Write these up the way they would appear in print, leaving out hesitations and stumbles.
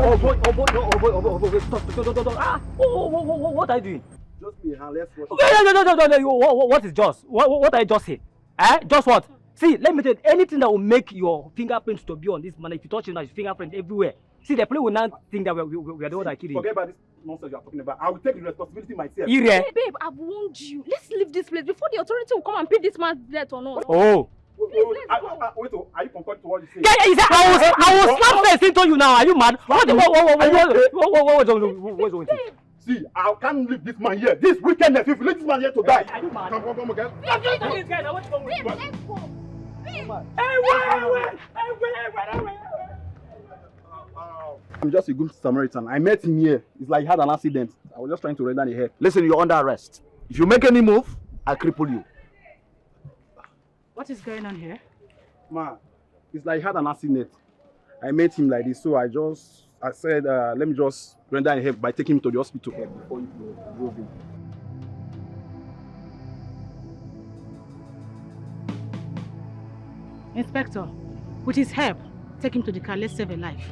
boy, stop. Ah, what are you doing? Just me, let's watch. No. What is just? What are you just saying? Eh? Just what? See, let me tell you, anything that will make your fingerprints to be on this man, if you touch him, his fingerprint everywhere. See, the police will not think that we are the one that killed him. Forget about this nonsense you are talking about. I will take the responsibility myself. Babe, I've warned you. Let's leave this place before the authority will come and pay this man's death on us. Oh. Wait, are you concerned to what you say? Yeah, I will slap face into you now. Are you mad? What? See, I can't leave this man here. This wickedness, if you leave this man here to die. Are you mad? Come again. Let's go. I'm just a good Samaritan. I met him here. It's like he had an accident. I was just trying to render the head. Listen, you're under arrest. If you make any move, I'll cripple you. What is going on here? Ma, it's like he had an accident. I met him like this, so I said, let me just render a help by taking him to the hospital before you drove him. Inspector, with his help, take him to the car. Let's save a life.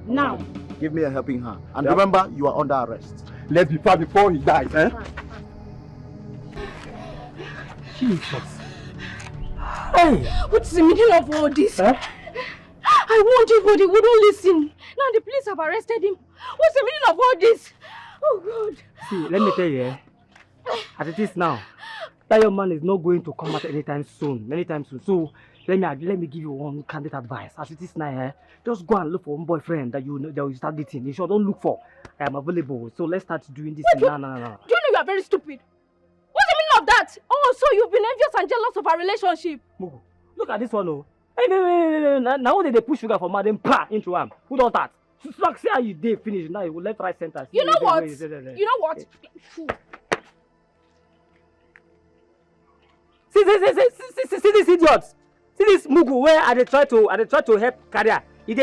Now. Give me a helping hand. And remember, you are under arrest. Let's be fast before he dies, eh? Jesus. Hey! What's the meaning of all this? Huh? I warned you, but he wouldn't listen. Now the police have arrested him. What's the meaning of all this? Oh, God. See, let me tell you, as it is now, that young man is not going to come out anytime soon. So, let me give you one candid advice. As it is now, just go and look for one boyfriend that you start dating. You sure don't look for. I am available. So let's start doing this. No. Do you know you are very stupid? What's the meaning of that? Oh, so you've been envious and jealous of our relationship. Mugu, look at this one, oh. Hey, now they push sugar from madam into him. Who does that? Like say how you day finish now. You will left, right, center. You know what? You know what? See this idiot. See this Mugu where I try to help career. He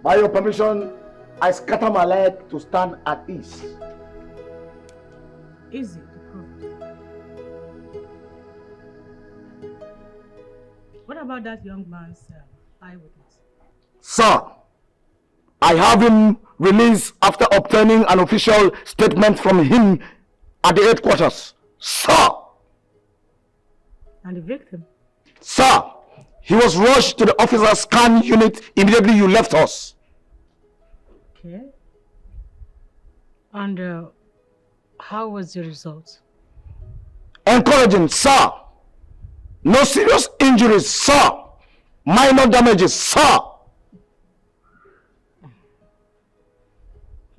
By your permission, I scatter my leg to stand at ease. Easy to prove. What about that young man's eyewitness? Sir, I have him released after obtaining an official statement from him at the headquarters. Sir! And the victim? Sir, he was rushed to the officer scan unit immediately you left us. Okay. And how was the result? Encouraging, sir. No serious injuries, sir. Minor damages, sir.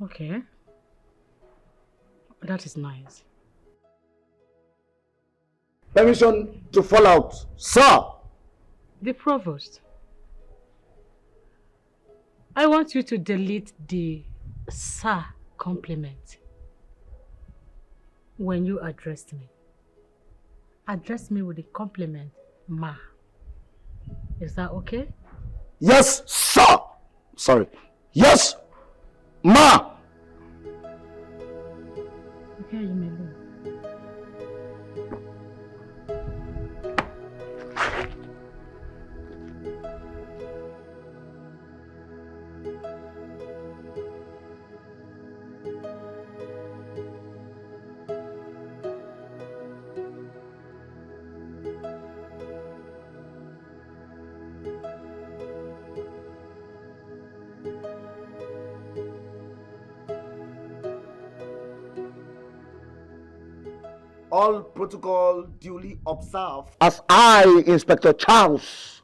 Okay. That is nice. Permission to fall out, sir. The Provost, I want you to delete the sir compliment when you addressed me. Address me with the compliment, ma. Is that okay? Yes, sir. Sorry. Yes, ma. Okay, you may leave. All protocol duly observed. As I, Inspector Charles,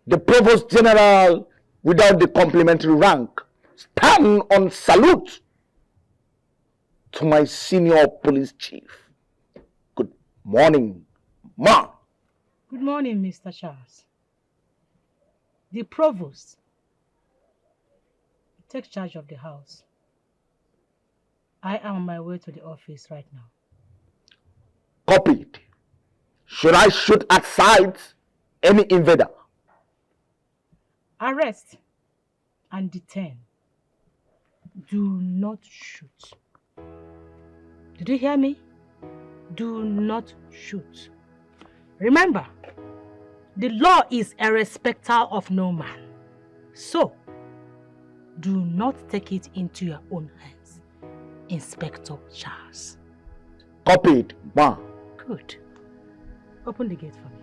the Provost General without the complimentary rank, stand on salute to my senior police chief. Good morning, ma. Good morning, Mr. Charles. The Provost take charge of the house. I am on my way to the office right now. Copied. Should I shoot at sight any invader? Arrest and detain. Do not shoot. Did you hear me? Do not shoot. Remember, the law is a respecter of no man. So, do not take it into your own hands, Inspector Charles. Copied, ma. Good. Open the gate for me.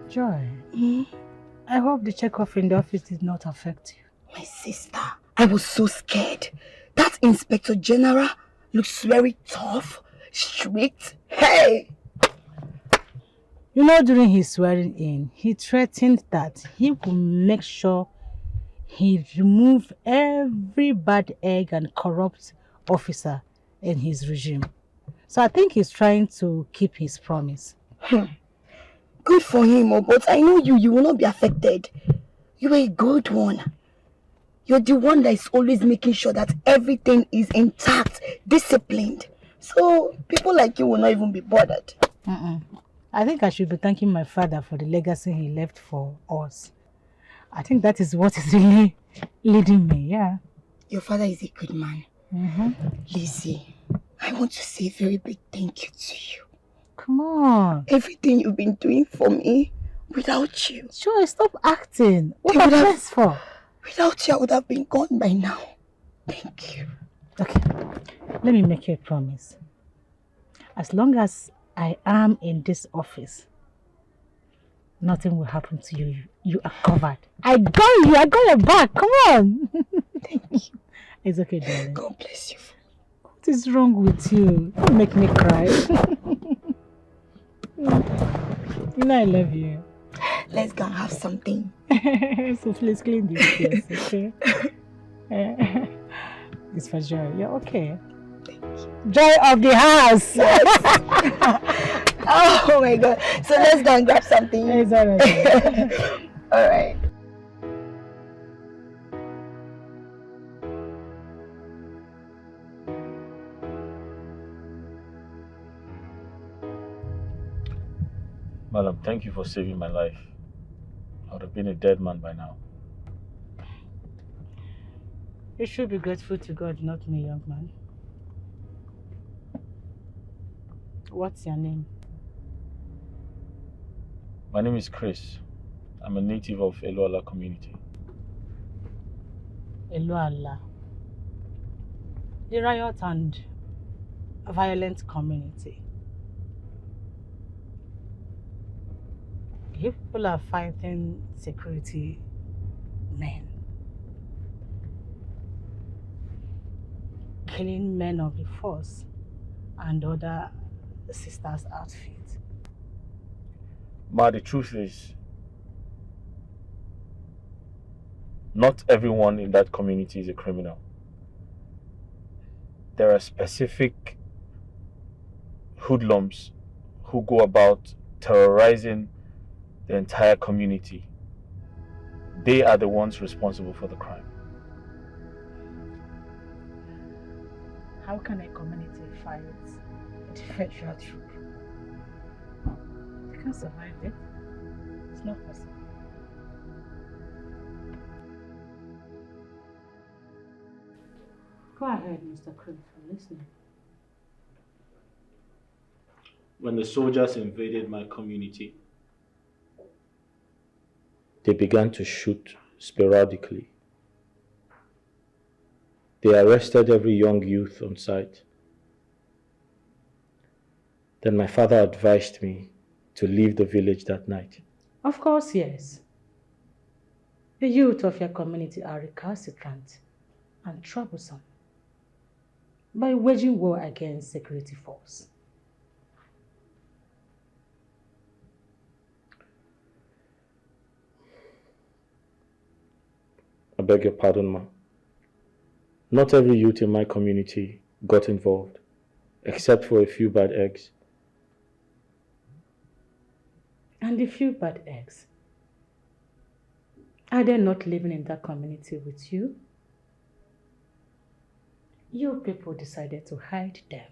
Joy, I hope the check-off in the office did not affect you. My sister, I was so scared. That Inspector General looks very tough, strict. Hey! You know, during his swearing in, he threatened that he will make sure he remove every bad egg and corrupt officer in his regime. So I think he's trying to keep his promise. Good for him, but I know you will not be affected. You are a good one. You're the one that is always making sure that everything is intact, disciplined. So people like you will not even be bothered. I think I should be thanking my father for the legacy he left for us. I think that is what is really leading me, yeah. Your father is a good man. Lizzy, I want to say a very big thank you to you. Come on. Everything you've been doing for me, without you. Sure, stop acting. What are you for? Without you, I would have been gone by now. Thank you. Okay, let me make you a promise. As long as I am in this office, nothing will happen to you. You are covered. I got you. I got your back. Come on. Thank you. It's okay, darling. God bless you. What is wrong with you? Don't make me cry. You know I love you. Let's go and have something. So please clean this place, okay? It's for Joy. You're okay. Thank you. Joy of the house. Yes. Oh my God. So let's go and grab something. It's all right. All right. Madam, thank you for saving my life. I would have been a dead man by now. You should be grateful to God, not me, young man. What's your name? My name is Chris. I'm a native of Eluala community. Eluala. The riot and violent community. You people are fighting security men. Killing men of the force and other sisters' outfits. Ma, the truth is, not everyone in that community is a criminal. There are specific hoodlums who go about terrorizing the entire community. They are the ones responsible for the crime. How can a community fight a defensive troop? They can't survive it. It's not possible. Go ahead, Mr. Cruz. I'm listening. When the soldiers invaded my community, they began to shoot sporadically. They arrested every young youth on sight. Then my father advised me to leave the village that night. Of course, yes. The youth of your community are recalcitrant and troublesome by waging war against security force. I beg your pardon, ma. Not every youth in my community got involved, except for a few bad eggs. And the few bad eggs, are they not living in that community with you? You people decided to hide them.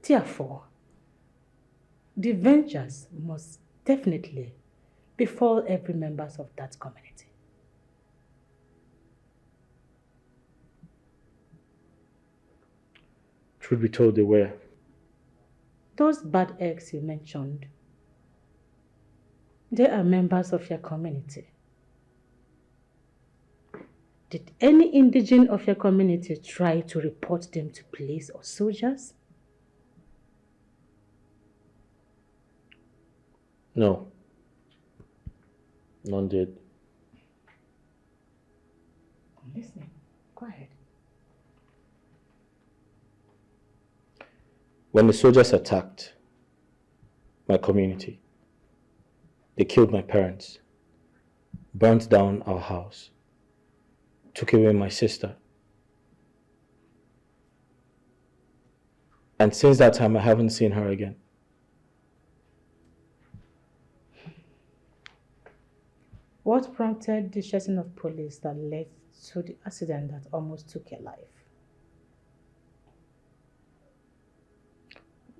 Therefore, the vengeance must definitely befall every member of that community. Truth be told, they were. Those bad eggs you mentioned, they are members of your community. Did any indigene of your community try to report them to police or soldiers? No. None did. I'm listening. Go ahead. When the soldiers attacked my community, they killed my parents, burnt down our house, took away my sister. And since that time, I haven't seen her again. What prompted the chasing of police that led to the accident that almost took your life?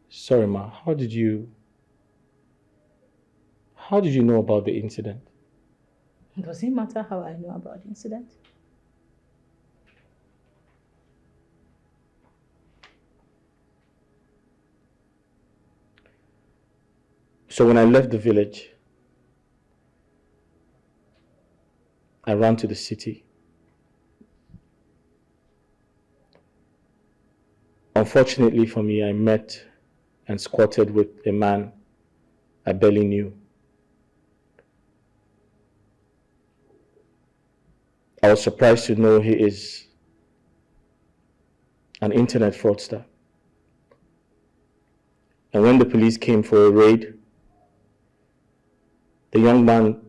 Sorry, Ma, how did you know about the incident? Does it matter how I know about the incident? So when I left the village, I ran to the city. Unfortunately for me, I met and squatted with a man I barely knew. I was surprised to know he is an internet fraudster. And when the police came for a raid, the young man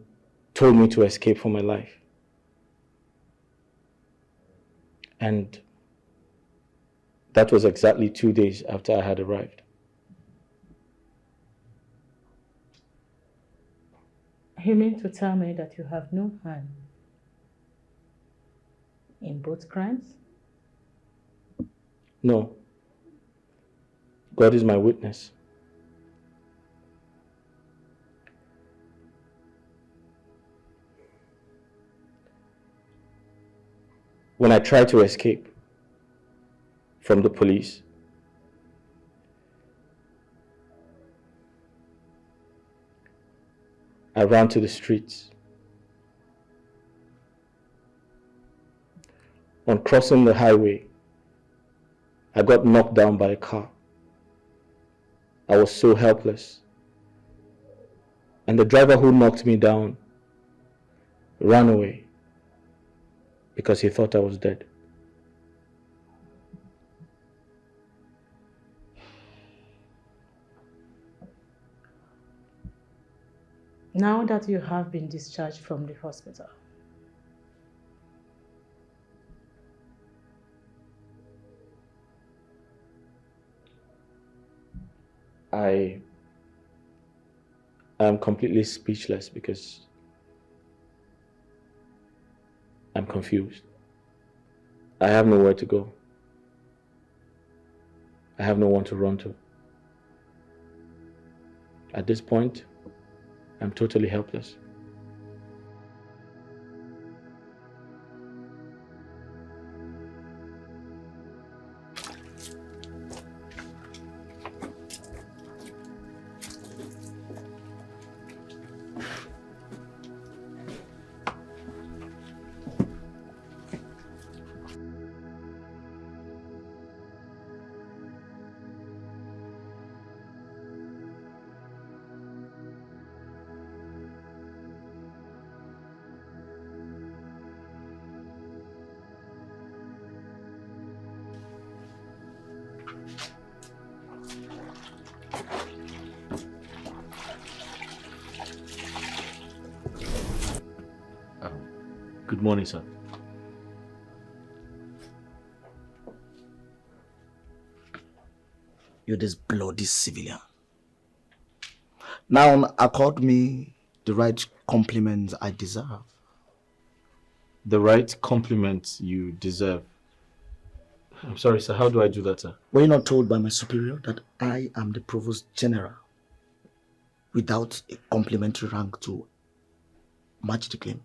told me to escape for my life. And that was exactly 2 days after I had arrived. You mean to tell me that you have no hand in both crimes? No. God is my witness. When I tried to escape from the police, I ran to the streets. On crossing the highway, I got knocked down by a car. I was so helpless. And the driver who knocked me down ran away because he thought I was dead. Now that you have been discharged from the hospital, I am completely speechless because I'm confused. I have nowhere to go. I have no one to run to. At this point, I'm totally helpless. Good morning, sir. You're this bloody civilian. Now accord me the right compliments I deserve. The right compliment you deserve. I'm sorry, sir. How do I do that, sir? Were you not told by my superior that I am the Provost General without a complimentary rank to match the claim?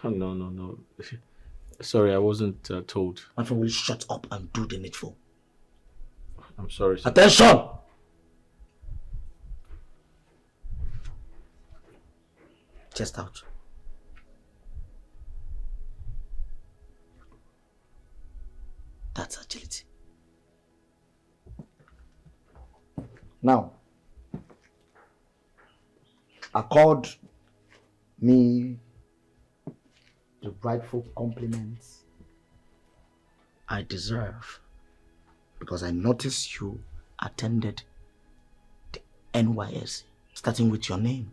No. Sorry, I wasn't told. My friend, will you shut up and do the needful? I'm sorry, sir. Attention! Chest out. That's agility. Now, accord me the rightful compliments I deserve, because I noticed you attended the NYSC, starting with your name.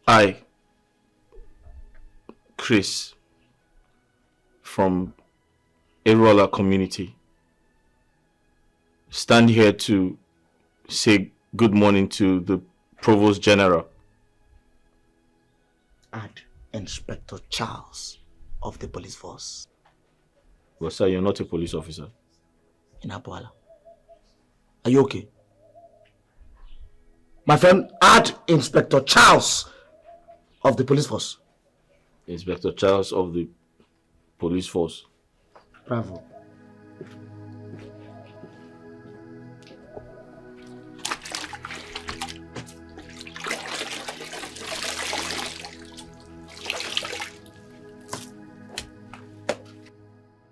I, Chris, from a roller community, stand here to say good morning to the Provost General. Add Inspector Charles of the police force. Well, sir, you're not a police officer. In Abuala. Are you okay? My friend, add Inspector Charles of the police force. Inspector Charles of the police force. Bravo.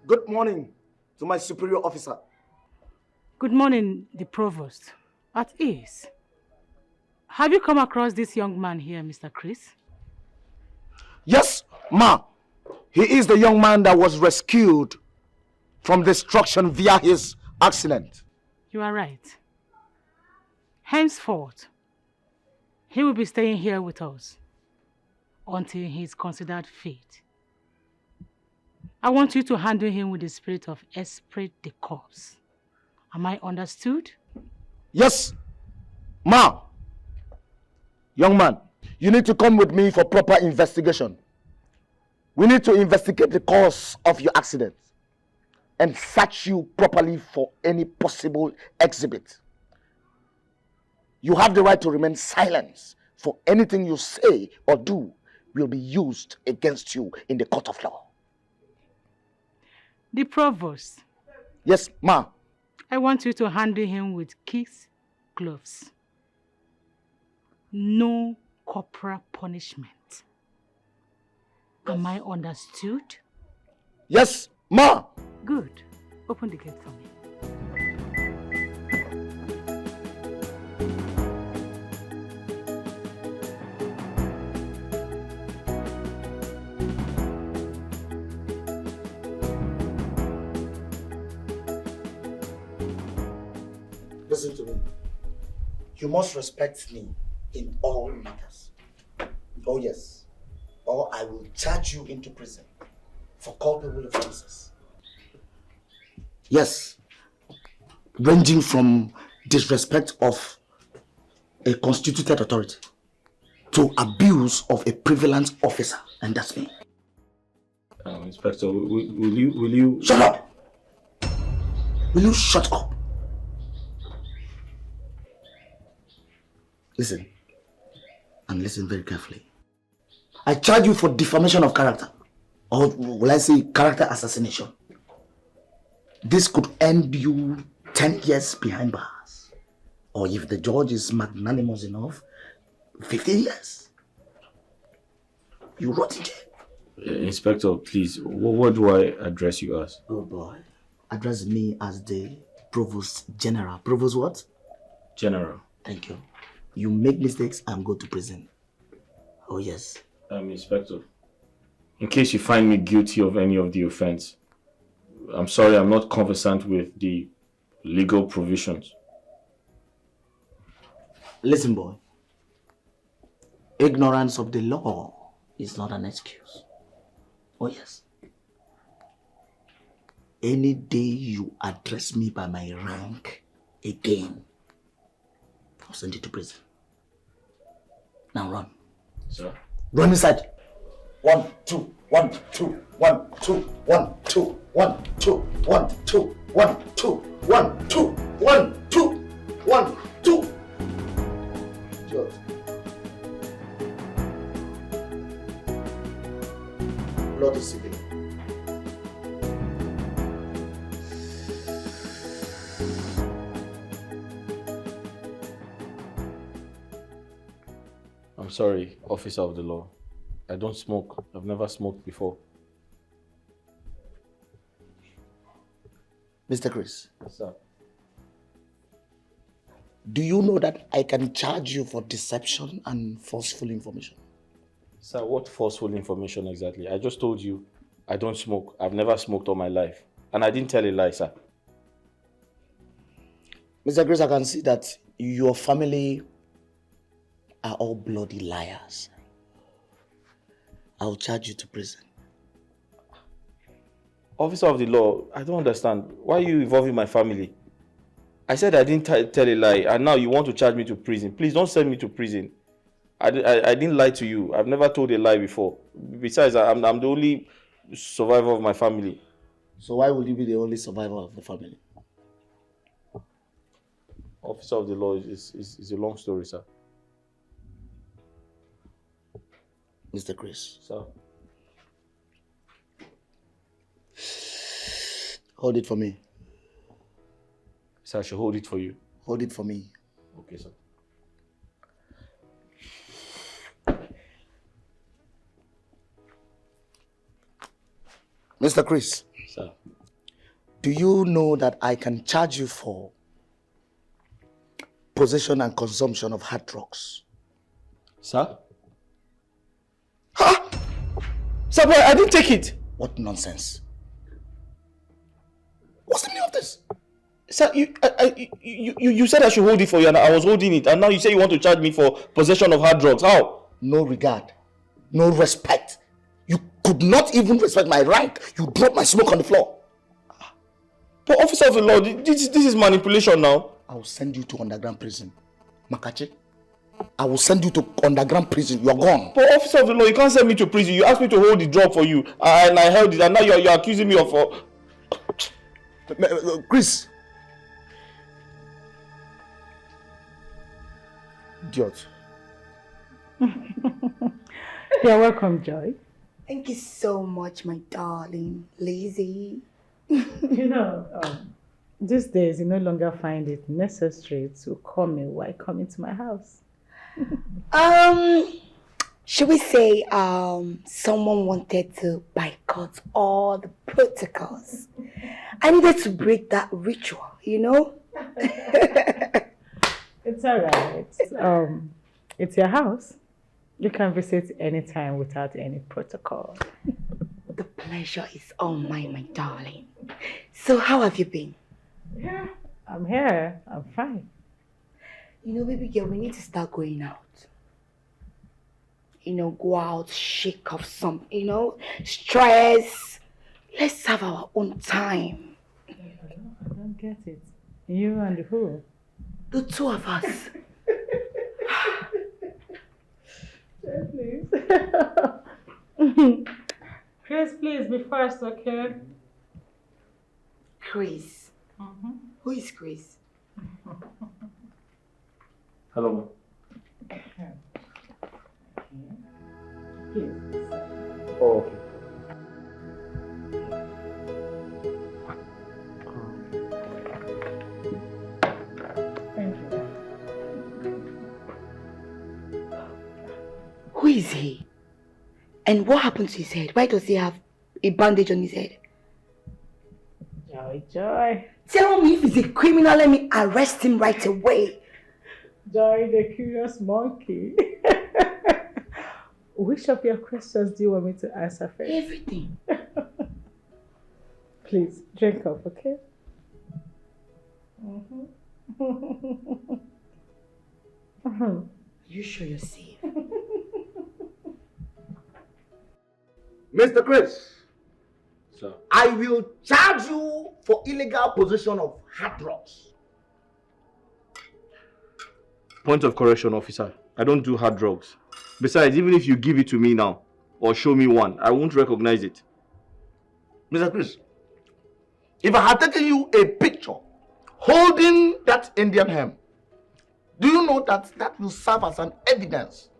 Good morning to my superior officer. Good morning, the Provost. At ease. Have you come across this young man here, Mr. Chris? Yes, ma. He is the young man that was rescued from destruction via his accident. You are right. Henceforth, he will be staying here with us until he is considered fit. I want you to handle him with the spirit of esprit de corps. Am I understood? Yes, ma. Young man, you need to come with me for proper investigation. We need to investigate the cause of your accident and search you properly for any possible exhibit. You have the right to remain silent, for anything you say or do will be used against you in the court of law. The Provost. Yes, ma. I want you to handle him with kicks, gloves. No corporal punishment. Am I understood? Yes, ma. Good. Open the gate for me. Listen to me. You must respect me in all matters. Oh yes. Or I will charge you into prison for culpable offenses. Yes. Ranging from disrespect of a constituted authority to abuse of a prevalent officer, and that's me. Inspector, will you... Shut up! Will you shut up? Listen, and listen very carefully. I charge you for defamation of character, or will I say character assassination. This could end you 10 years behind bars, or if the judge is magnanimous enough, 15 years. You rot in jail. Inspector, please, what do I address you as? Good boy. Address me as the Provost General. Provost what? General. Thank you. You make mistakes, I'm going to prison. Oh yes. Inspector, in case you find me guilty of any of the offense, I'm sorry, I'm not conversant with the legal provisions. Listen, boy. ignorance of the law is not an excuse. Oh yes. Any day you address me by my rank again, I'll send you to prison. Now run. Sir? Run inside. 1, 2, 1, 2, 1, 2, 1, 2, 1, 2, 1, 2, 1, 2, 1, 2, 1, 2, 1, 2. George. Blood is civil. I'm sorry, officer of the law. I don't smoke. I've never smoked before. Mr. Chris, Sir. do you know that I can charge you for deception and forceful information? Sir, what forceful information exactly? I just told you I don't smoke. I've never smoked all my life. And I didn't tell a lie, sir. Mr. Chris, I can see that your family are all bloody liars. I'll charge you to prison. Officer of the law, I don't understand. Why are you involving my family? I said I didn't tell a lie, and now you want to charge me to prison. Please don't send me to prison. I didn't lie to you. I've never told a lie before. Besides, I'm the only survivor of my family. So why would you be the only survivor of the family? Officer of the law is a long story, sir. Mr. Chris. Sir. Hold it for me. Sir, I should hold it for you. Hold it for me. Okay, sir. Mr. Chris. Sir. Do you know that I can charge you for possession and consumption of hard drugs? Sir? Huh? Sir, boy, I didn't take it. What nonsense. What's the meaning of this? Sir, you said I should hold it for you, and I was holding it, and now you say you want to charge me for possession of hard drugs. How? No regard. No respect. You could not even respect my rank. You dropped my smoke on the floor. But officer of the law, this is manipulation now. I will send you to underground prison. Makachi, I will send you to underground prison. You are gone. But officer of the law, you can't send me to prison. You asked me to hold the drug for you, and I held it, and now you're accusing me of... Chris. Idiot. You're welcome, Joy. Thank you so much, my darling Lizzy. You know, these days you no longer find it necessary to call me while coming to my house. Should we say someone wanted to boycott all the protocols? I needed to break that ritual, you know? It's alright. It's your house. You can visit anytime without any protocol. The pleasure is all mine, my darling. So how have you been? Yeah, I'm here. I'm fine. You know, baby girl, we need to start going out. You know, go out, shake off some, you know, stress. Let's have our own time. I don't get it. You and who? The two of us. Please. Chris, please be first, okay? Chris. Who is Chris? Hello. Please. Oh, okay. Thank you. Who is he? And what happened to his head? Why does he have a bandage on his head? Joy, Joy. Tell me if he's a criminal, let me arrest him right away. Joy, the curious monkey. Which of your questions do you want me to answer first? Everything. Please, drink up, okay? You sure you're safe? Mr. Chris, Sir. I will charge you for illegal possession of hard drugs. Point of correction, officer. I don't do hard drugs. Besides, even if you give it to me now, or show me one, I won't recognize it. Mr. Chris, if I had taken you a picture holding that Indian hemp, do you know that that will serve as an evidence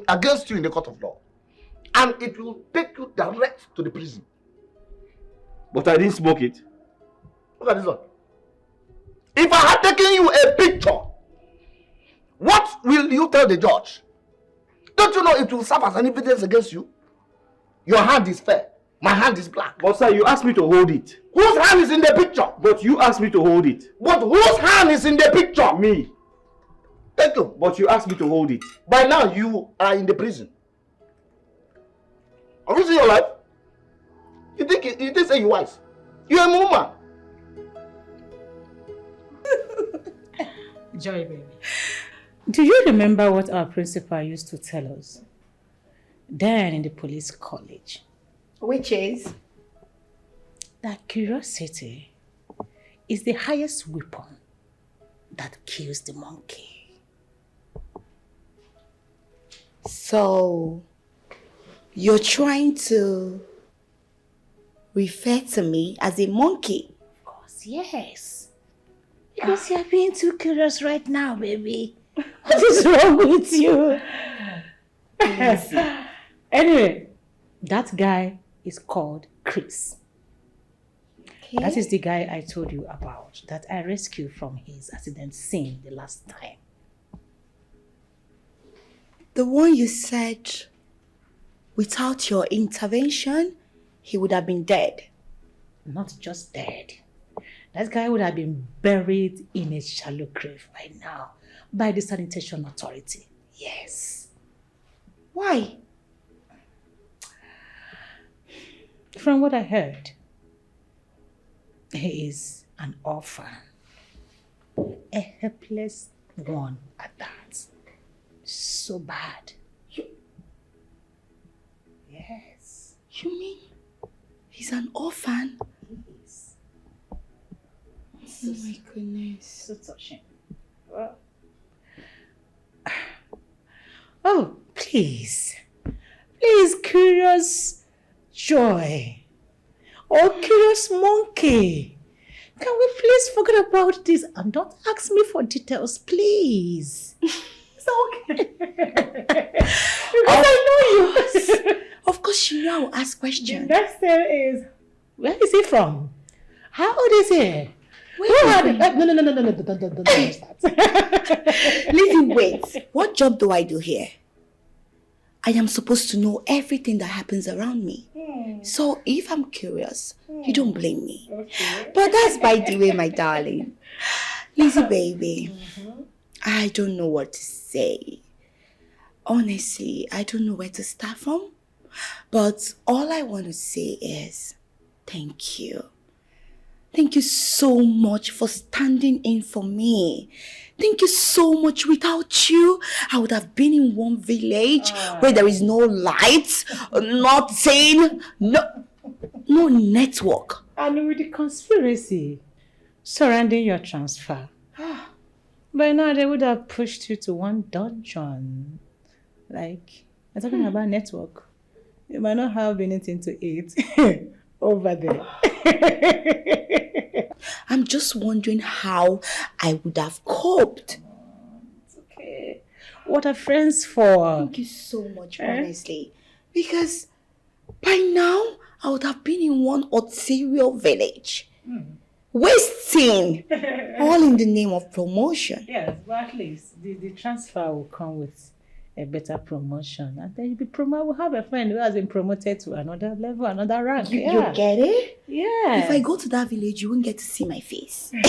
against you in the court of law? And it will take you direct to the prison. But I didn't smoke it. Look at this one. If I had taken you a picture, what will you tell the judge? Don't you know it will serve as an evidence against you? Your hand is fair. My hand is black. But sir, you asked me to hold it. Whose hand is in the picture? But you asked me to hold it. But whose hand is in the picture? Me. Thank you. But you asked me to hold it. By now, you are in the prison. Have you seen your life? You think say you're wise? You're a woman. Joy, baby. Do you remember what our principal used to tell us then in the police college? Which is? That curiosity is the highest weapon that kills the monkey. So, you're trying to refer to me as a monkey? Of course, yes. Because you're being too curious right now, baby. What is wrong with you? Anyway, that guy is called Chris. Okay. That is the guy I told you about that I rescued from his accident scene the last time. The one you said without your intervention, he would have been dead. Not just dead. That guy would have been buried in a shallow grave by now by the sanitation authority. Yes. Why? From what I heard, he is an orphan. A helpless one at that. So bad. Yes. You mean he's an orphan? Yes. Oh my goodness. So touching. Well. Oh, please. Please, curious Joy. Oh, curious monkey. Can we please forget about this and don't ask me for details, please? It's okay. Because I know you. Of course you know I will ask The questions. next thing is, where is he from? How old is he? No, Lizzy, wait. What job do I do here? I am supposed to know everything that happens around me. So if I'm curious, you don't blame me. Okay. But that's by the way, my darling. Lizzy, baby, I don't know what to say. Honestly, I don't know where to start from. But all I want to say is thank you. Thank you so much for standing in for me. Thank you so much. Without you, I would have been in one village where there is no lights, nothing, no network. And with the conspiracy surrounding your transfer, by now they would have pushed you to one dungeon. Like, I'm talking about network. You might not have anything to eat over there. I'm just wondering how I would have coped. It's okay. What are friends for? Thank you so much, honestly. Because by now, I would have been in one Ontario village. Wasting. All in the name of promotion. Yes, but at least the transfer will come with a better promotion. And then you'll be we'll have a friend who has been promoted to another level, another rank. You get it? Yeah. If I go to that village, you won't get to see my face. You're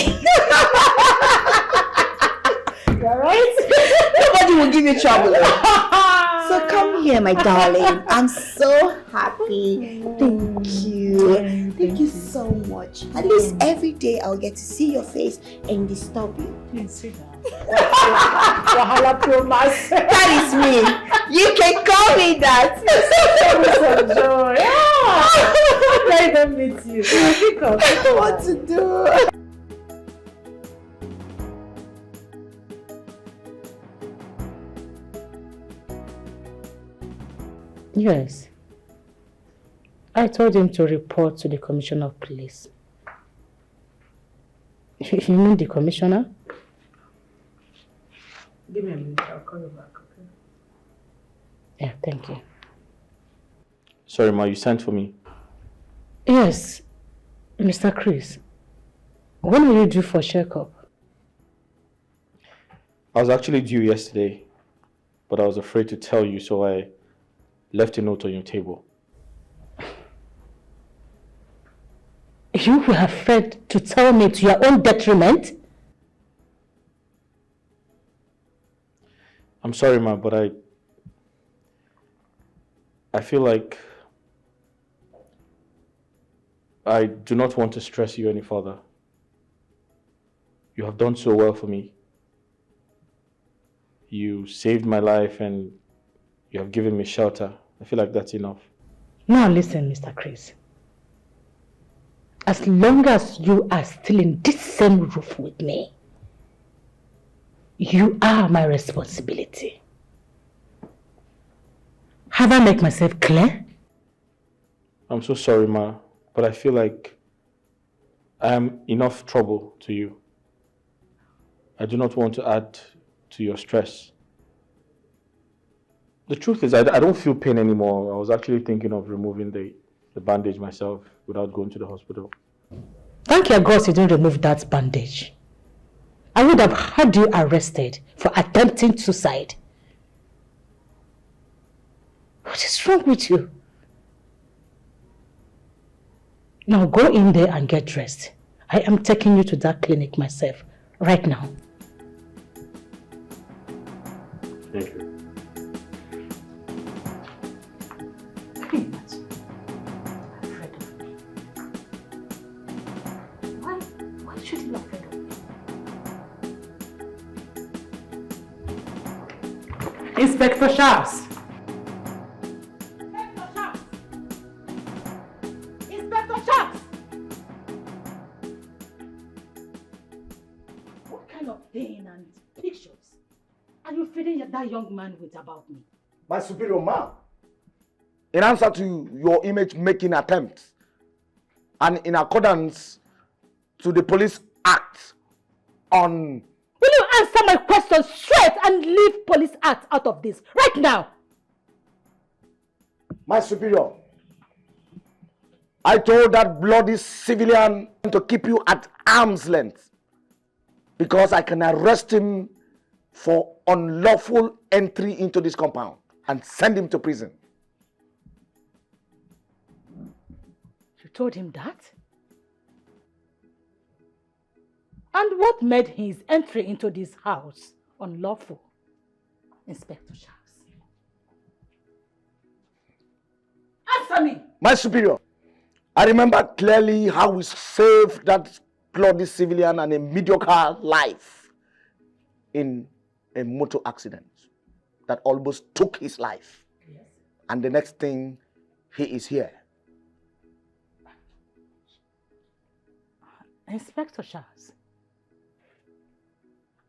right. Nobody will give you trouble. So come here, my darling. I'm so happy. Thank you. Thank you so much. At least every day I'll get to see your face and disturb you. Please sit down. Wahala promise. That is me. You can call me that. Provost Joy. Nice to meet you. Pick up. I don't know what to do. Yes. I told him to report to the Commissioner of Police. You mean the Commissioner? Give me a minute, I'll call you back, okay? Yeah, thank you. Sorry, Ma, you sent for me. Yes, Mr. Chris. When will you due for checkup? I was actually due yesterday, but I was afraid to tell you, so I left a note on your table. You were afraid to tell me to your own detriment? I'm sorry, Ma, but I feel like I do not want to stress you any further. You have done so well for me. You saved my life and you have given me shelter. I feel like that's enough. Now listen, Mr. Chris. As long as you are still in this same roof with me, you are my responsibility. Have I made myself clear? I'm so sorry, Ma, but I feel like I am enough trouble to you. I do not want to add to your stress. The truth is, I don't feel pain anymore. I was actually thinking of removing the bandage myself without going to the hospital. Thank your God you didn't remove that bandage. I would have had you arrested for attempting suicide. What is wrong with you? Now go in there and get dressed. I am taking you to that clinic myself right now. Thank you. Why should you be afraid of me? Inspector Charles. Inspector Charles. Inspector Charles. What kind of pain and pictures are you feeding that young man with about me? My superior, ma, in answer to your image-making attempts and in accordance to the Police Act on... Will you answer my question straight and leave Police Act out of this right now? My superior, I told that bloody civilian to keep you at arm's length because I can arrest him for unlawful entry into this compound and send him to prison. You told him that? And what made his entry into this house unlawful, Inspector Charles? Answer me! My superior, I remember clearly how we saved that bloody civilian and a mediocre life in a motor accident that almost took his life. Yes. And the next thing, he is here. Inspector Charles,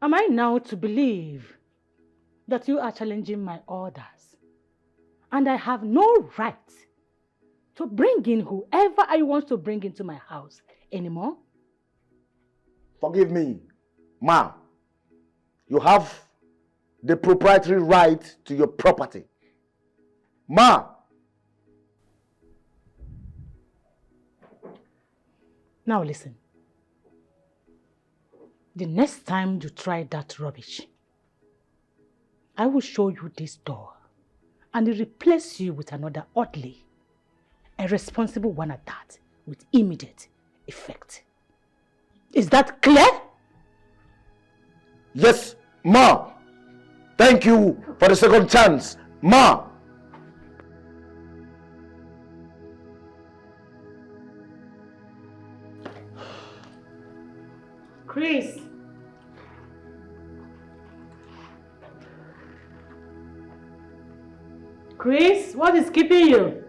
am I now to believe that you are challenging my orders and I have no right to bring in whoever I want to bring into my house anymore? Forgive me, ma. You have the proprietary right to your property. Ma. Now listen. The next time you try that rubbish, I will show you this door and replace you with another orderly, a responsible one at that, with immediate effect. Is that clear? Yes, ma. Thank you for the second chance, ma. Chris. Chris, what is keeping you?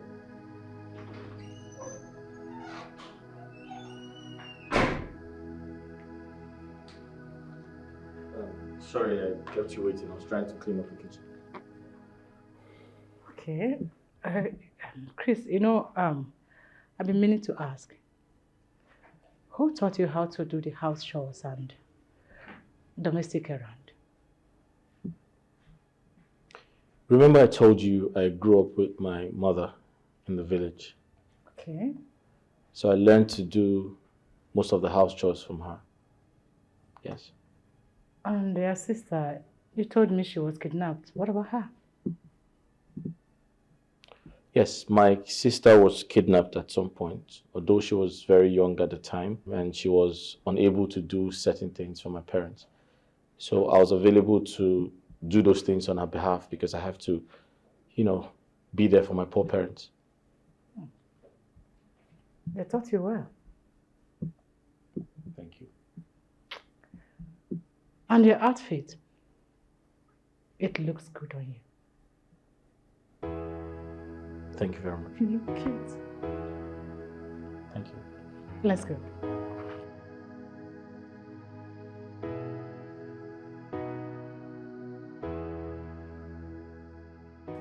Sorry, I kept you waiting. I was trying to clean up the kitchen. Okay. Chris, I've been meaning to ask. Who taught you how to do the house chores and domestic errand? Remember I told you I grew up with my mother in the village. Okay. So I learned to do most of the house chores from her. Yes. And your sister, you told me she was kidnapped. What about her? Yes, my sister was kidnapped at some point, although she was very young at the time and she was unable to do certain things for my parents. So I was available to do those things on her behalf because I have to, be there for my poor parents. They taught you well. Thank you. And your outfit, it looks good on you. Thank you very much. You look cute. Thank you. Let's go.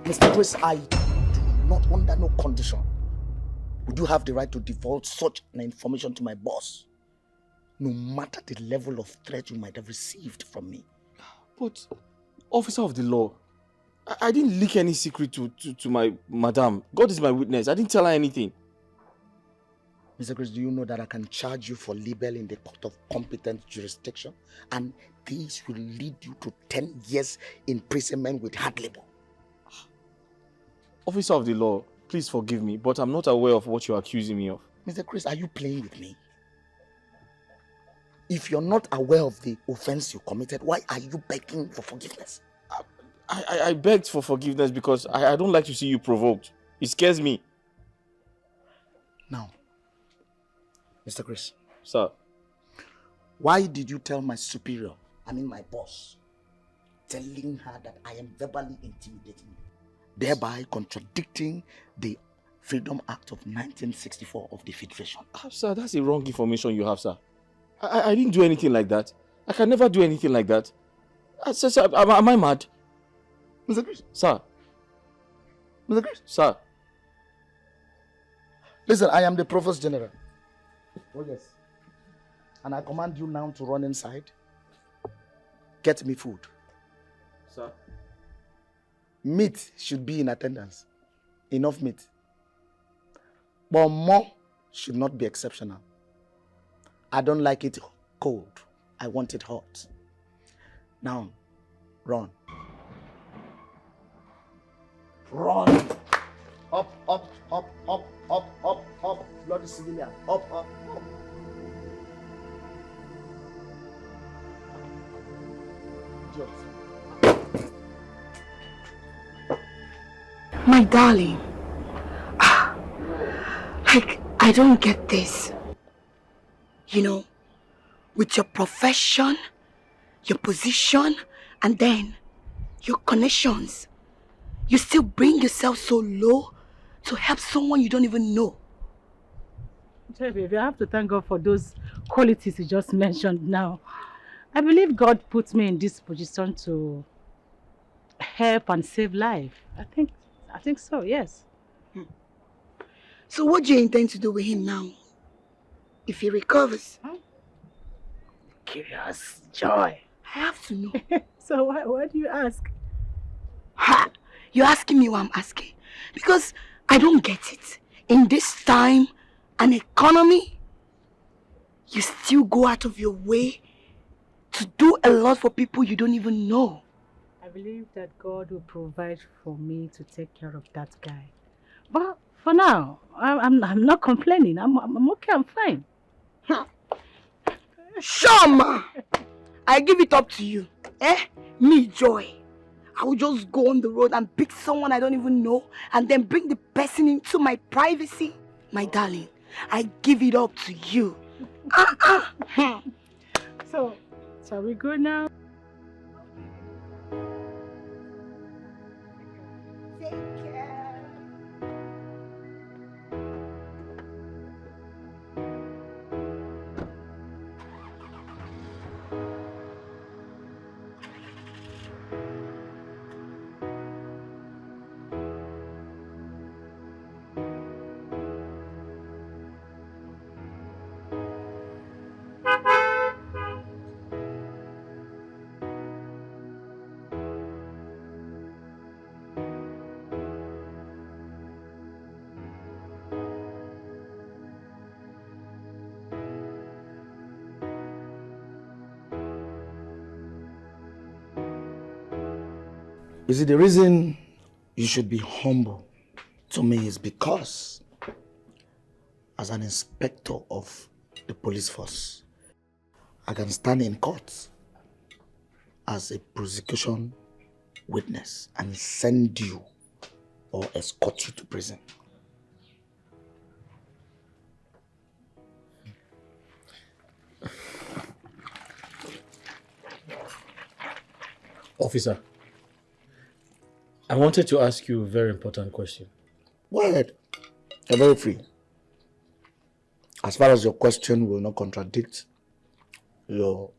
Mr. Chris, I do not, under no condition, would you have the right to divulge such an information to my boss, no matter the level of threat you might have received from me. But, officer of the law, I didn't leak any secret to my madam. God is my witness. I didn't tell her anything. Mr. Chris, do you know that I can charge you for libel in the court of competent jurisdiction? And this will lead you to 10 years imprisonment with hard labor. Officer of the law, please forgive me, but I'm not aware of what you're accusing me of. Mr. Chris, are you playing with me? If you're not aware of the offense you committed, why are you begging for forgiveness? I begged for forgiveness because I don't like to see you provoked. It scares me. Now, Mr. Chris. Sir. Why did you tell my superior, my boss, telling her that I am verbally intimidating you, thereby contradicting the Freedom Act of 1964 of the Federation? Sir, that's the wrong information you have, sir. I didn't do anything like that. I can never do anything like that. Sir, am I mad? Mr. Chris. Sir. Mr. Chris. Sir. Listen, I am the Provost General. Oh yes. And I command you now to run inside. Get me food. Sir. Meat should be in attendance. Enough meat. But more should not be exceptional. I don't like it cold. I want it hot. Now, run. Run. Up, up, up, up, up, up, up. Bloody civilian. Up, up, up. Idiot. My darling, I don't get this. With your profession, your position, and then your connections, you still bring yourself so low to help someone you don't even know. Hey, baby, I have to thank God for those qualities you just mentioned now. I believe God put me in this position to help and save life. I think so, yes. So what do you intend to do with him now? If he recovers? Curious joy. I have to know. So why do you ask? Ha! You're asking me what I'm asking. Because I don't get it. In this time and economy, you still go out of your way to do a lot for people you don't even know. I believe that God will provide for me to take care of that guy. But for now, I'm not complaining. I'm okay, I'm fine. Sure, ma. I give it up to you. Me, Joy. I will just go on the road and pick someone I don't even know and then bring the person into my privacy. My darling, I give it up to you. So, shall we go now? Take care. You see, the reason you should be humble to me is because as an inspector of the police force, I can stand in court as a prosecution witness and send you or escort you to prison. Officer, I wanted to ask you a very important question. Go ahead. You're very free. As far as your question will not contradict your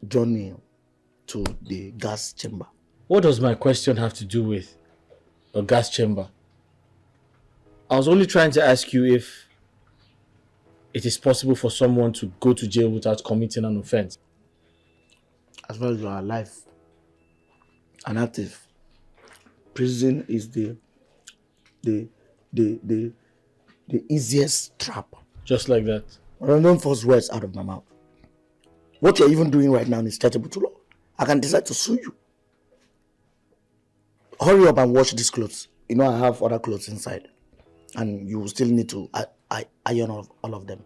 journey to the gas chamber. What does my question have to do with a gas chamber? I was only trying to ask you if it is possible for someone to go to jail without committing an offense. As far as you are alive and active, prison is the easiest trap. Just like that. Don't force words out of my mouth. What you're even doing right now is chargeable to law. I can decide to sue you. Hurry up and wash these clothes. You know I have other clothes inside. And you will still need to iron all of them.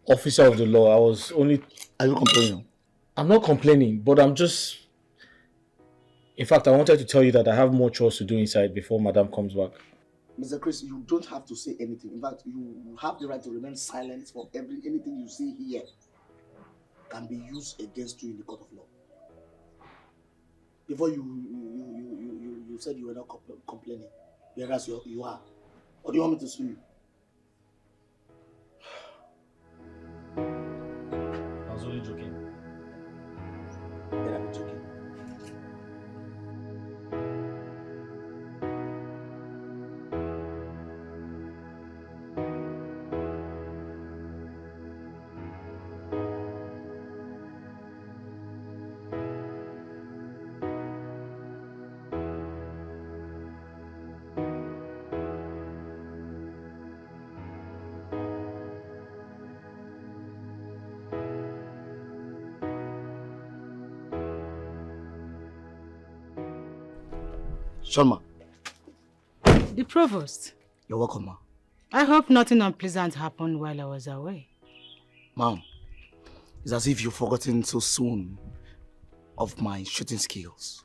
Officer of the law, I was only... Are you complaining? I'm not complaining, but I'm just... In fact, I wanted to tell you that I have more chores to do inside before Madam comes back. Mr. Chris, you don't have to say anything. In fact, you have the right to remain silent for anything you say here can be used against you in the court of law. Before you said you were not complaining, whereas you are. Or do you want me to sue you? I was only joking. Then I'm joking. Sharma. The Provost. You're welcome, ma. I hope nothing unpleasant happened while I was away. Ma'am, it's as if you've forgotten so soon of my shooting skills.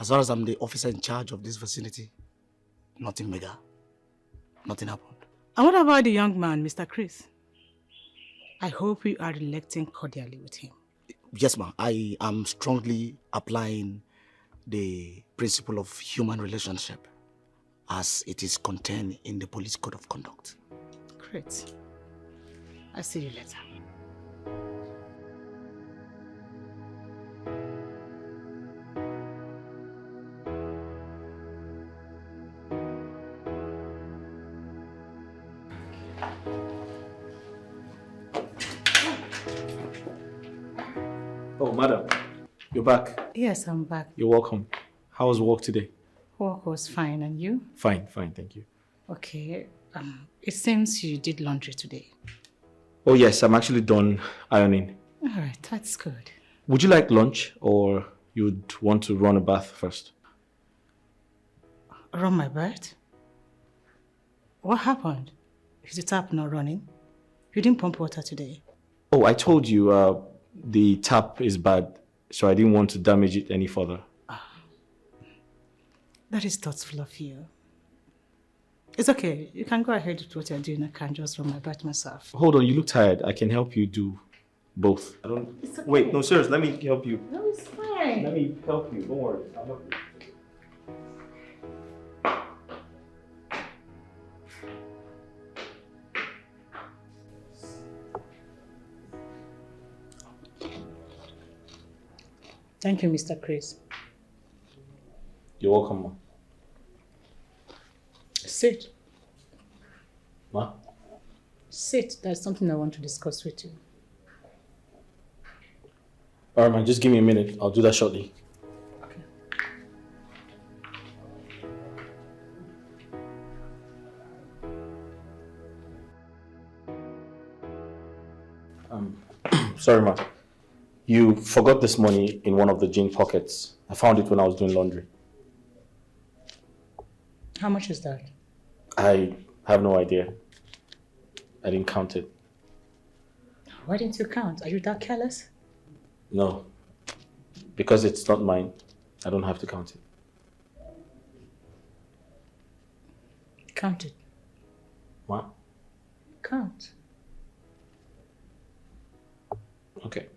As far as I'm the officer in charge of this vicinity, nothing mega. Nothing happened. And what about the young man, Mr. Chris? I hope you are relating cordially with him. Yes, ma'am. I am strongly applying the principle of human relationship as it is contained in the police code of conduct. Great. I'll see you later. Oh, madam, you're back. Yes, I'm back. You're welcome. How was work today? Work was fine, and you? Fine, thank you. Okay, it seems you did laundry today. Oh yes, I'm actually done ironing. All right, that's good. Would you like lunch or you'd want to run a bath first? Run my bath? What happened? Is the tap not running? You didn't pump water today. Oh, I told you the tap is bad, so I didn't want to damage it any further. That is thoughtful of you. It's okay. You can go ahead with what you're doing. I can just run my bath myself. Hold on, you look tired. I can help you do both. I don't... It's okay. Wait, no, serious. Let me help you. No, it's fine. Let me help you. Don't worry. I'll help you. Thank you, Mr. Chris. You're welcome, ma. Sit. Ma? Sit. There's something I want to discuss with you. Alright, man, just give me a minute. I'll do that shortly. Okay. Sorry, ma. You forgot this money in one of the jean pockets. I found it when I was doing laundry. How much is that? I have no idea. I didn't count it. Why didn't you count? Are you that careless? No. Because it's not mine. I don't have to count it. Count it. What? Count. Okay.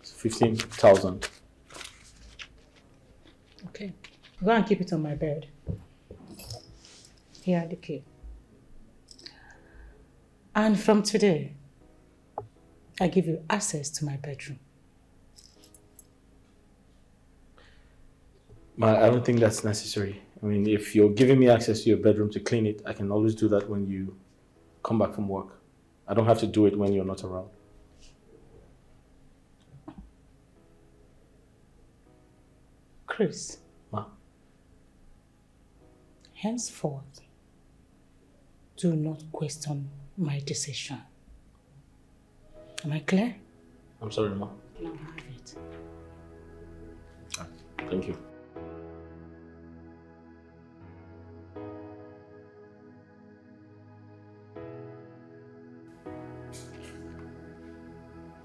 It's 15,000. Okay. Go and keep it on my bed. Here are the key. And from today, I give you access to my bedroom. I don't think that's necessary. I mean, if you're giving me access to your bedroom to clean it, I can always do that when you come back from work. I don't have to do it when you're not around. Chris. Ma? Henceforth, do not question my decision. Am I clear? I'm sorry, Ma. Now have it. Thank you.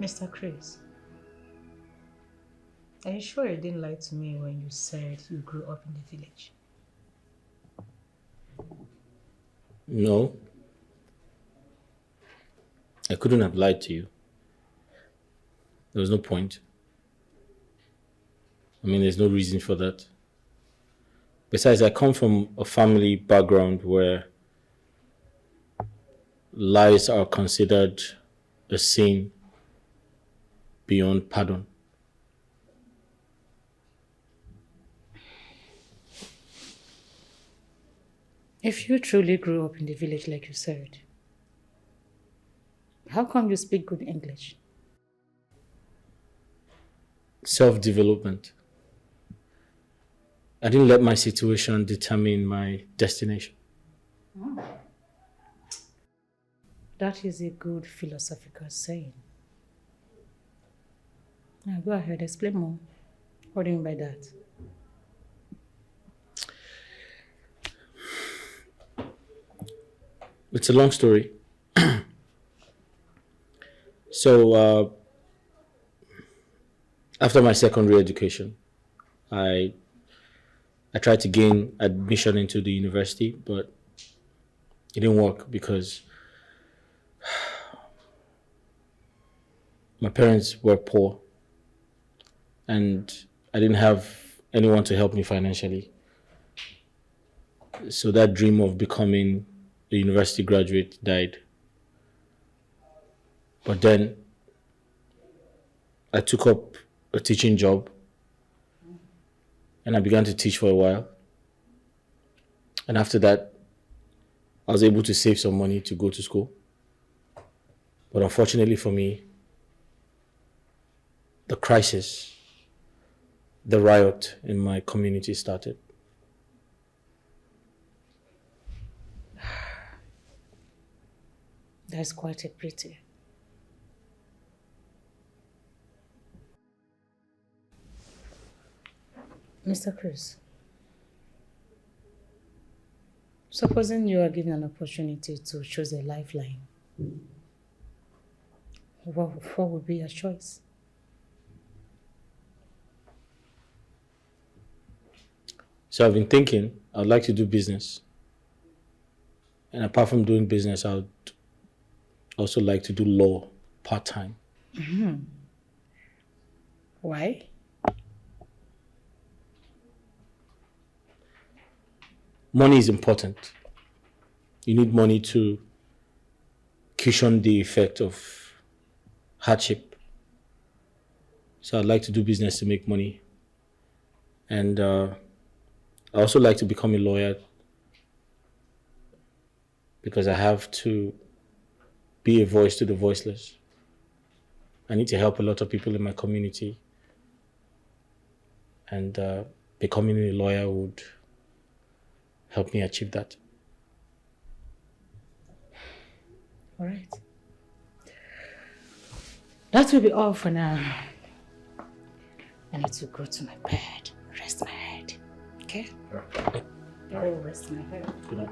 Mr. Chris, are you sure you didn't lie to me when you said you grew up in the village? No. I couldn't have lied to you. There was no point. I mean, there's no reason for that. Besides, I come from a family background where lies are considered a sin beyond pardon. If you truly grew up in the village like you said, how come you speak good English? Self-development. I didn't let my situation determine my destination. Oh. That is a good philosophical saying. Now go ahead, explain more. What do you mean by that? It's a long story. So, after my secondary education, I tried to gain admission into the university, but it didn't work because my parents were poor and I didn't have anyone to help me financially. So that dream of becoming a university graduate died. But then I took up a teaching job and I began to teach for a while. And after that, I was able to save some money to go to school. But unfortunately for me, the crisis, the riot in my community started. That's quite a pity. Mr. Chris, supposing you are given an opportunity to choose a lifeline, what would be your choice? So I've been thinking, I'd like to do business. And apart from doing business, I would also like to do law part-time. Mm-hmm. Why? Money is important. You need money to cushion the effect of hardship. So I'd like to do business to make money. And I also like to become a lawyer because I have to be a voice to the voiceless. I need to help a lot of people in my community and becoming a lawyer would help me achieve that. All right. That will be all for now. I need to go to my bed, rest my head. Okay? I will rest my head. Good night.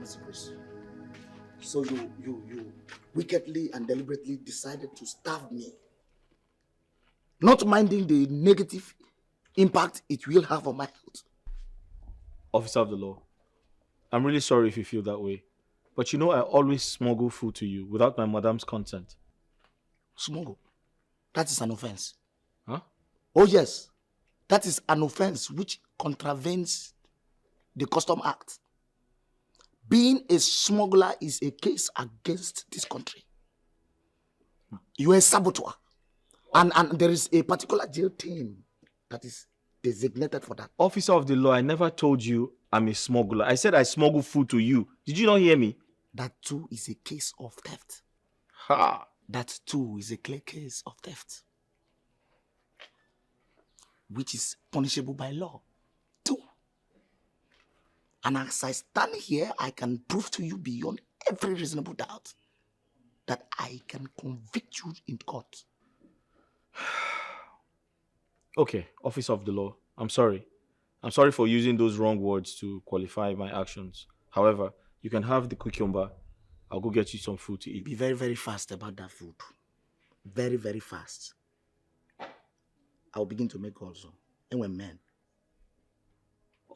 Mr. Chris. So you wickedly and deliberately decided to starve me, not minding the negative impact it will have on my health. Officer of the law, I'm really sorry if you feel that way. But you know I always smuggle food to you without my madam's consent. Smuggle? That is an offense. Huh? Oh yes, that is an offense which contravenes the Custom Act. Being a smuggler is a case against this country. You are a saboteur. And there is a particular jail team that is designated for that. Officer of the law, I never told you I'm a smuggler. I said I smuggle food to you. Did you not hear me? That too is a case of theft. Ha! That too is a clear case of theft, which is punishable by law too. And as I stand here, I can prove to you beyond every reasonable doubt that I can convict you in court. Okay, officer of the law, I'm sorry. I'm sorry for using those wrong words to qualify my actions. However, you can have the cucumber. I'll go get you some food to eat. Be very, very fast about that food. Very, very fast. I'll begin to make calls. And when men.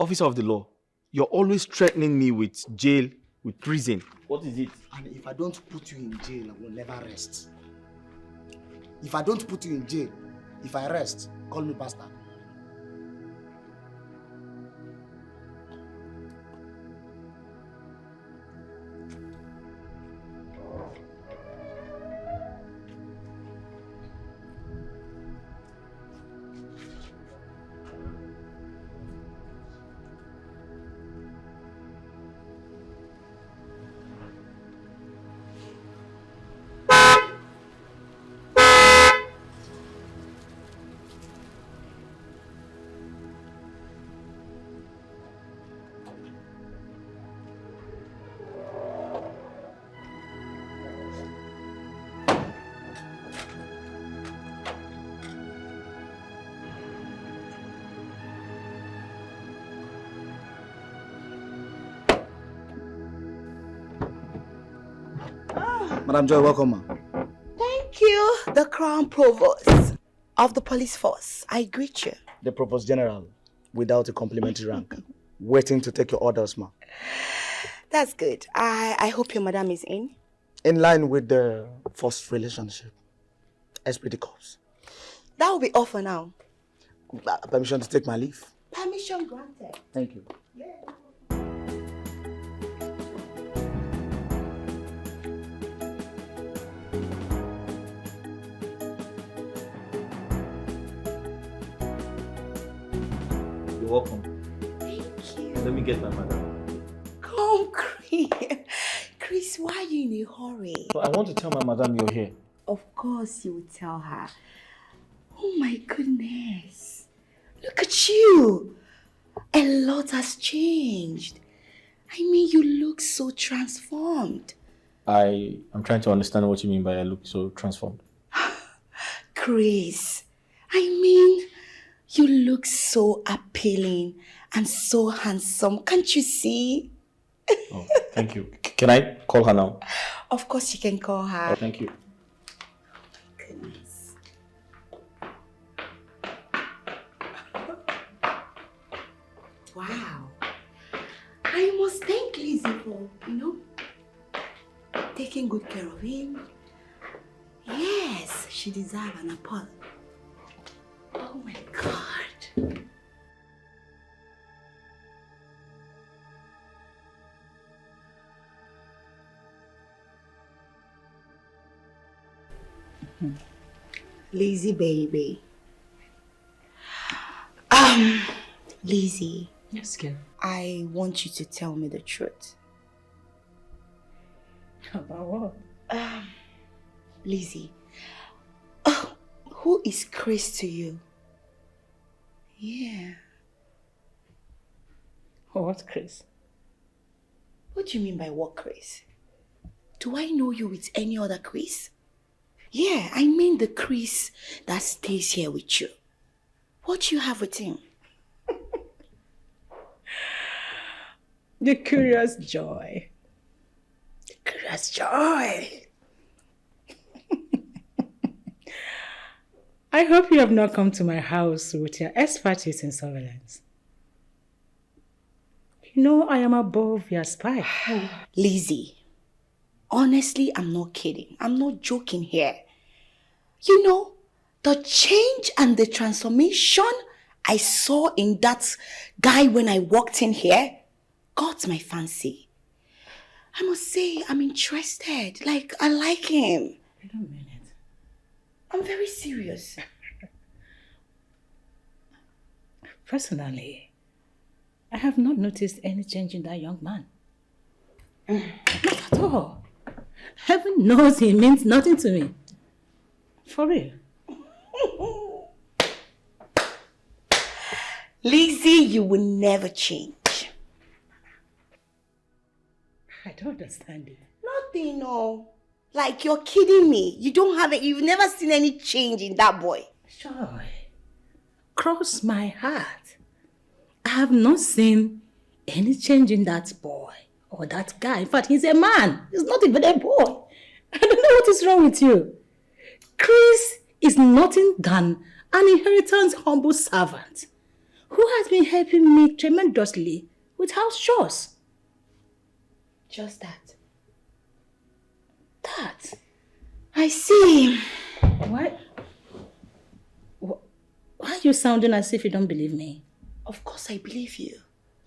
Officer of the law, you're always threatening me with jail, with prison. What is it? And if I don't put you in jail, I will never rest. If I don't put you in jail, if I rest, call me bastard. Madam Joy, welcome, ma. Thank you, the Crown Provost of the police force. I greet you. The Provost General, without a complimentary rank, waiting to take your orders, ma. That's good. I hope your madam is in. In line with the first relationship. SPD Corps. That will be all for now. Permission to take my leave. Permission granted. Thank you. Yeah. You're welcome. Thank you. Let me get my madam. Come, Chris. Chris, why are you in a hurry? So I want to tell my madam you're here. Of course you will tell her. Oh my goodness. Look at you. A lot has changed. I mean, you look so transformed. I am trying to understand what you mean by I look so transformed. Chris, I mean, you look so appealing and so handsome. Can't you see? Oh, thank you. Can I call her now? Of course you can call her. Oh, thank you. Goodness. Wow. I must thank Lizzy for, taking good care of him. Yes, she deserves an apology. Oh my God. Lizzy, baby. Lizzy. Yes, girl. I want you to tell me the truth. About what? Lizzy, who is Chris to you? Yeah. What, Chris? What do you mean by what Chris? Do I know you with any other Chris? Yeah, I mean the Chris that stays here with you. What do you have with him? The curious joy. Curious Joy. I hope you have not come to my house with your expertise in surveillance. You know I am above your spy. Lizzy, honestly, I'm not kidding. I'm not joking here. You know, the change and the transformation I saw in that guy when I walked in here got my fancy. I must say, I'm interested. Like, I like him. I don't mean it. I'm very serious. Personally, I have not noticed any change in that young man. Not at all. Heaven knows he means nothing to me. For real. Lizzy, you will never change. I don't understand it. Nothing, no. Like, you're kidding me. You don't have it. You've never seen any change in that boy. Joy, cross my heart. I have not seen any change in that boy or that guy. In fact, he's a man. He's not even a boy. I don't know what is wrong with you. Chris is nothing than an inheritance humble servant who has been helping me tremendously with house chores. Just that. That? I see. Why are you sounding as if you don't believe me? Of course I believe you.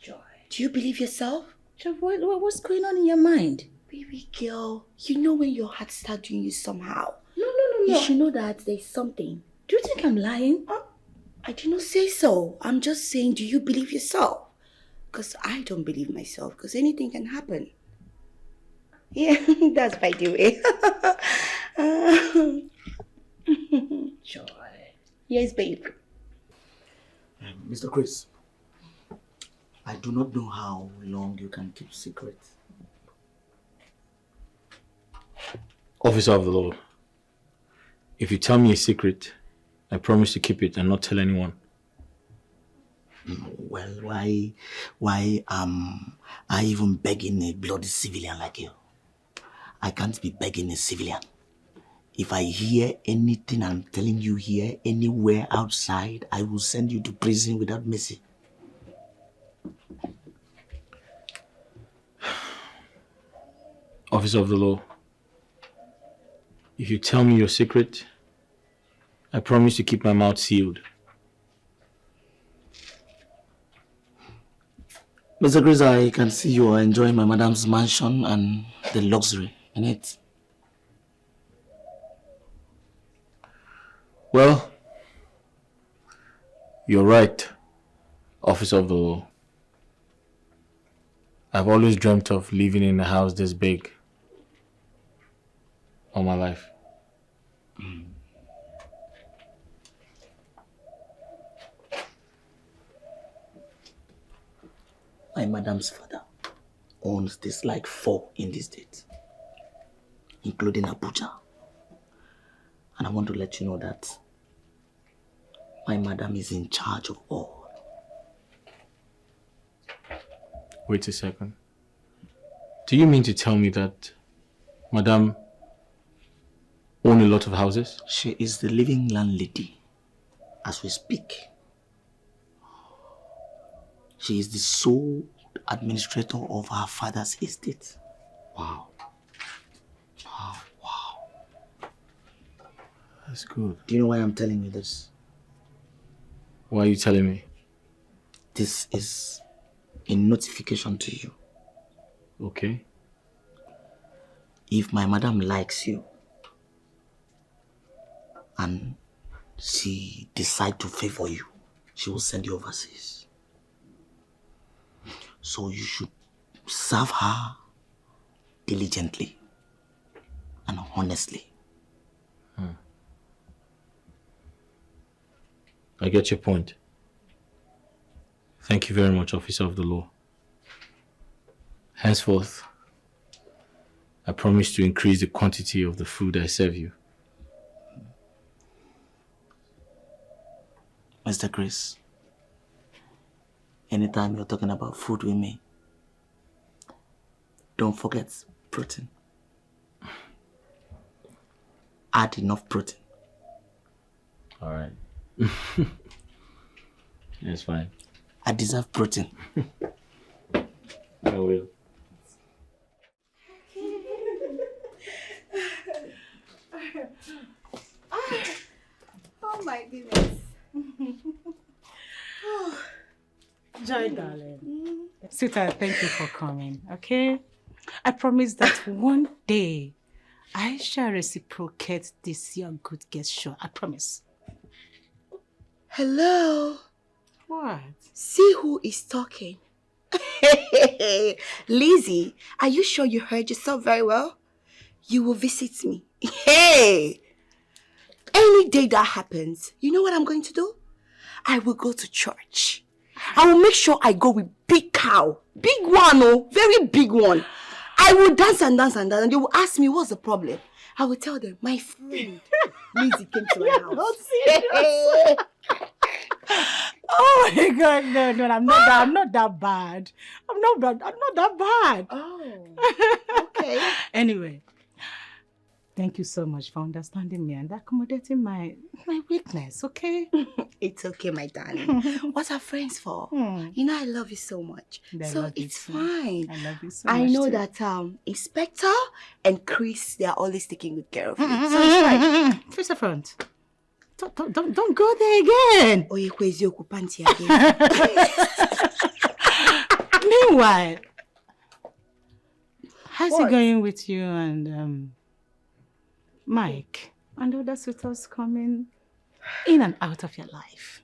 Joy. Do you believe yourself? Joy, what's going on in your mind? Baby girl, you know when your heart starts doing you somehow. No. You should know that there's something. Do you think I'm lying? I did not say so. I'm just saying, do you believe yourself? Because I don't believe myself, because anything can happen. Yeah, that's by the way. Joy. Yes, babe. Mr. Chris, I do not know how long you can keep secret. Officer of the law, if you tell me a secret, I promise to keep it and not tell anyone. Well, why am I even begging a bloody civilian like you? I can't be begging a civilian. If I hear anything I'm telling you here, anywhere outside, I will send you to prison without mercy. Officer of the law, if you tell me your secret, I promise to keep my mouth sealed. Mr. Chris, I can see you are enjoying my madam's mansion and the luxury in it. Well, you're right, Officer of the Law. I've always dreamt of living in a house this big all my life. My madam's father owns this like 4 in this state, including Abuja. And I want to let you know that my madam is in charge of all. Wait a second. Do you mean to tell me that Madam owns a lot of houses? She is the living landlady as we speak. She is the sole administrator of her father's estate. Wow. That's good. Do you know why I'm telling you this? Why are you telling me? This is a notification to you. Okay. If my madam likes you, and she decide to favor you, she will send you overseas. So you should serve her diligently and honestly. I get your point. Thank you very much, Officer of the Law. Henceforth, I promise to increase the quantity of the food I serve you. Mr. Chris, anytime you're talking about food with me, don't forget protein. Add enough protein. All right. That's fine. I deserve protein. I will. Oh my goodness. Joy, darling. Sweetheart, thank you for coming, okay? I promise that one day I shall reciprocate this your good gesture. I promise. Hello. What? See who is talking. Lizzy, are you sure you heard yourself very well? You will visit me. Hey! Any day that happens, you know what I'm going to do? I will go to church. I will make sure I go with big cow. Big one, oh, very big one. I will dance and dance and dance, and they will ask me what's the problem. I will tell them, my friend Lizzy came to my house. Oh my God, no, I'm not that bad. I'm not that bad. Oh, okay. Anyway, thank you so much for understanding me and accommodating my weakness, okay? It's okay, my darling. What are friends for? You know I love you so much. So it's fine. I love you so much. I know too. that Inspector and Chris, they are always taking good care of you. So it's fine. First of all, don't go there again. Oh, you crazy panty again. Meanwhile, how's it going with you and Mike and other suitors coming in and out of your life?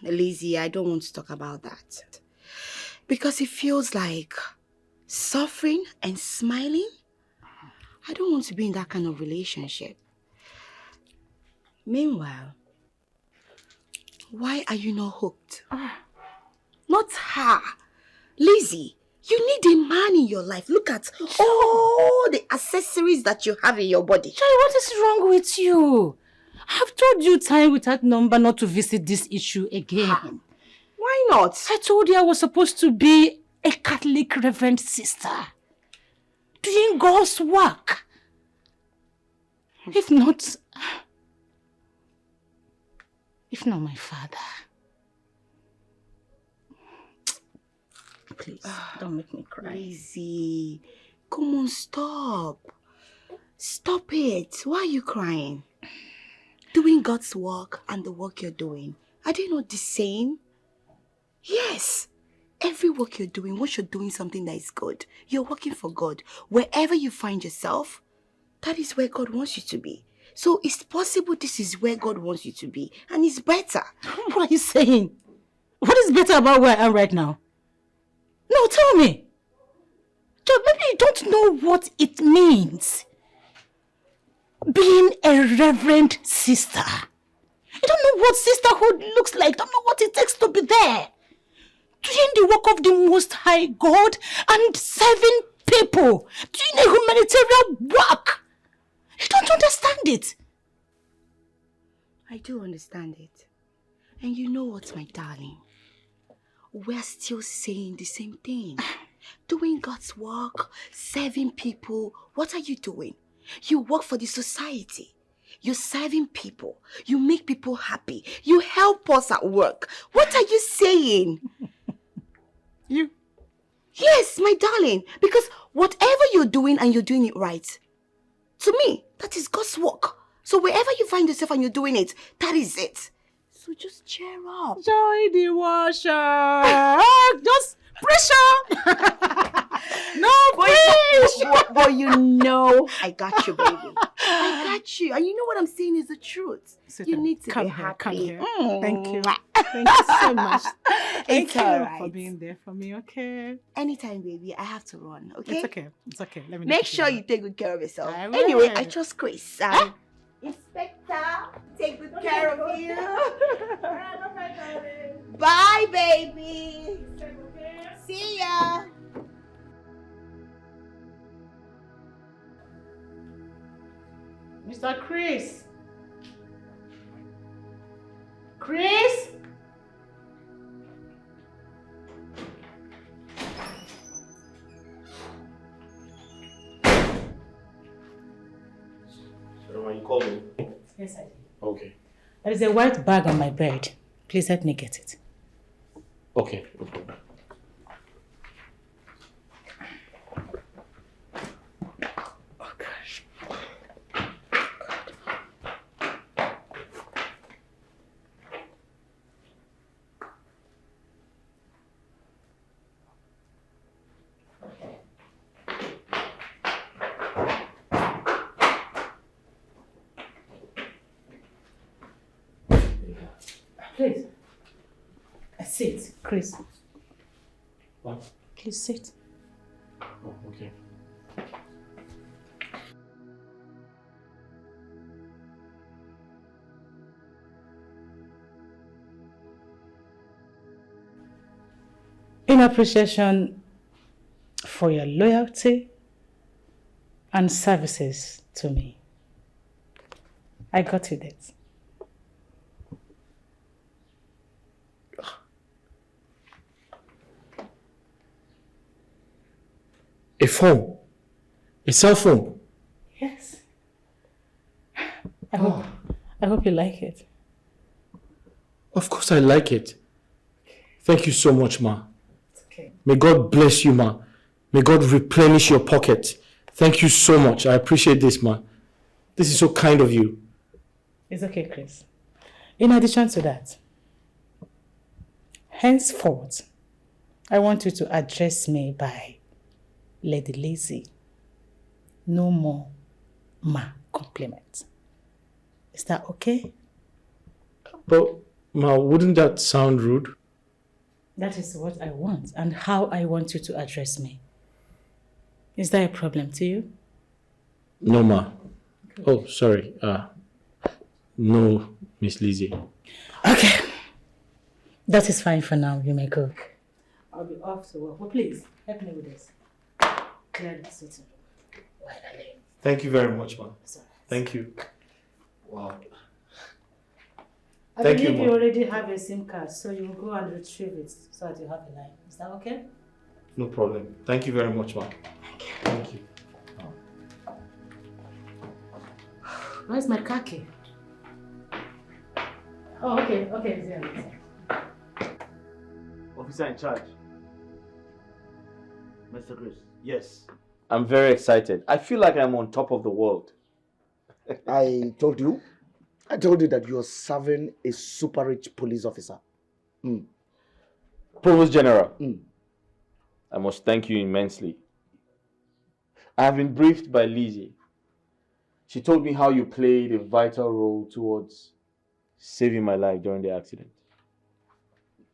Lizzy, I don't want to talk about that. Because it feels like suffering and smiling. I don't want to be in that kind of relationship. Meanwhile, why are you not hooked? Not her. Lizzy, you need a man in your life. Look at all the accessories that you have in your body. Joy, what is wrong with you? I've told you time without number not to visit this issue again. Why not? I told you I was supposed to be a Catholic reverend sister, doing God's work. If not my father. Please, don't make me cry. Lizzy, come on, stop. Stop it. Why are you crying? Doing God's work and the work you're doing, are they not the same? Yes. Every work you're doing, once you're doing something that is good, you're working for God. Wherever you find yourself, that is where God wants you to be. So it's possible this is where God wants you to be, and it's better. What are you saying? What is better about where I am right now? No, tell me. Maybe you don't know what it means. Being a reverend sister. You don't know what sisterhood looks like. Don't know what it takes to be there. Doing the work of the Most High God and serving people. Doing a humanitarian work. You don't understand it. I do understand it. And you know what, my darling? We're still saying the same thing. Doing God's work, serving people. What are you doing? You work for the society. You're serving people. You make people happy. You help us at work. What are you saying? You? Yes, my darling. Because whatever you're doing and you're doing it right, to me, that is God's work. So wherever you find yourself and you're doing it, that is it. So just cheer up. Joy the washer. Just pressure. No pressure. But you know I got you, baby. I got you. And you know what I'm saying is the truth. You need to come be here, happy. come here. Mm. Thank you. Thank you so much. Thank It's you alright. for being there for me, okay? Anytime, baby. I have to run, okay? It's okay. It's okay. Let me Make sure you take good care of yourself. I will. Anyway, I trust Chris. Inspector, take good care of you. Bye, baby. See ya. Mr. Chris. Chris? You call me? Yes, I did. Okay. There is a white bag on my bed. Please help me get it. Okay, no problem. Oh, gosh. Please. Sit, Chris. What? Please sit. Oh, okay. In appreciation for your loyalty and services to me, I got you this. A phone? A cell phone? Yes. I hope you like it. Of course I like it. Thank you so much, Ma. It's okay. May God bless you, Ma. May God replenish your pocket. Thank you so much. I appreciate this, Ma. This is so kind of you. It's okay, Chris. In addition to that, henceforth, I want you to address me by Lady Lizzy. No more Ma compliments. Is that okay? But, Ma, wouldn't that sound rude? That is what I want and how I want you to address me. Is that a problem to you? No, Ma. Oh, sorry. No, Miss Lizzy. Okay. That is fine for now. You may go. I'll be off to work. But please, help me with this. Clear the sitting room. Thank you very much, Ma. Thank you. Wow. I Thank you, believe you Ma. already have a SIM card, so you will go and retrieve it so that you have a line. Is that okay? No problem. Thank you very much, Ma. Thank you. Where's my car key? Oh, okay, okay, it's there. Officer in charge. Mr. Chris. Yes. I'm very excited. I feel like I'm on top of the world. I told you that you're serving a super rich police officer. Provost General, I must thank you immensely. I have been briefed by Lizzy. She told me how you played a vital role towards saving my life during the accident.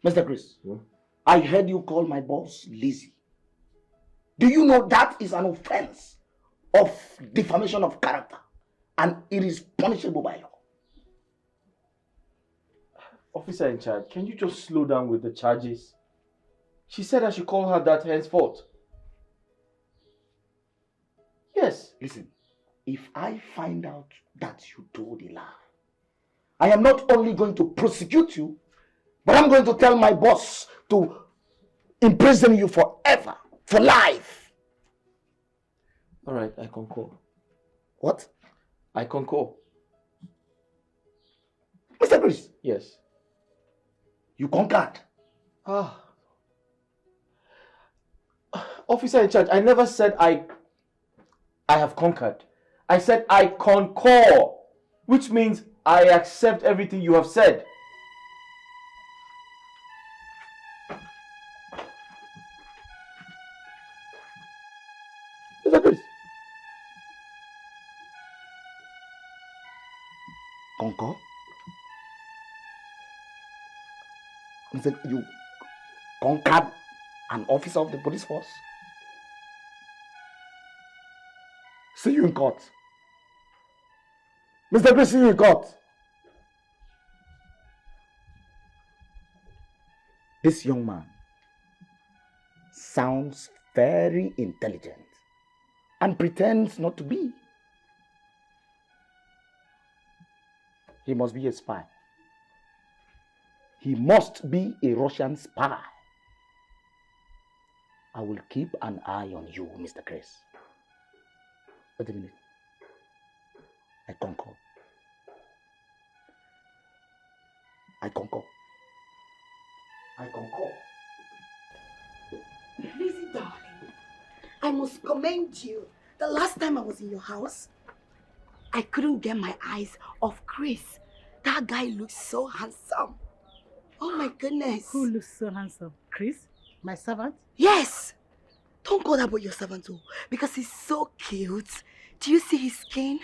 Mr. Chris, I heard you call my boss Lizzy. Do you know that is an offense of defamation of character and it is punishable by law? Officer in charge, can you just slow down with the charges? She said I should call her that henceforth. Yes. Listen, if I find out that you told a lie, I am not only going to prosecute you, but I'm going to tell my boss to imprison you forever, for life. All right, I concur. What? I concur. Mr. Chris? Yes. You conquered. Officer in charge, I never said I have conquered. I said I concur, which means I accept everything you have said. Mr. Chris, Conquer? He said, you conquered an officer of the police force? See you in court. Mr. Chris, see you in court. This young man sounds very intelligent and pretends not to be. He must be a spy. He must be a Russian spy. I will keep an eye on you, Mr. Chris. Wait a minute. I concur. I concur. I concur. Lizzy, darling, I must commend you. The last time I was in your house, I couldn't get my eyes off Chris. That guy looks so handsome. Oh my goodness. Who looks so handsome? Chris? My servant? Yes! Don't call that boy your servant too, because he's so cute. Do you see his skin?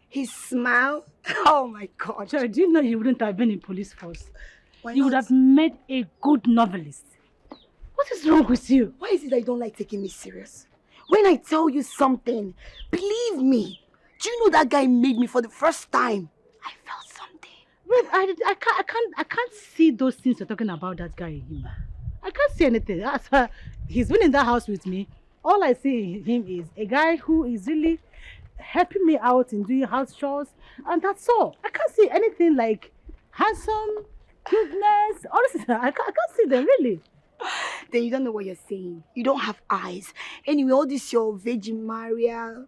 His smile? Oh my God. Joy, do you know you wouldn't have been in police force? Why You not? would have made a good novelist. What is wrong with you? Why is it that you don't like taking me serious? When I tell you something, believe me. Do you know that guy made me for the first time? I felt something. Wait, I can't see those things you're talking about that guy in him. I can't see anything. He's been in that house with me. All I see in him is a guy who is really helping me out in doing house chores, and that's all. I can't see anything like handsome, cuteness, all this. I can't see them really. Then you don't know what you're saying. You don't have eyes. Anyway, all this your Virgin Maria,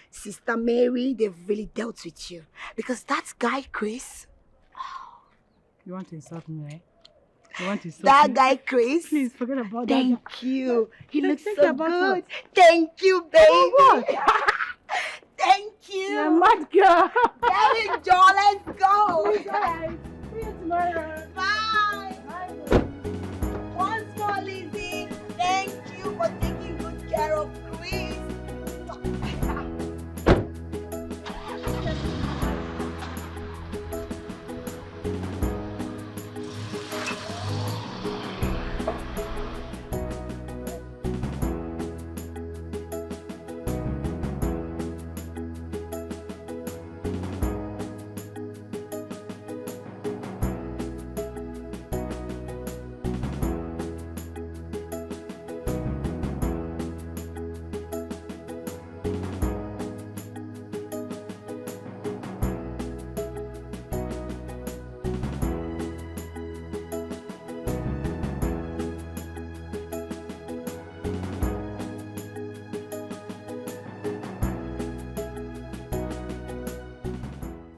Sister Mary, they've really dealt with you. Because that guy, Chris. You want to insult me, right? You want to insult That me? guy, Chris. Please forget about that. Thank you. He looks Think so about good. it. Thank you, baby. What? Thank you. You're a mad girl. Very Joy, let's go. Bye. See you tomorrow. Bye. Once more, Lizzy. Thank you for taking good care of Chris.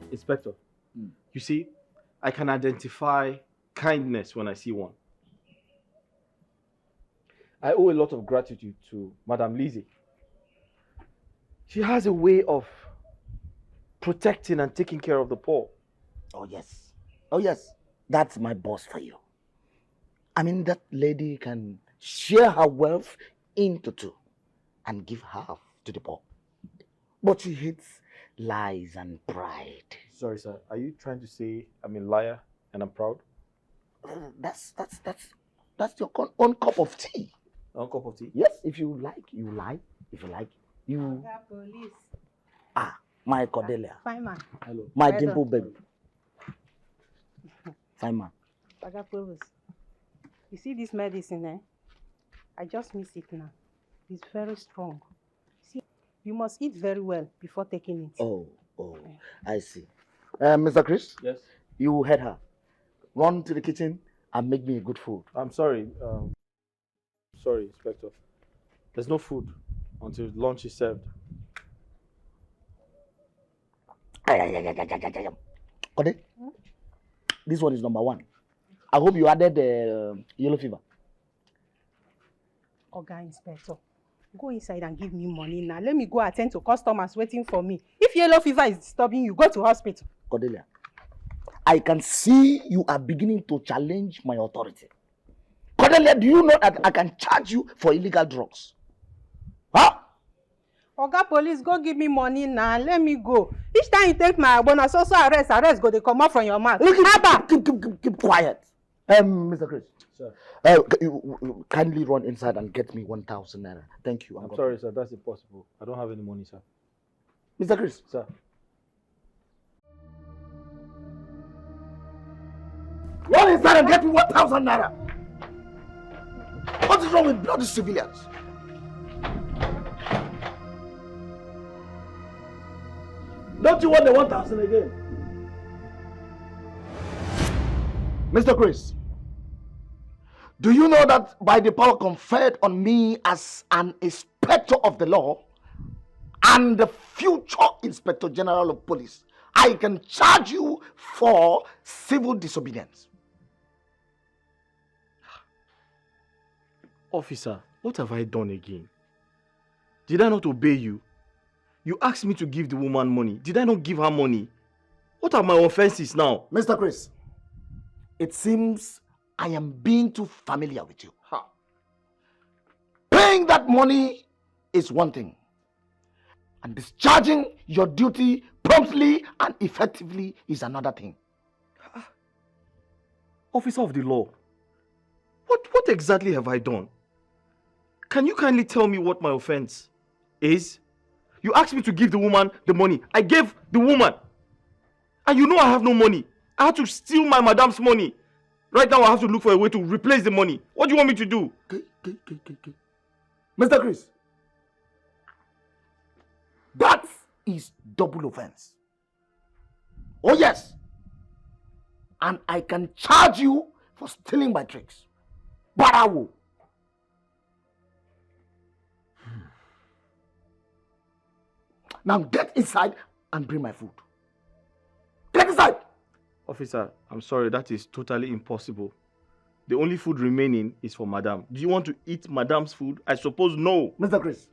Inspector, you see, I can identify kindness when I see one. I owe a lot of gratitude to Madam Lizzy. She has a way of protecting and taking care of the poor. Oh, yes. Oh, yes. That's my boss for you. I mean, that lady can share her wealth into two and give half to the poor. But she hates lies and pride. Sorry, sir. Are you trying to say I'm a liar and I'm proud? That's your own cup of tea. One cup of tea? Yes, if you like, you lie. If you like, you... Police. My Cordelia. Fine man. Hello. My Well dimple done. baby. Fine man. Provost. You see this medicine, I just miss it now. It's very strong. See, you must eat very well before taking it. Oh, I see. Mr. Chris? Yes? You heard her. Run to the kitchen and make me good food. I'm sorry. Sorry, Inspector. There's no food until lunch is served. Kode, this one is number 1. I hope you added the yellow fever. Oga Inspector, go inside and give me money now. Let me go attend to customers waiting for me. If yellow fever is disturbing you, go to hospital. Cordelia, I can see you are beginning to challenge my authority. Cordelia, do you know that I can charge you for illegal drugs? Huh? Oga police, go give me money now. Let me go. Each time you take my bonus, also arrest, go, they come out from your mouth. Keep quiet. Mr. Chris. Sir. You kindly run inside and get me 1,000 naira. Thank you. I'm sorry, sir. That's impossible. I don't have any money, sir. Mr. Chris. Sir. Run inside and get me 1,000 naira. What is wrong with bloody civilians? Don't you want the 1,000 again? Mr. Chris, do you know that by the power conferred on me as an inspector of the law and the future Inspector General of Police, I can charge you for civil disobedience? Officer, what have I done again? Did I not obey you? You asked me to give the woman money. Did I not give her money? What are my offenses now? Mr. Chris, it seems I am being too familiar with you. Paying that money is one thing, and discharging your duty promptly and effectively is another thing. Officer of the law, what exactly have I done? Can you kindly tell me what my offense is? You asked me to give the woman the money. I gave the woman. And you know I have no money. I had to steal my madam's money. Right now I have to look for a way to replace the money. What do you want me to do? Mr. Chris, that is double offense. Oh yes. And I can charge you for stealing my tricks. But I will. Now get inside and bring my food. Get inside! Officer, I'm sorry, that is totally impossible. The only food remaining is for madam. Do you want to eat madam's food? I suppose no. Mr. Chris,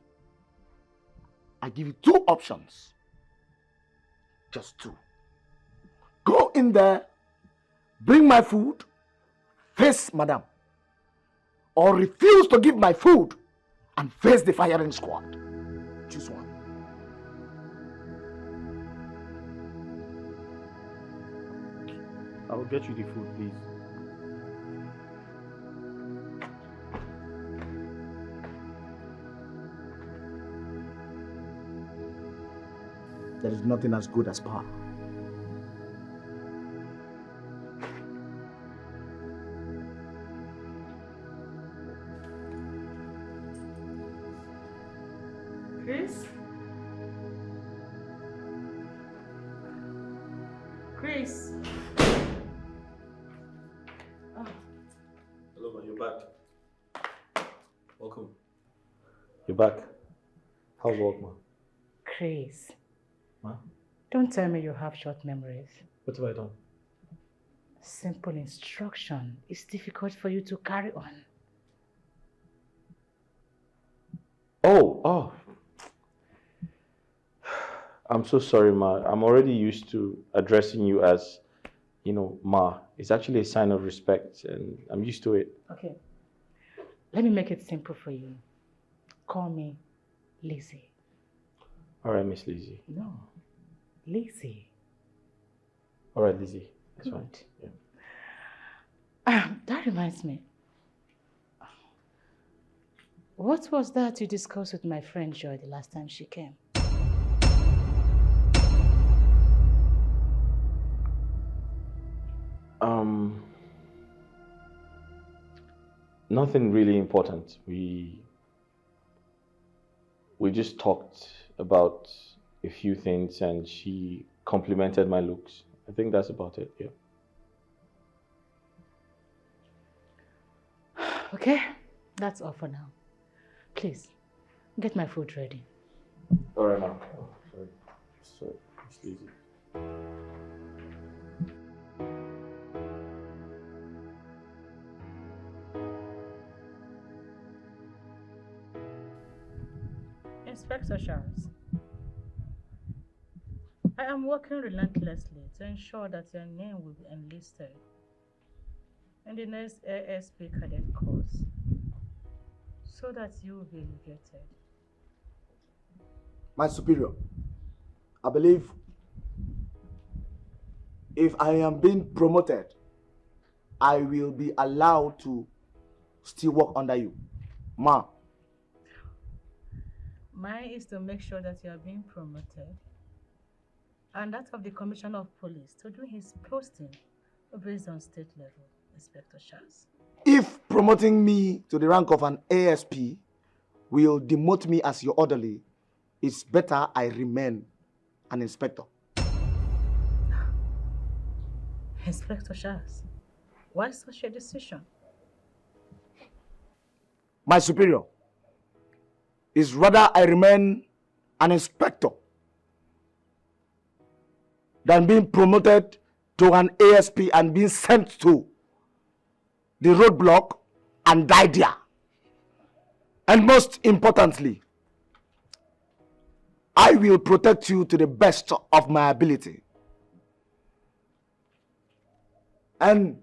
I give you two options. Just two. Go in there, bring my food, face madam. Or refuse to give my food and face the firing squad. Choose one. I will get you the food, please. There is nothing as good as power. Chris? Chris? Hello, man, you're back. Welcome. You're back. How's work, man? Chris. Huh? Don't tell me you have short memories. What have I done? Simple instruction is difficult for you to carry on. Oh. I'm so sorry, Ma. I'm already used to addressing you as, Ma. It's actually a sign of respect, and I'm used to it. Okay. Let me make it simple for you. Call me Lizzy. All right, Miss Lizzy. No, Lizzy. All right, Lizzy. That's fine. Yeah. That reminds me. What was that you discussed with my friend Joy the last time she came? Nothing really important. We just talked about a few things and she complimented my looks. I think that's about it, yeah. Okay, that's all for now. Please, get my food ready. All right, now. Oh, sorry, it's Lizzy. Inspector Charles, I am working relentlessly to ensure that your name will be enlisted in the next ASP cadet course so that you will be elevated. My superior, I believe if I am being promoted, I will be allowed to still work under you. Ma. Mine is to make sure that you are being promoted, and that of the Commissioner of Police to do his posting based on state level, Inspector Charles. If promoting me to the rank of an ASP will demote me as your orderly, it's better I remain an inspector. Inspector Charles, why such a decision? My superior, is rather I remain an inspector than being promoted to an ASP and being sent to the roadblock and die there. And most importantly, I will protect you to the best of my ability. And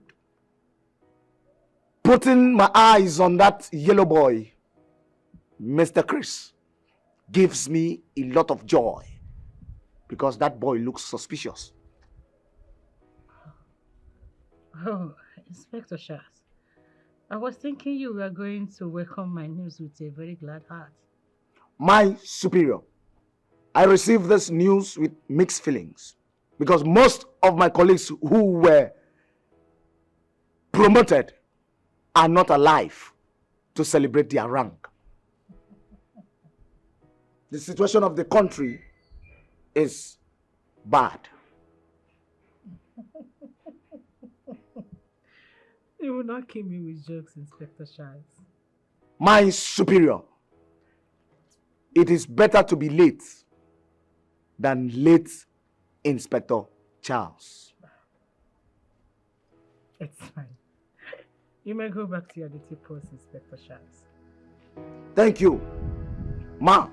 putting my eyes on that yellow boy, Mr. Chris, gives me a lot of joy because that boy looks suspicious. Oh, Inspector Charles, I was thinking you were going to welcome my news with a very glad heart. My superior, I received this news with mixed feelings because most of my colleagues who were promoted are not alive to celebrate their rank. The situation of the country is bad. You will not kill me with jokes, Inspector Charles. My superior, it is better to be late than late, Inspector Charles. It's fine. You may go back to your duty post, Inspector Charles. Thank you, Ma.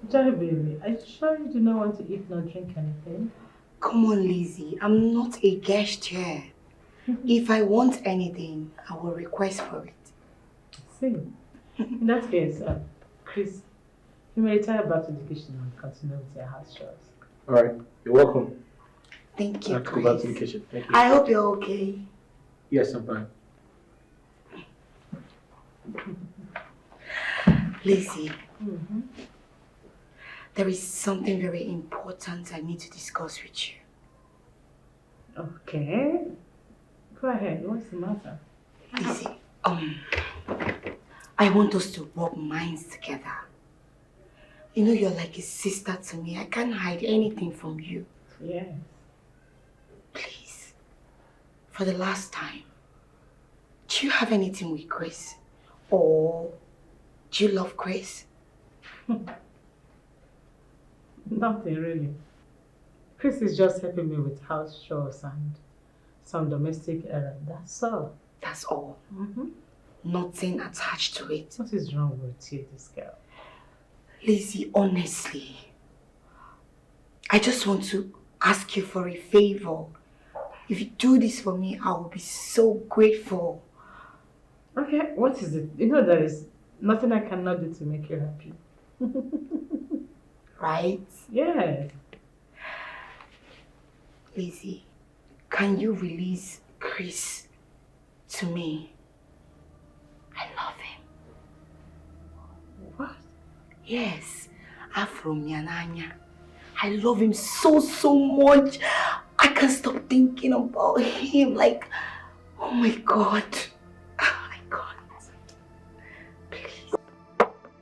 Joy, baby, are you sure you do not want to eat nor drink anything? Come on, Lizzy. I'm not a guest here. If I want anything, I will request for it. See, in that case, Chris, you may retire back to the kitchen and continue with your house chores. All right, you're welcome. Thank you, I'll go back to the kitchen. Thank you. I hope you're okay. Yes, I'm fine. Lizzy, there is something very important I need to discuss with you. Okay. Go ahead. What's the matter? Lizzy, I want us to rub minds together. You know, you're like a sister to me. I can't hide anything from you. Yes. Please, for the last time, do you have anything with Chris? Or do you love Chris? Nothing really. Chris is just helping me with house chores and some domestic errands. That's all. That's all. Nothing attached to it. What is wrong with you, this girl? Lizzy, honestly, I just want to ask you for a favor. If you do this for me, I will be so grateful. Okay, what is it? You know there is nothing I cannot do to make you happy. Right? Yes. Lizzy, can you release Chris to me? I love him. What? Yes, Afro Miananya. I love him so much. I can't stop thinking about him. Like, oh my God. Oh my God. Please.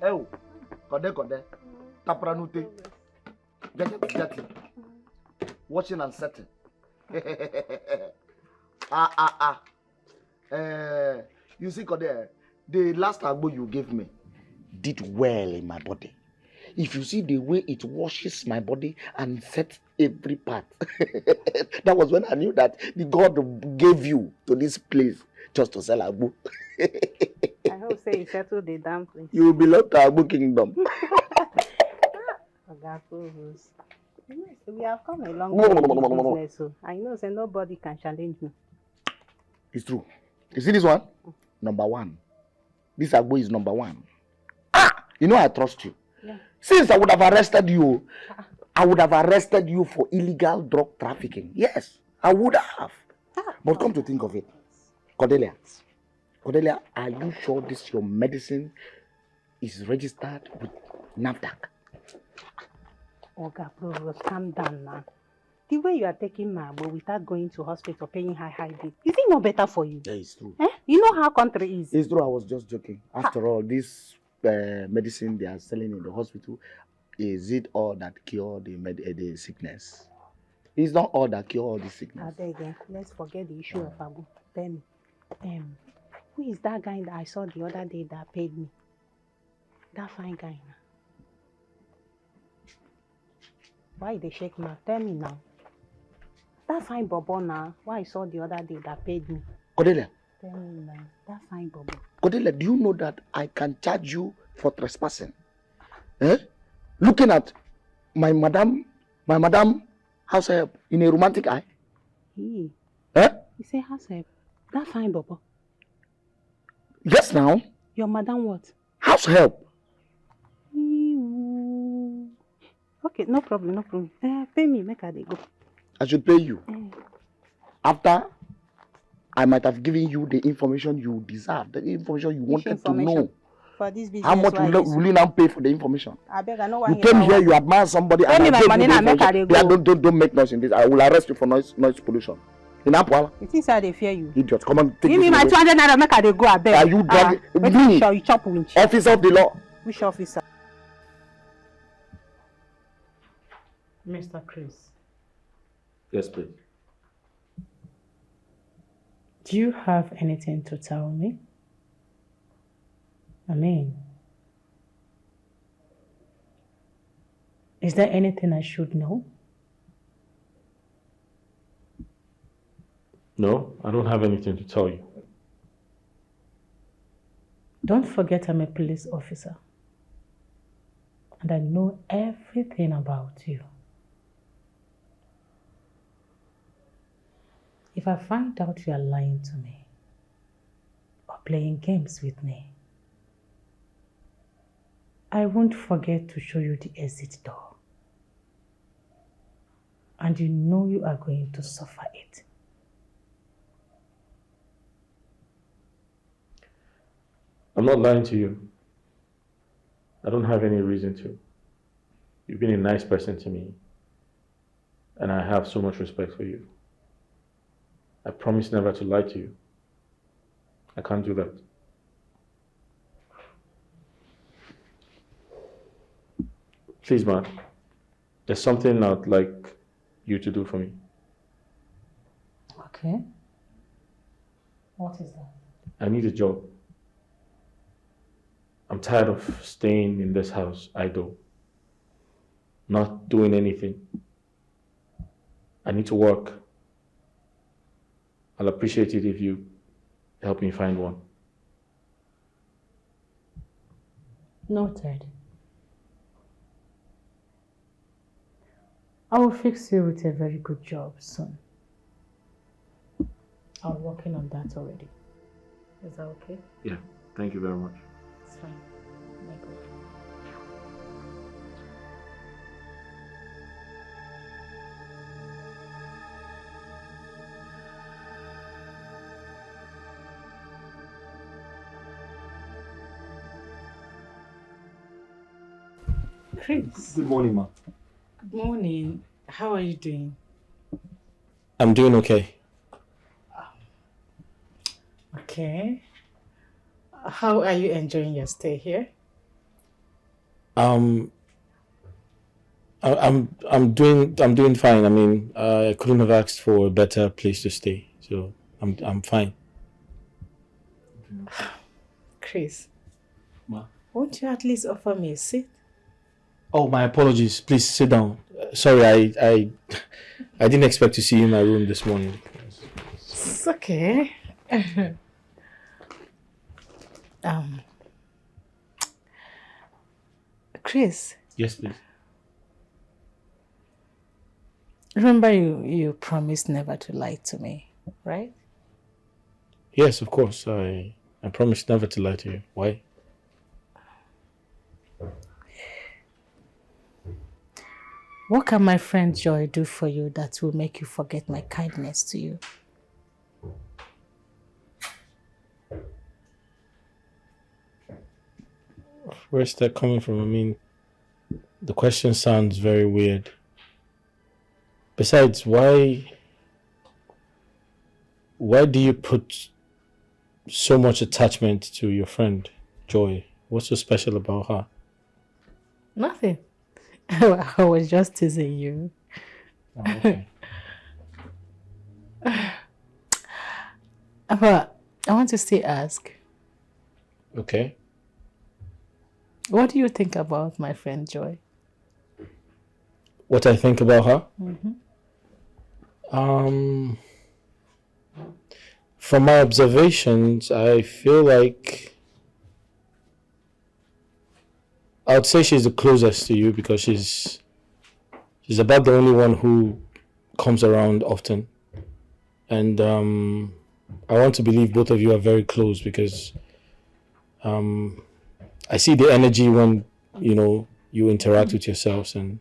Oh, Kode. Tapranute. Jati. Watching and setting. You see, Kode, the last agbo you gave me did well in my body. If you see the way it washes my body and sets every part, that was when I knew that the God gave you to this place just to sell agbo. I hope say you settle the dumpling. You belong to Agbo Kingdom. Provost. We have come a long way in this business, so I know say nobody can challenge me. It's true. You see this one? Number one. This Agbo is number one. Ah! You know I trust you. Yeah. Since I would have arrested you, I would have arrested you for illegal drug trafficking. Yes, I would have. But come to think of it, Cordelia, are you sure this your medicine is registered with NAFDAC? Oga, Provost, calm down now. The way you are taking my Agbo without going to hospital, paying high bill, is it not better for you? Yeah, it's true. You know how country is. It's true, I was just joking. After all, this medicine they are selling in the hospital, is it all that cure the sickness? It's not all that cure all the sickness. Again, let's forget the issue of Agbo. Tell me, who is that guy that I saw the other day that paid me? That fine guy. Why they shake my? Tell me now. That fine bobo now. Why I saw the other day that paid me? Cordelia. Tell me now. That fine bobo. Cordelia, do you know that I can charge you for trespassing? Looking at my madam house help in a romantic eye? You say house help? That fine bobo. Yes, now. Your madam what? House help. Okay, no problem. Pay me, make I go. I should pay you. After I might have given you the information you deserve, the information you wanted to know. For this business, how much will you now pay for the information? I beg, I know why you came here, you admire somebody, pay me my money and make I go. Don't make noise in this. I will arrest you for noise pollution. In Apwala. You think I fear you? Idiot, come on, take give me my 200 naira, make I go. I beg. Are you drunk? Me, sure you chop winch. Officer of the law. Which officer? Mr. Chris. Yes, please. Do you have anything to tell me? I mean, is there anything I should know? No, I don't have anything to tell you. Don't forget I'm a police officer. And I know everything about you. If I find out you are lying to me or playing games with me, I won't forget to show you the exit door. And you know you are going to suffer it. I'm not lying to you. I don't have any reason to. You've been a nice person to me, and I have so much respect for you. I promise never to lie to you. I can't do that. Please, man, there's something I'd like you to do for me. Okay. What is that? I need a job. I'm tired of staying in this house idle, not doing anything. I need to work. I'll appreciate it if you help me find one. Noted. I will fix you with a very good job soon. I'm working on that already. Is that okay? Yeah, thank you very much. It's fine. My God. Chris. Good morning, ma. Good morning. How are you doing? I'm doing okay. Okay. How are you enjoying your stay here? I'm doing fine. I mean, I couldn't have asked for a better place to stay, so I'm fine. Chris. Ma. Won't you at least offer me a seat? Oh, my apologies. Please sit down. Sorry, I didn't expect to see you in my room this morning. It's okay. Chris. Yes, please. Remember you promised never to lie to me, right? Yes, of course. I promise never to lie to you. Why? What can my friend Joy do for you that will make you forget my kindness to you? Where's that coming from? I mean, the question sounds very weird. Besides, why do you put so much attachment to your friend, Joy? What's so special about her? Nothing. I was just teasing you. Oh, okay. But I want to still ask. Okay. What do you think about my friend Joy? What I think about her? Mm-hmm. From my observations, I feel like I would say she's the closest to you because she's about the only one who comes around often. And I want to believe both of you are very close because I see the energy when, you interact with yourselves. And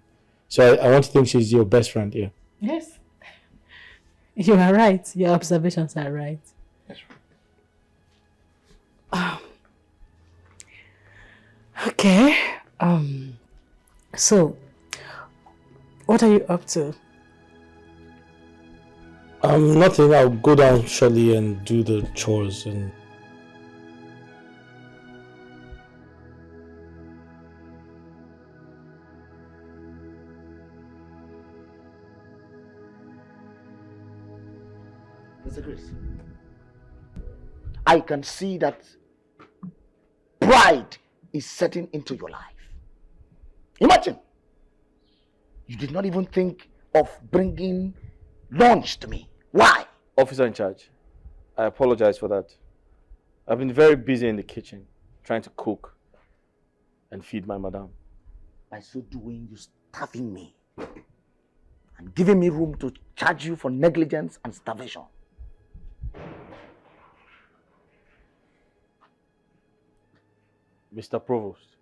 so I want to think she's your best friend, yeah. Yes. You are right. Your observations are right. That's right. Okay. So, what are you up to? Nothing. I'll go down shortly and do the chores and... Mr. Chris, I can see that pride is setting into your life. Imagine, you did not even think of bringing lunch to me. Why? Officer in charge, I apologize for that. I've been very busy in the kitchen, trying to cook and feed my madam. By so doing, you starving me and giving me room to charge you for negligence and starvation. Mr. Provost,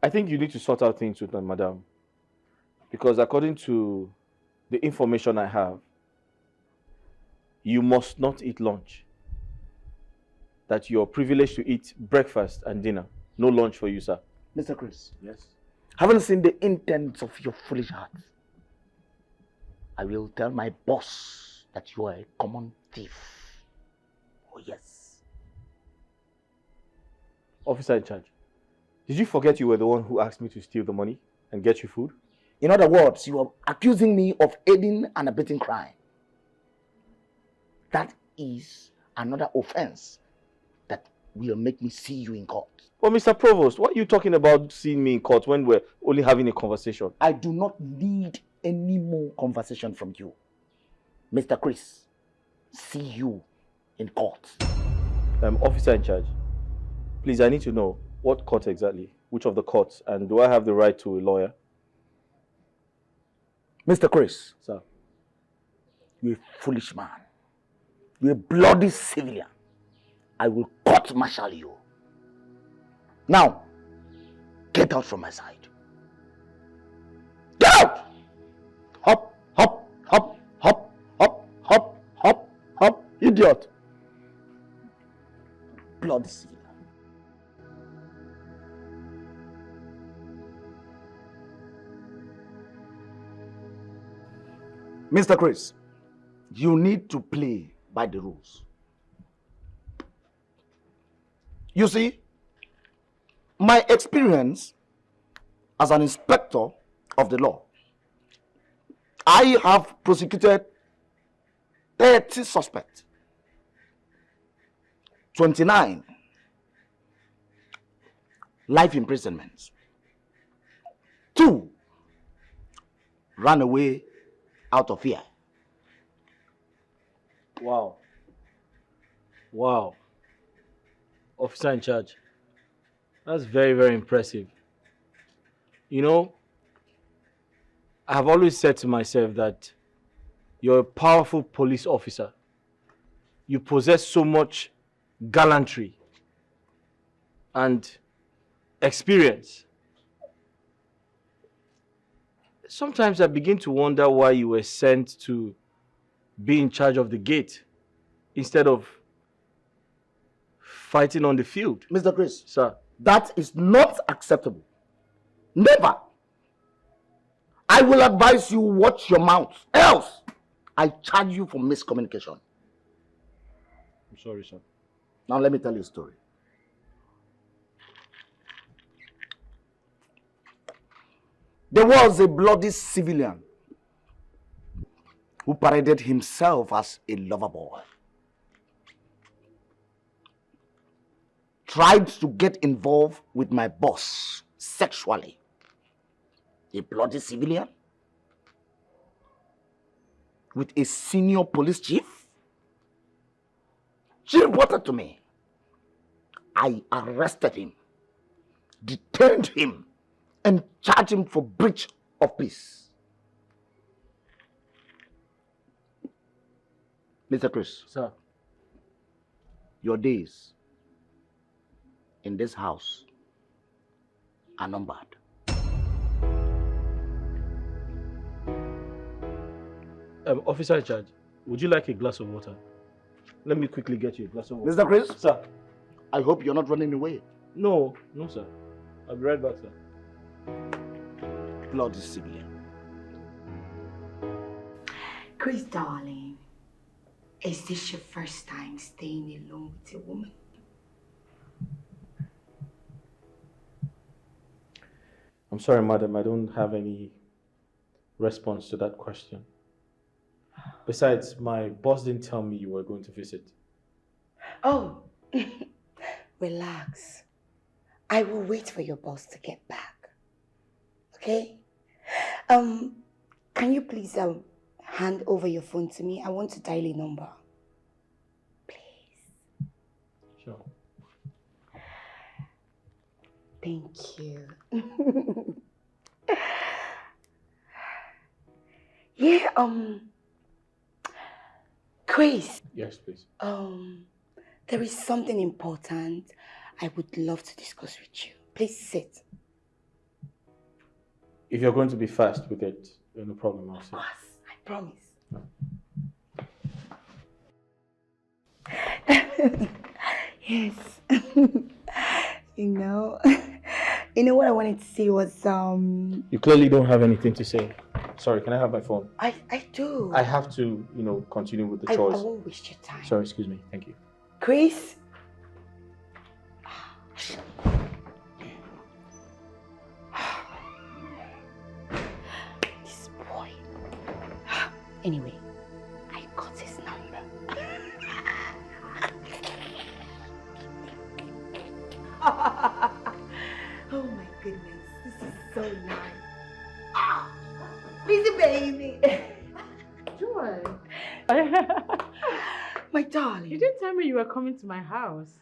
I think you need to sort out things with my madam. Because according to the information I have, you must not eat lunch. That you're privileged to eat breakfast and dinner. No lunch for you, sir. Mr. Chris. Yes. Haven't seen the intents of your foolish heart. I will tell my boss that you are a common thief. Oh, yes. Officer in charge, did you forget you were the one who asked me to steal the money and get you food? In other words, you are accusing me of aiding and abetting crime. That is another offense that will make me see you in court. Well, Mr. Provost, what are you talking about seeing me in court when we're only having a conversation? I do not need any more conversation from you. Mr. Chris, see you in court. Officer in charge, please, I need to know what court exactly, which of the courts, and do I have the right to a lawyer? Mr. Chris, sir, you're a foolish man. You're a bloody civilian. I will court-martial you. Now, get out from my side. Get out! Hop, hop, hop, hop, hop, hop, hop, hop, idiot. Bloody civilian. Mr. Chris, you need to play by the rules. You see, my experience as an inspector of the law, I have prosecuted 30 suspects, 29 life imprisonments, 2 ran away out of fear. Wow. Wow. Officer in charge. That's very, very impressive. You know, I have always said to myself that you're a powerful police officer. You possess so much gallantry and experience. Sometimes I begin to wonder why you were sent to be in charge of the gate instead of fighting on the field. Mr. Chris, Sir. that is not acceptable. Never. I will advise you watch your mouth. Else, I charge you for miscommunication. I'm sorry, sir. Now let me tell you a story. There was a bloody civilian who paraded himself as a lover boy. Tried to get involved with my boss sexually. A bloody civilian with a senior police chief. She reported to me. I arrested him, detained him, and charged him for breach of peace. Mr. Chris. Sir. Your days in this house are numbered. Officer in charge, would you like a glass of water? Let me quickly get you a glass of water. Mr. Chris? Sir. I hope you're not running away. No, sir. I'll be right back, sir. Bloody civilian. Chris, darling, is this your first time staying alone with a woman? I'm sorry, madam. I don't have any response to that question. Besides, my boss didn't tell me you were going to visit. Oh, relax. I will wait for your boss to get back. Okay? Can you please hand over your phone to me? I want to dial a number. Please. Sure. Thank you. Yeah, Chris. Yes, please. There is something important I would love to discuss with you. Please sit. If you're going to be fast with it, no problem, I'll sit. Yes, I promise. Yes. You know what I wanted to say was You clearly don't have anything to say. Sorry, can I have my phone? I do. I have to, continue with the I chores. won't waste your time. Sorry, excuse me. Thank you. Chris. This boy. Anyway, I got his number. Oh my goodness, this is so nice. Lizzy baby. Joy. My darling. You didn't tell me you were coming to my house.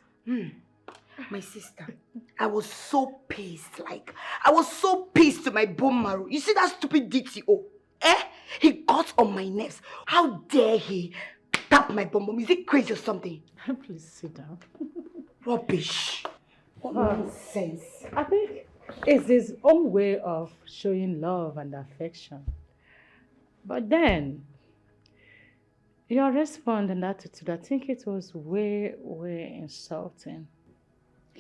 My sister, I was so pissed. I was so pissed to my bone marrow. You see that stupid DTO? He got on my nerves. How dare he tap my bum? Is he crazy or something? Please sit down. Rubbish. What nonsense. I think it's his own way of showing love and affection. But then, your response and attitude, I think it was way, way insulting.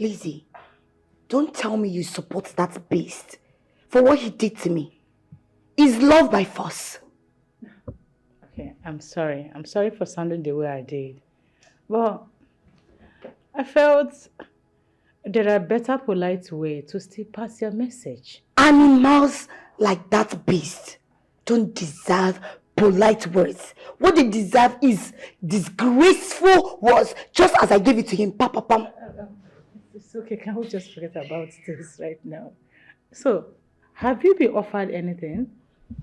Lizzy, don't tell me you support that beast for what he did to me. Is love by force? Okay, I'm sorry. I'm sorry for sounding the way I did. But I felt there are better polite way to still pass your message. Animals like that beast don't deserve polite words. What they deserve is disgraceful words, just as I gave it to him. Pam. It's okay. Can we just forget about this right now? So, have you been offered anything?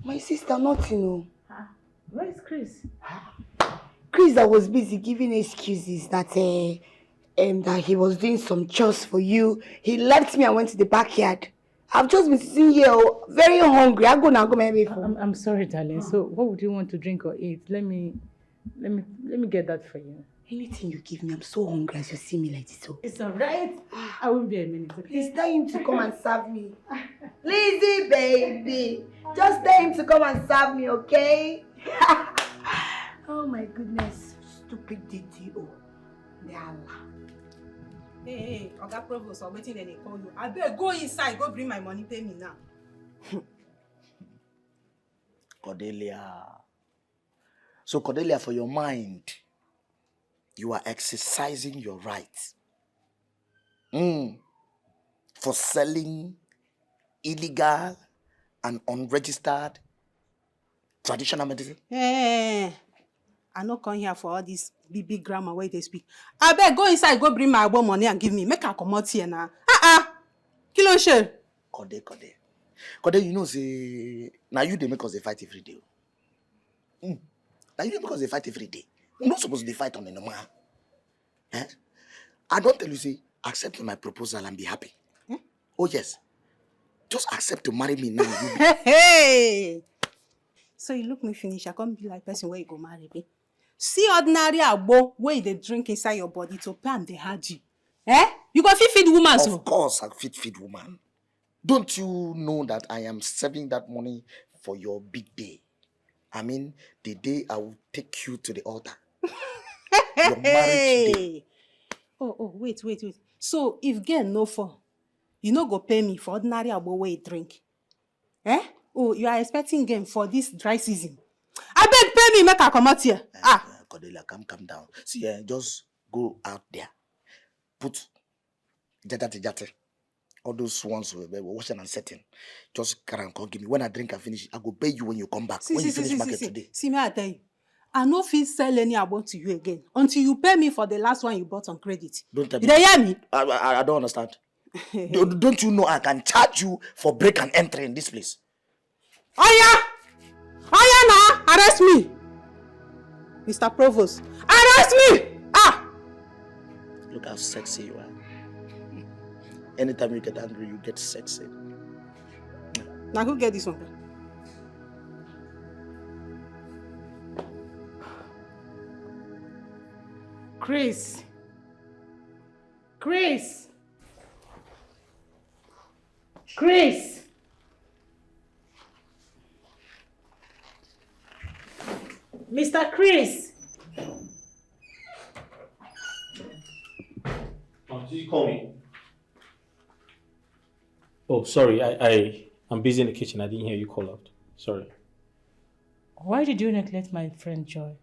My sister, nothing. Where is Chris? Chris, I was busy giving excuses that he was doing some chores for you. He left me and went to the backyard. I've just been sitting here very hungry. I go now, go maybe. I'm sorry, darling. So what would you want to drink or eat? Let me get that for you. Anything you give me, I'm so hungry as you see me like this. So. It's alright. I won't be a minute. Okay? Please tell him to come and serve me. Lizzy, baby. Just tell him to come and serve me, okay? Oh my goodness. Stupid DTO. Hey, Oga Provost, I'm waiting and they call you. I better go inside, go bring my money, pay me now. Cordelia. So Cordelia, for your mind, you are exercising your rights. For selling illegal and unregistered traditional medicine? Hey, I no come here for all this big grammar where they speak. I better go inside, go bring my money and give me. Make her come out here now. Kilo share. Code, you know, say, now you they make us a fight every day. Now you make us a fight every day. We're not supposed to fight on the normal. Eh? I don't tell you, say, accept my proposal and be happy. Oh, yes. Just accept to marry me now. Hey! So you look me finish, I can't be like person where you go marry me. See ordinary abo where they drink inside your body to pay and they had you. Eh? You go feed woman, so? Of course, I feed woman. Don't you know that I am saving that money for your big day? I mean, the day I will take you to the altar. Your marriage day. Oh, wait. So if girl no for, you no go pay me for ordinary abo where you drink. Eh? Oh, you are expecting game for this dry season. I beg pay me, make her come out here. Cordelia, calm down. See, just go out there. Put jate. All those ones were washing and setting. Just carry and come give me. When I drink and finish, I go pay you when you come back. When you finish market today. See me, I tell you. I no fit sell any abo to you again until you pay me for the last one you bought on credit. Don't tell me. You hear me? I don't understand. Don't you know I can charge you for break and entry in this place? Oya now, arrest me. Mr. Provost, arrest me! Look how sexy you are. Anytime you get angry, you get sexy. Now who get this one? Chris. Mr. Chris. Did you call me? Oh, sorry. I'm busy in the kitchen. I didn't hear you call out. Sorry. Why did you neglect my friend Joy?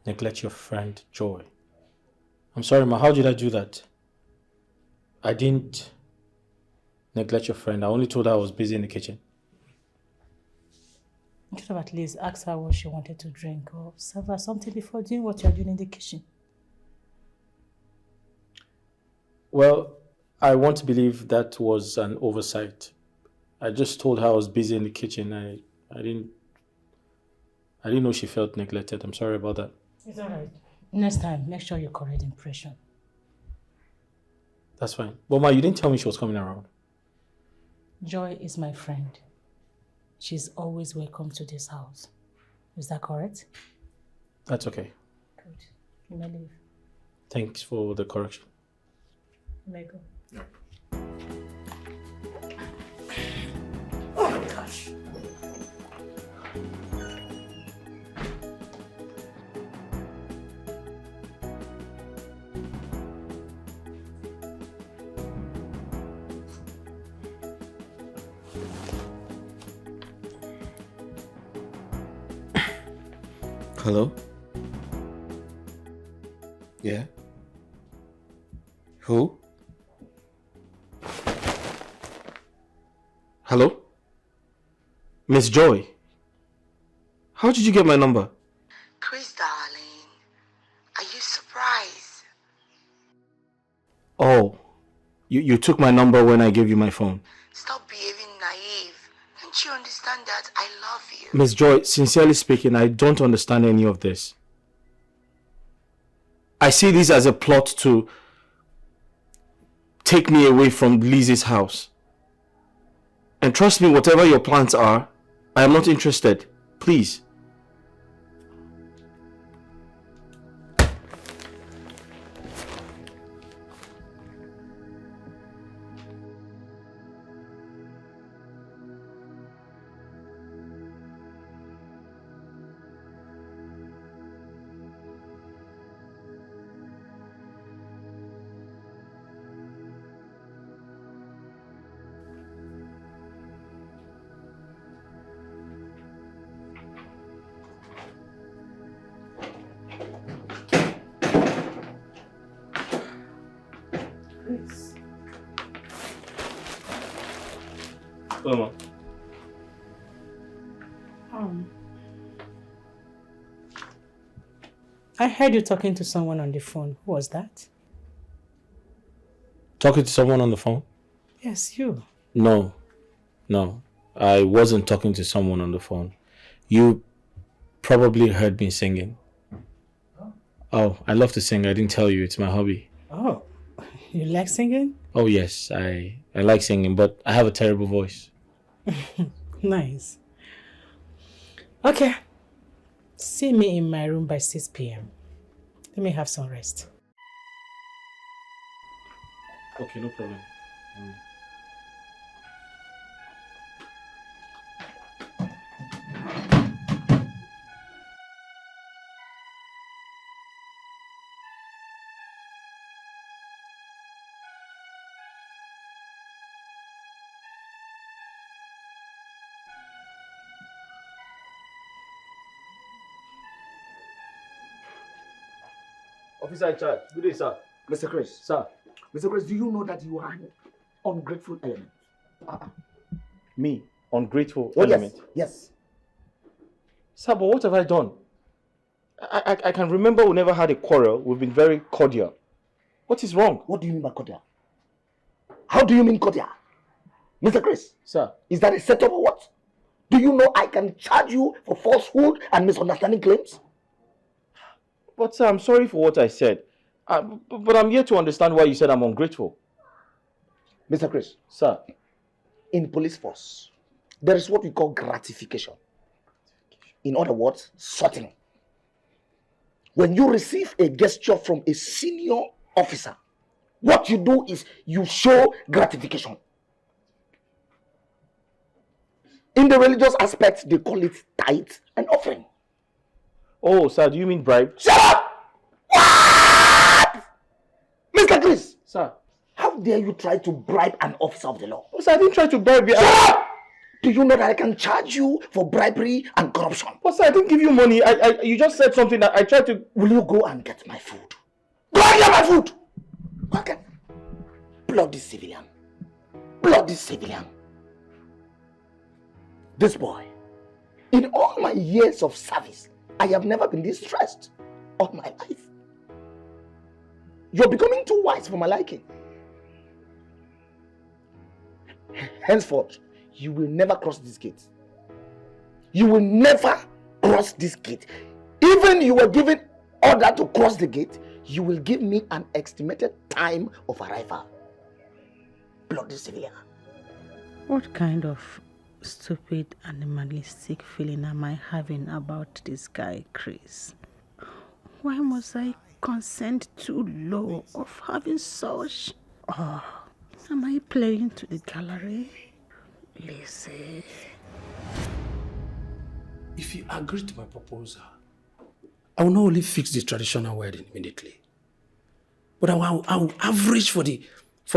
Neglect your friend Joy? I'm sorry, ma. How did I do that? I didn't neglect your friend. I only told her I was busy in the kitchen. You should have at least asked her what she wanted to drink or serve her something before doing what you're doing in the kitchen. Well, I want to believe that was an oversight. I just told her I was busy in the kitchen. I didn't know she felt neglected. I'm sorry about that. It's alright. Next time, make sure you correct the impression. That's fine. But ma, you didn't tell me she was coming around. Joy is my friend. She's always welcome to this house. Is that correct? That's okay. Good. You may leave. Thanks for the correction. You may go. Yeah. Oh my gosh. Hello? Yeah? Who? Hello? Miss Joy? How did you get my number? Chris, darling, are you surprised? Oh, you took my number when I gave you my phone. Stop behaving naive. Don't you understand that I love you? Miss Joy, sincerely speaking, I don't understand any of this. I see this as a plot to take me away from Lizzy's house. And trust me, whatever your plans are, I am not interested. Please. Mama. I heard you talking to someone on the phone. Who was that? Talking to someone on the phone? Yes, you. No. I wasn't talking to someone on the phone. You probably heard me singing. Oh, I love to sing. I didn't tell you. It's my hobby. Oh, you like singing? Oh, yes. I like singing, but I have a terrible voice. Nice. Okay. See me in my room by 6 p.m. Let me have some rest. Okay, no problem. Officer in charge. Good day, sir. Mr. Chris. Sir. Mr. Chris, do you know that you are an ungrateful element? Me? Ungrateful Oh, element? Yes. Sir, but what have I done? I can remember we never had a quarrel. We've been very cordial. What is wrong? What do you mean by cordial? How do you mean cordial? Mr. Chris. Sir. Is that a setup or what? Do you know I can charge you for falsehood and misunderstanding claims? But sir, I'm sorry for what I said. But I'm here to understand why you said I'm ungrateful. Mr. Chris. Sir. In police force, there is what we call gratification. In other words, sorting. When you receive a gesture from a senior officer, what you do is you show gratification. In the religious aspect, they call it tithe and offering. Oh, sir, do you mean bribe? Shut up! What? Mr. Chris! Sir. How dare you try to bribe an officer of the law? Oh, sir, I didn't try to bribe you. Shut up! Do you know that I can charge you for bribery and corruption? But sir, I didn't give you money. You just said something that I tried to... Will you go and get my food? Go and get my food! Okay. Bloody civilian. Bloody civilian. This boy, in all my years of service, I have never been this stressed all my life. You're becoming too wise for my liking. Henceforth, you will never cross this gate. You will never cross this gate. Even you were given order to cross the gate, you will give me an estimated time of arrival. Bloody civilian. What kind of stupid animalistic feeling am I having about this guy, Chris? Why must I consent too low of having such? Oh, am I playing to the gallery? Lizzy. If you agree to my proposal, I will not only fix the traditional wedding immediately, but I will average for the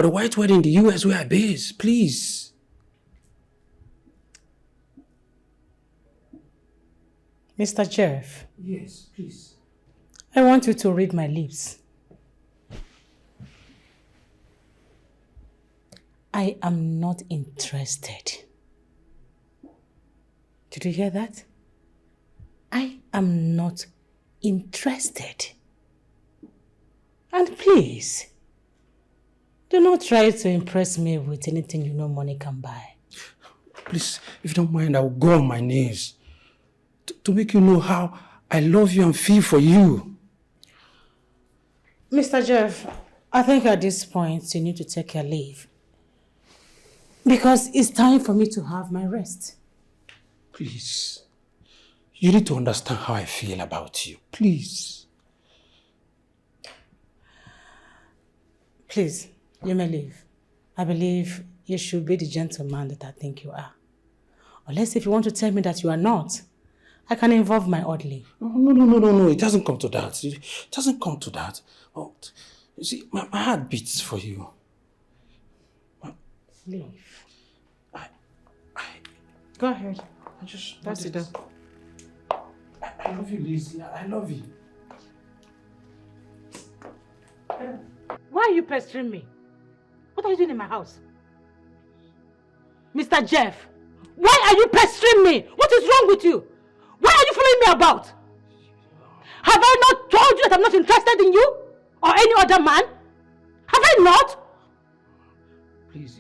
white wedding in the US where I base, please. Mr. Jeff. Yes, please. I want you to read my lips. I am not interested. Did you hear that? I am not interested. And please, do not try to impress me with anything you know money can buy. Please, if you don't mind, I will go on my knees to make you know how I love you and feel for you. Mr. Jeff, I think at this point you need to take your leave. Because it's time for me to have my rest. Please. You need to understand how I feel about you. Please. Please, you may leave. I believe you should be the gentleman that I think you are. Unless if you want to tell me that you are not, I can involve my orderly. No. It doesn't come to that. It doesn't come to that. Oh, you see, my heart beats for you. Leave. Go ahead. That's it. I love you, Lizzy. I love you. Why are you pestering me? What are you doing in my house? Mr. Jeff, why are you pestering me? What is wrong with you? Why are you following me about? Have I not told you that I'm not interested in you? Or any other man? Have I not? Please,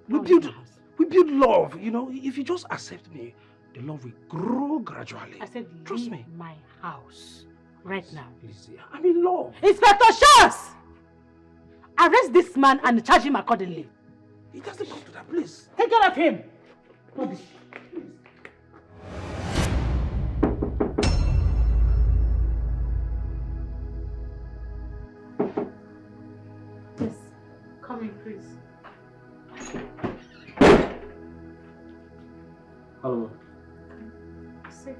we build love, If you just accept me, the love will grow gradually. I said, trust me. My house. Right now. Lizzy, I'm in love. Inspector Shores! Arrest this man and charge him accordingly. It doesn't come to that, please. Take care of him. Please. Yes. Come in, Chris. Hello. Sit.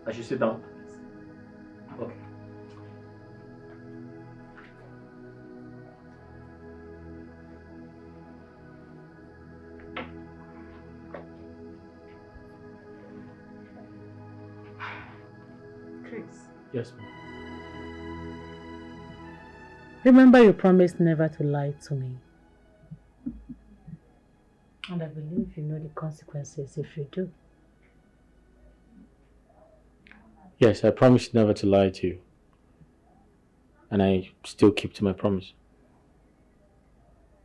I should sit down. Okay. Chris. Yes, ma'am. Remember you promised never to lie to me. And I believe you know the consequences if you do. Yes, I promised never to lie to you. And I still keep to my promise.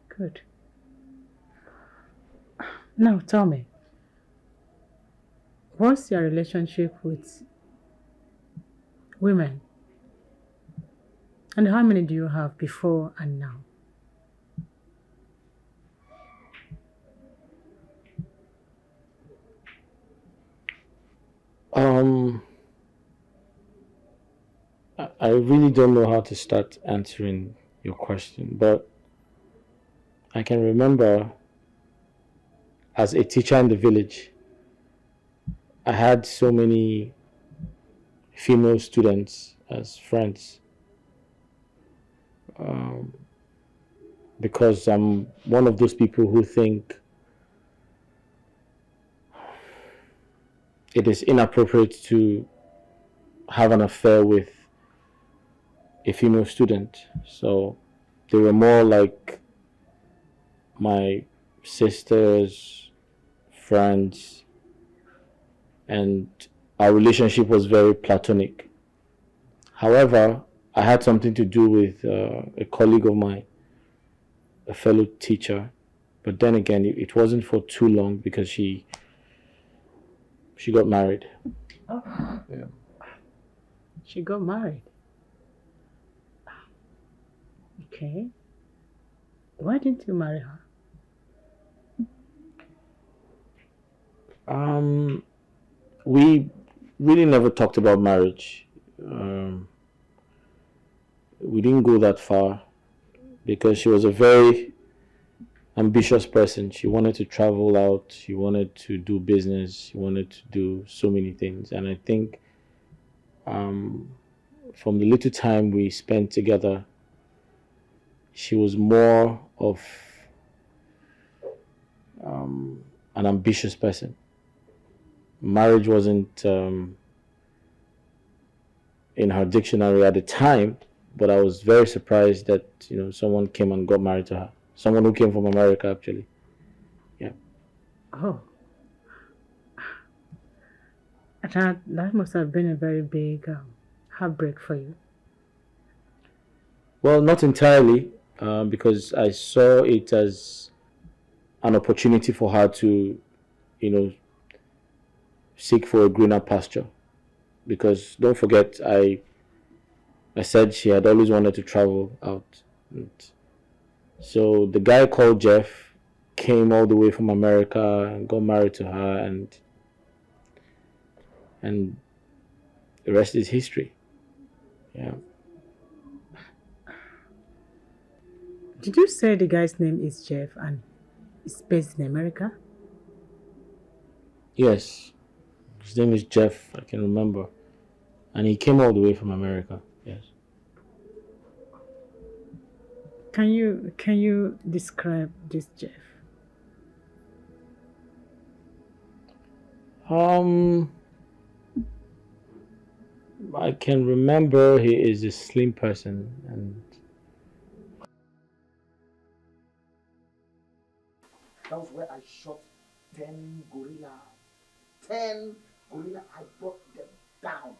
Good. Now tell me, what's your relationship with women? And how many do you have before and now? I really don't know how to start answering your question, but I can remember as a teacher in the village, I had so many female students as friends. Because I'm one of those people who think it is inappropriate to have an affair with a female student. So they were more like my sisters, friends, and our relationship was very platonic. However, I had something to do with a colleague of mine, a fellow teacher, but then again, it wasn't for too long because she got married. Oh. Yeah. She got married. Okay. Why didn't you marry her? We really never talked about marriage. We didn't go that far because she was a very ambitious person. She wanted to travel out, she wanted to do business, she wanted to do so many things. And I think from the little time we spent together, she was more of an ambitious person. Marriage wasn't in her dictionary at the time, but I was very surprised that someone came and got married to her. Someone who came from America, actually. Yeah. Oh. That must have been a very big heartbreak for you. Well, not entirely, because I saw it as an opportunity for her to, seek for a greener pasture. Because don't forget, I I said she had always wanted to travel out. And so the guy called Jeff came all the way from America and got married to her, and the rest is history. Yeah. Did you say the guy's name is Jeff and is based in America? Yes. His name is Jeff, I can remember. And he came all the way from America. Yes. Can you describe this Jeff? I can remember he is a slim person, and That was where I shot 10 gorilla. 10 gorilla, I brought them down.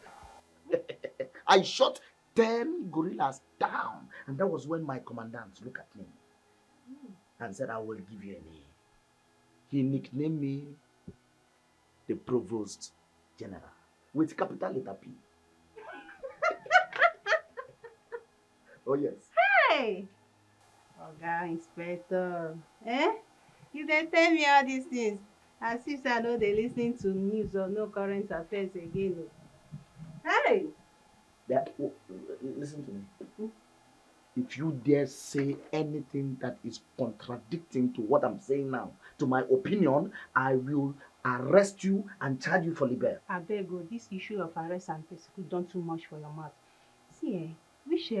I shot 10 gorillas down. And that was when my commandant looked at me and said, I will give you a name. He nicknamed me the Provost General with capital letter P. Oh, yes. Hey! Oga Inspector. Eh? You dey tell me all these things as if I know they listening to news or no current affairs again. Hey! Listen to me. If you dare say anything that is contradicting to what I'm saying now, to my opinion, I will arrest you and charge you for libel. Abeg o, this issue of arrest and persecute don too much for your mouth. See, which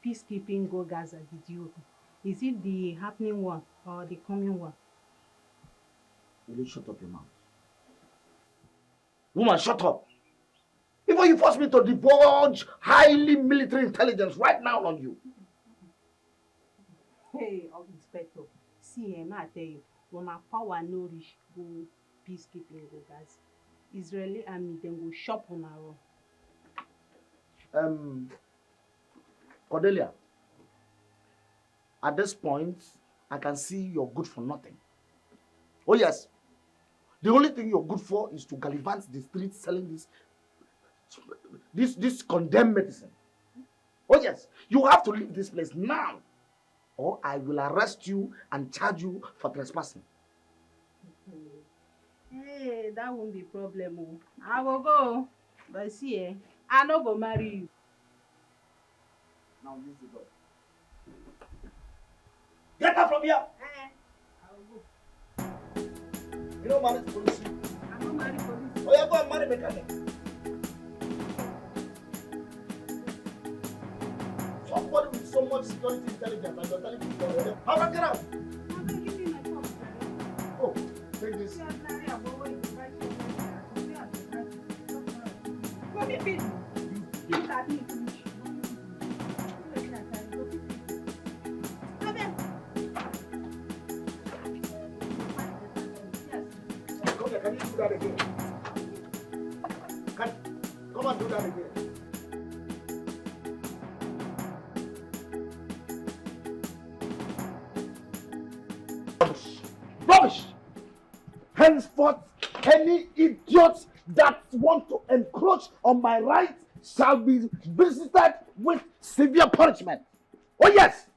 peacekeeping go Gaza did you open? Is it the happening one or the coming one? Will you shut up your mouth? Woman, shut up! Before you force me to divulge highly military intelligence right now on you. Hey, Inspector, see, I tell you, when my power no reach go peacekeeping go Gaza, Israeli army then go shop on our own. Cordelia, at this point, I can see you're good for nothing. Oh yes, the only thing you're good for is to gallivant the streets selling this condemned medicine. Oh yes, you have to leave this place now, or I will arrest you and charge you for trespassing. Hey, that won't be a problem. I will go, but see, I no go marry you. Now leave the door. Get out from here! I will go. You don't marry police. I don't marry police. Oh, yeah, go and marry mechanic. Somebody with so much security intelligence and you're telling me to go. How about get out? Give me my phone. Oh, take this. Let me feed you. Look at me. Can you do that again? Come and do that again. Rubbish! Rubbish! Henceforth, any idiots that want to encroach on my rights shall be visited with severe punishment. Oh yes!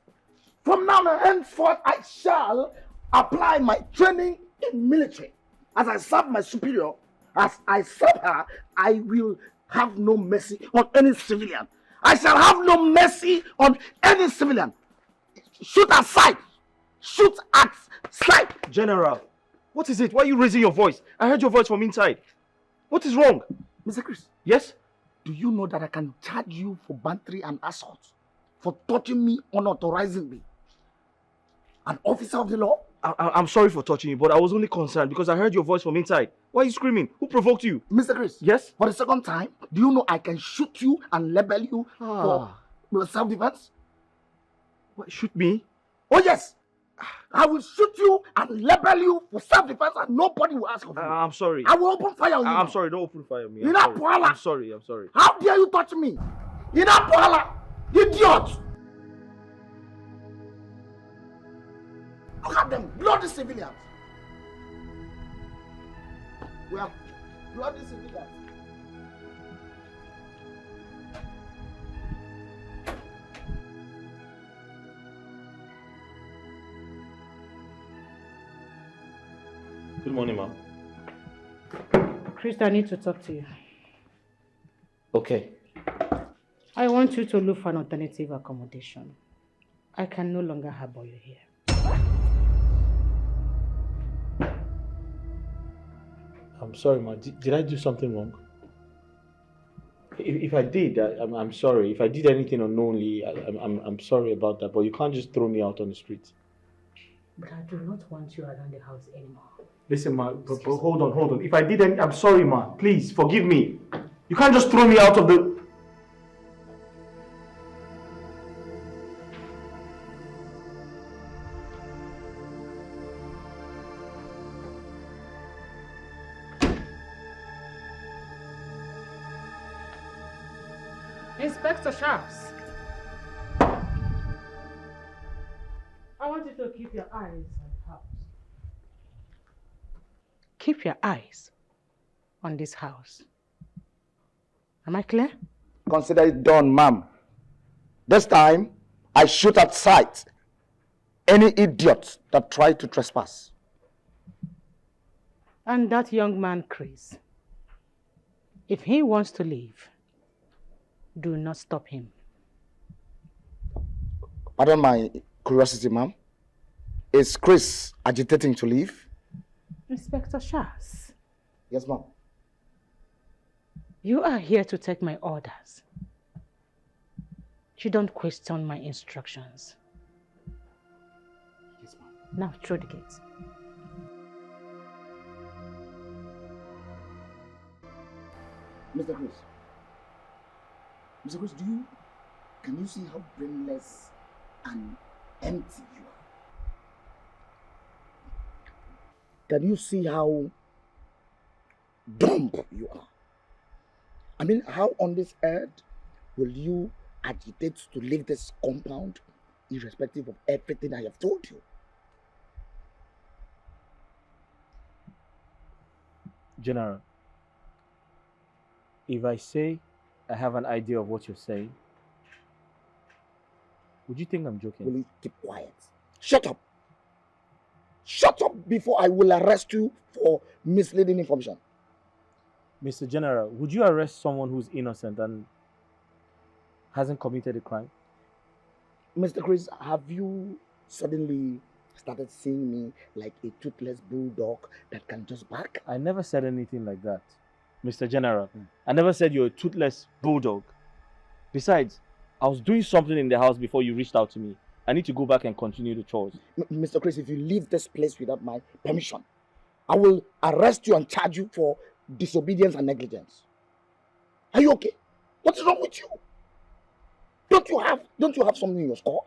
From now on henceforth, I shall apply my training in military. As I serve my superior, as I serve her, I will have no mercy on any civilian. I shall have no mercy on any civilian. Shoot at sight. Shoot at sight. General, what is it? Why are you raising your voice? I heard your voice from inside. What is wrong? Mr. Chris. Yes? Do you know that I can charge you for battery and assault? For touching me, unauthorizing me? An officer of the law? I'm sorry for touching you, but I was only concerned because I heard your voice from inside. Why are you screaming? Who provoked you? Mr. Chris. Yes? For the second time, do you know I can shoot you and label you for self-defense? What, shoot me? Oh yes! I will shoot you and label you for self-defense and nobody will ask of you. I'm sorry. I will open fire on you. I'm sorry, don't open fire on me. I'm sorry, I'm sorry. How dare you touch me? Idiot! Look at them, bloody civilians. We are bloody civilians. morning, ma'am. Chris, I need to talk to you. Okay. I want you to look for an alternative accommodation. I can no longer harbor you here. I'm sorry, ma. Did I do something wrong? If I did, I'm sorry. If I did anything unknowingly, I'm sorry about that. But you can't just throw me out on the street. But I do not want you around the house anymore. Listen, ma, but hold on. If I did anything, I'm sorry, ma. Please, forgive me. You can't just throw me out of the... Inspector Sharps. I want you to keep your eyes on the house. Keep your eyes on this house. Am I clear? Consider it done, ma'am. This time, I shoot at sight any idiot that tried to trespass. And that young man, Chris, if he wants to leave, do not stop him. Pardon my curiosity, ma'am. Is Chris agitating to leave? Inspector Sharps. Yes, ma'am. You are here to take my orders. You don't question my instructions. Yes, ma'am. Now through the gate. Mr. Chris. Mr. Chris, can you see how brainless and empty you are? Can you see how dumb you are? I mean, how on this earth will you agitate to leave this compound irrespective of everything I have told you? General, if I say I have an idea of what you're saying, would you think I'm joking? Will you keep quiet? Shut up! Shut up before I will arrest you for misleading information. Mr. General, would you arrest someone who's innocent and hasn't committed a crime? Mr. Chris, have you suddenly started seeing me like a toothless bulldog that can just bark? I never said anything like that, Mr. General. I never said you're a toothless bulldog. Besides, I was doing something in the house before you reached out to me. I need to go back and continue the chores. Mr. Chris, if you leave this place without my permission, I will arrest you and charge you for disobedience and negligence. Are you okay? What is wrong with you? Don't you have something in your skull?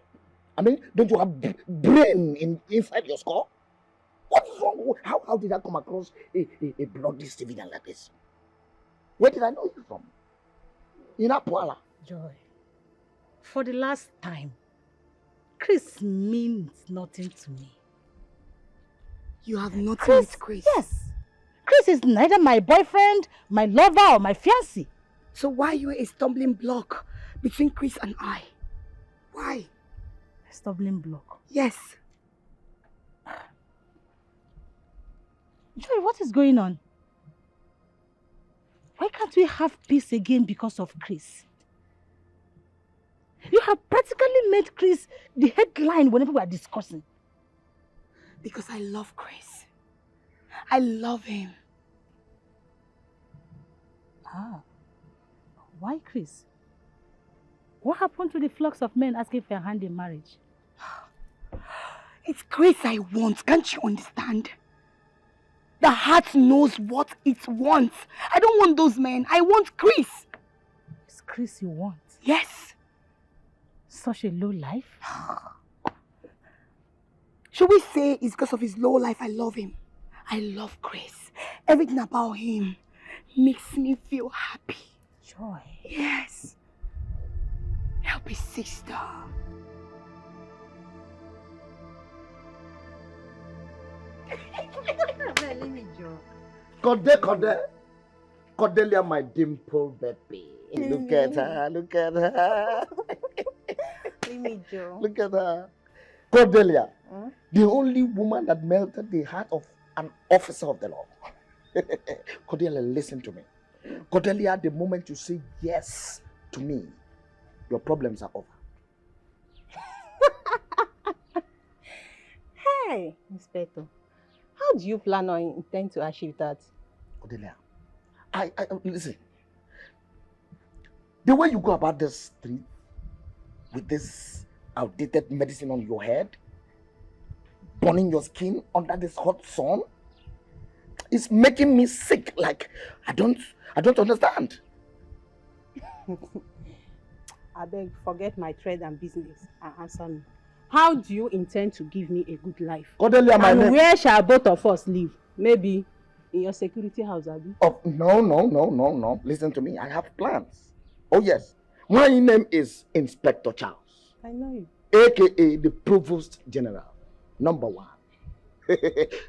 I mean, don't you have brain inside your skull? What is wrong? How did I come across a bloody civilian like this? Where did I know you from? In Apuala. Joy, for the last time, Chris means nothing to me. You have nothing Chris, with Chris? Yes. Chris is neither my boyfriend, my lover, or my fiancé. So why are you a stumbling block between Chris and I? Why? A stumbling block? Yes. Joy, what is going on? Why can't we have peace again because of Chris? You have practically made Chris the headline whenever we are discussing. Because I love Chris. I love him. Ah. Why Chris? What happened to the flux of men asking for a hand in marriage? It's Chris I want. Can't you understand? The heart knows what it wants. I don't want those men. I want Chris. It's Chris you want? Yes. Such a low life? Should we say it's because of his low life I love him? I love Chris. Everything about him makes me feel happy. Joy. Yes. Help his sister. Cordelia, my dimple baby. Look at her, look at her. Look at her. Cordelia, the only woman that melted the heart of an officer of the law. Cordelia, listen to me. Cordelia, the moment you say yes to me, your problems are over. Hey, Inspector, how do you plan or intend to achieve that? Cordelia, I listen. The way you go about this street with this outdated medicine on your head, burning your skin under this hot sun, is making me sick. Like I don't understand. I beg, forget my trade and business and answer me. How do you intend to give me a good life? Cordelia, my name. Where shall both of us live? Maybe in your security house, Abi? Oh, no. Listen to me. I have plans. Oh, yes. My name is Inspector Charles. I know you. AKA the Provost General. Number 1.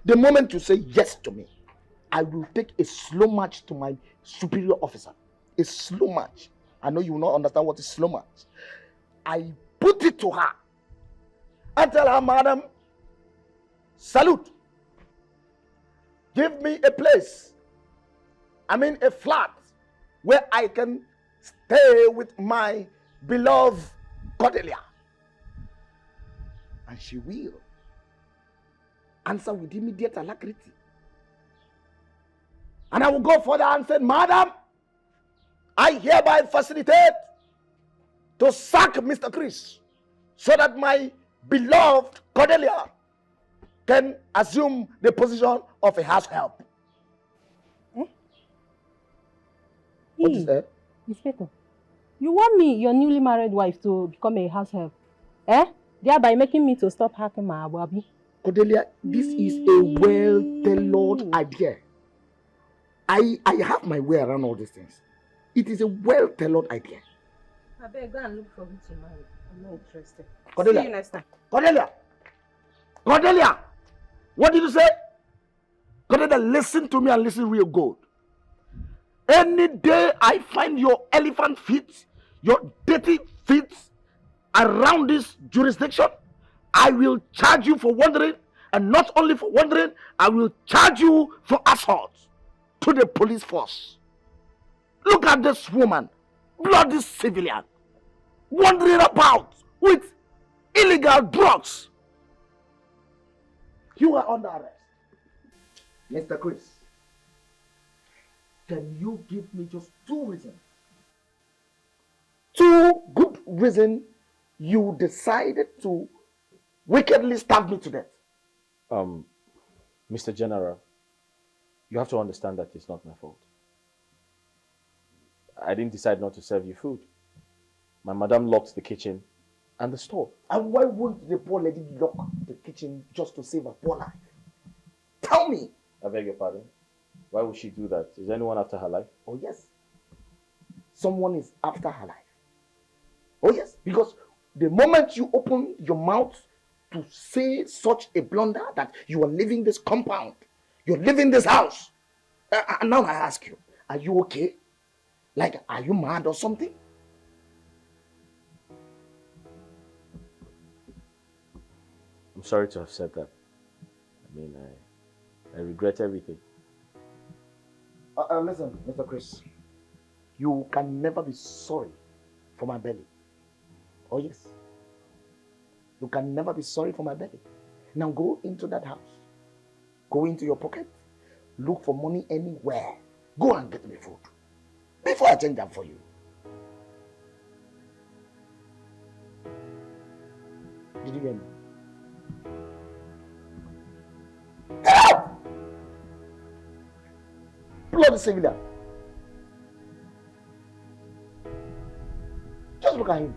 The moment you say yes to me, I will take a slow march to my superior officer. A slow march. I know you will not understand what is slow march. I put it to her. I tell her, madam, salute. Give me a place. I mean a flat where I can stay with my beloved Cordelia. And she will answer with immediate alacrity. And I will go further and say, madam, I hereby facilitate to sack Mr. Chris so that my beloved Cordelia can assume the position of a house help. Eh? What is that? Inspector, you want me, your newly married wife, to become a house help? Eh? Thereby making me to stop hacking my ababi? Cordelia, this is a well-tailored idea. I have my way around all these things. It is a well-tailored idea. I better go and look for who to marry. I'm not interested. Cordelia. See you next time. Cordelia! Cordelia! What did you say? Cordelia, listen to me and listen real good. Any day I find your elephant feet, your dirty feet around this jurisdiction, I will charge you for wandering, and not only for wandering, I will charge you for assault to the police force. Look at this woman, bloody civilian, wandering about with illegal drugs. You are under arrest. Mr. Chris, can you give me just 2 reasons? 2 good reasons you decided to wickedly stab me to death. Mr. General, you have to understand that it's not my fault. I didn't decide not to serve you food. My madam locked the kitchen and the store. And why wouldn't the poor lady lock the kitchen just to save her poor life? Tell me. I beg your pardon. Why would she do that? Is anyone after her life? Oh yes. Someone is after her life. Oh yes. Because the moment you open your mouth to say such a blunder that you are leaving this compound, you're leaving this house. And now I ask you, are you okay? Like, are you mad or something? I'm sorry to have said that. I mean, I regret everything. Listen, Mr. Chris. You can never be sorry for my belly. Oh yes. You can never be sorry for my belly. Now go into that house. Go into your pocket. Look for money anywhere. Go and get me food. Before I change that for you. Did you hear me? Help! Bloody civilian. Just look at him.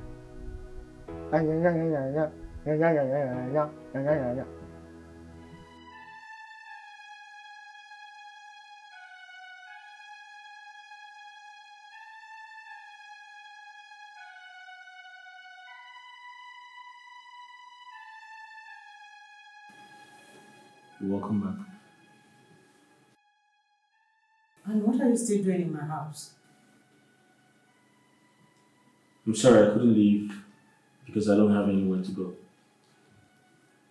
Welcome back. And what are you still doing in my house? I'm sorry, I couldn't leave because I don't have anywhere to go.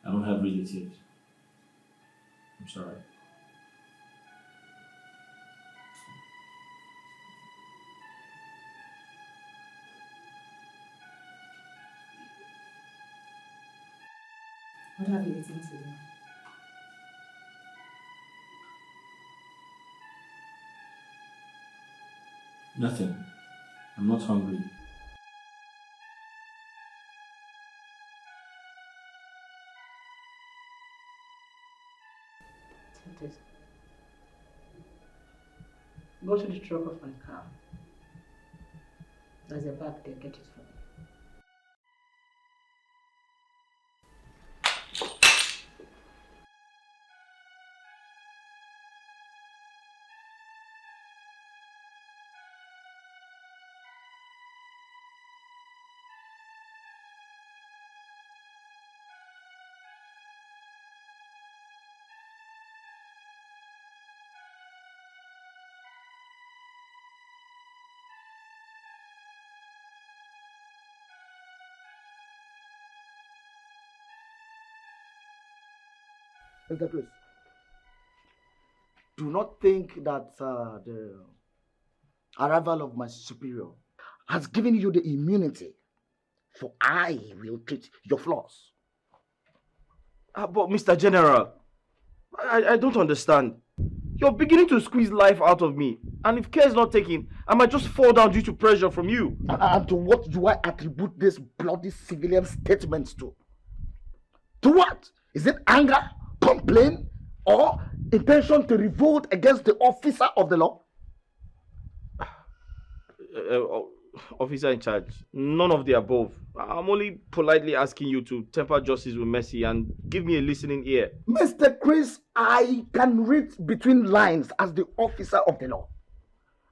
I don't have relatives. I'm sorry. What have you eaten today? Nothing. I'm not hungry. Take this. Go to the truck of my car. There's a bag there, get it for me. Mr. Chris, do not think that the arrival of my superior has given you the immunity, for I will treat your flaws. But Mr. General, I don't understand. You're beginning to squeeze life out of me. And if care is not taken, I might just fall down due to pressure from you. And to what do I attribute this bloody civilian statements to? To what? Is it anger, complaint, or intention to revolt against the officer of the law? Officer in charge, none of the above. I'm only politely asking you to temper justice with mercy and give me a listening ear. Mr. Chris, I can read between lines as the officer of the law.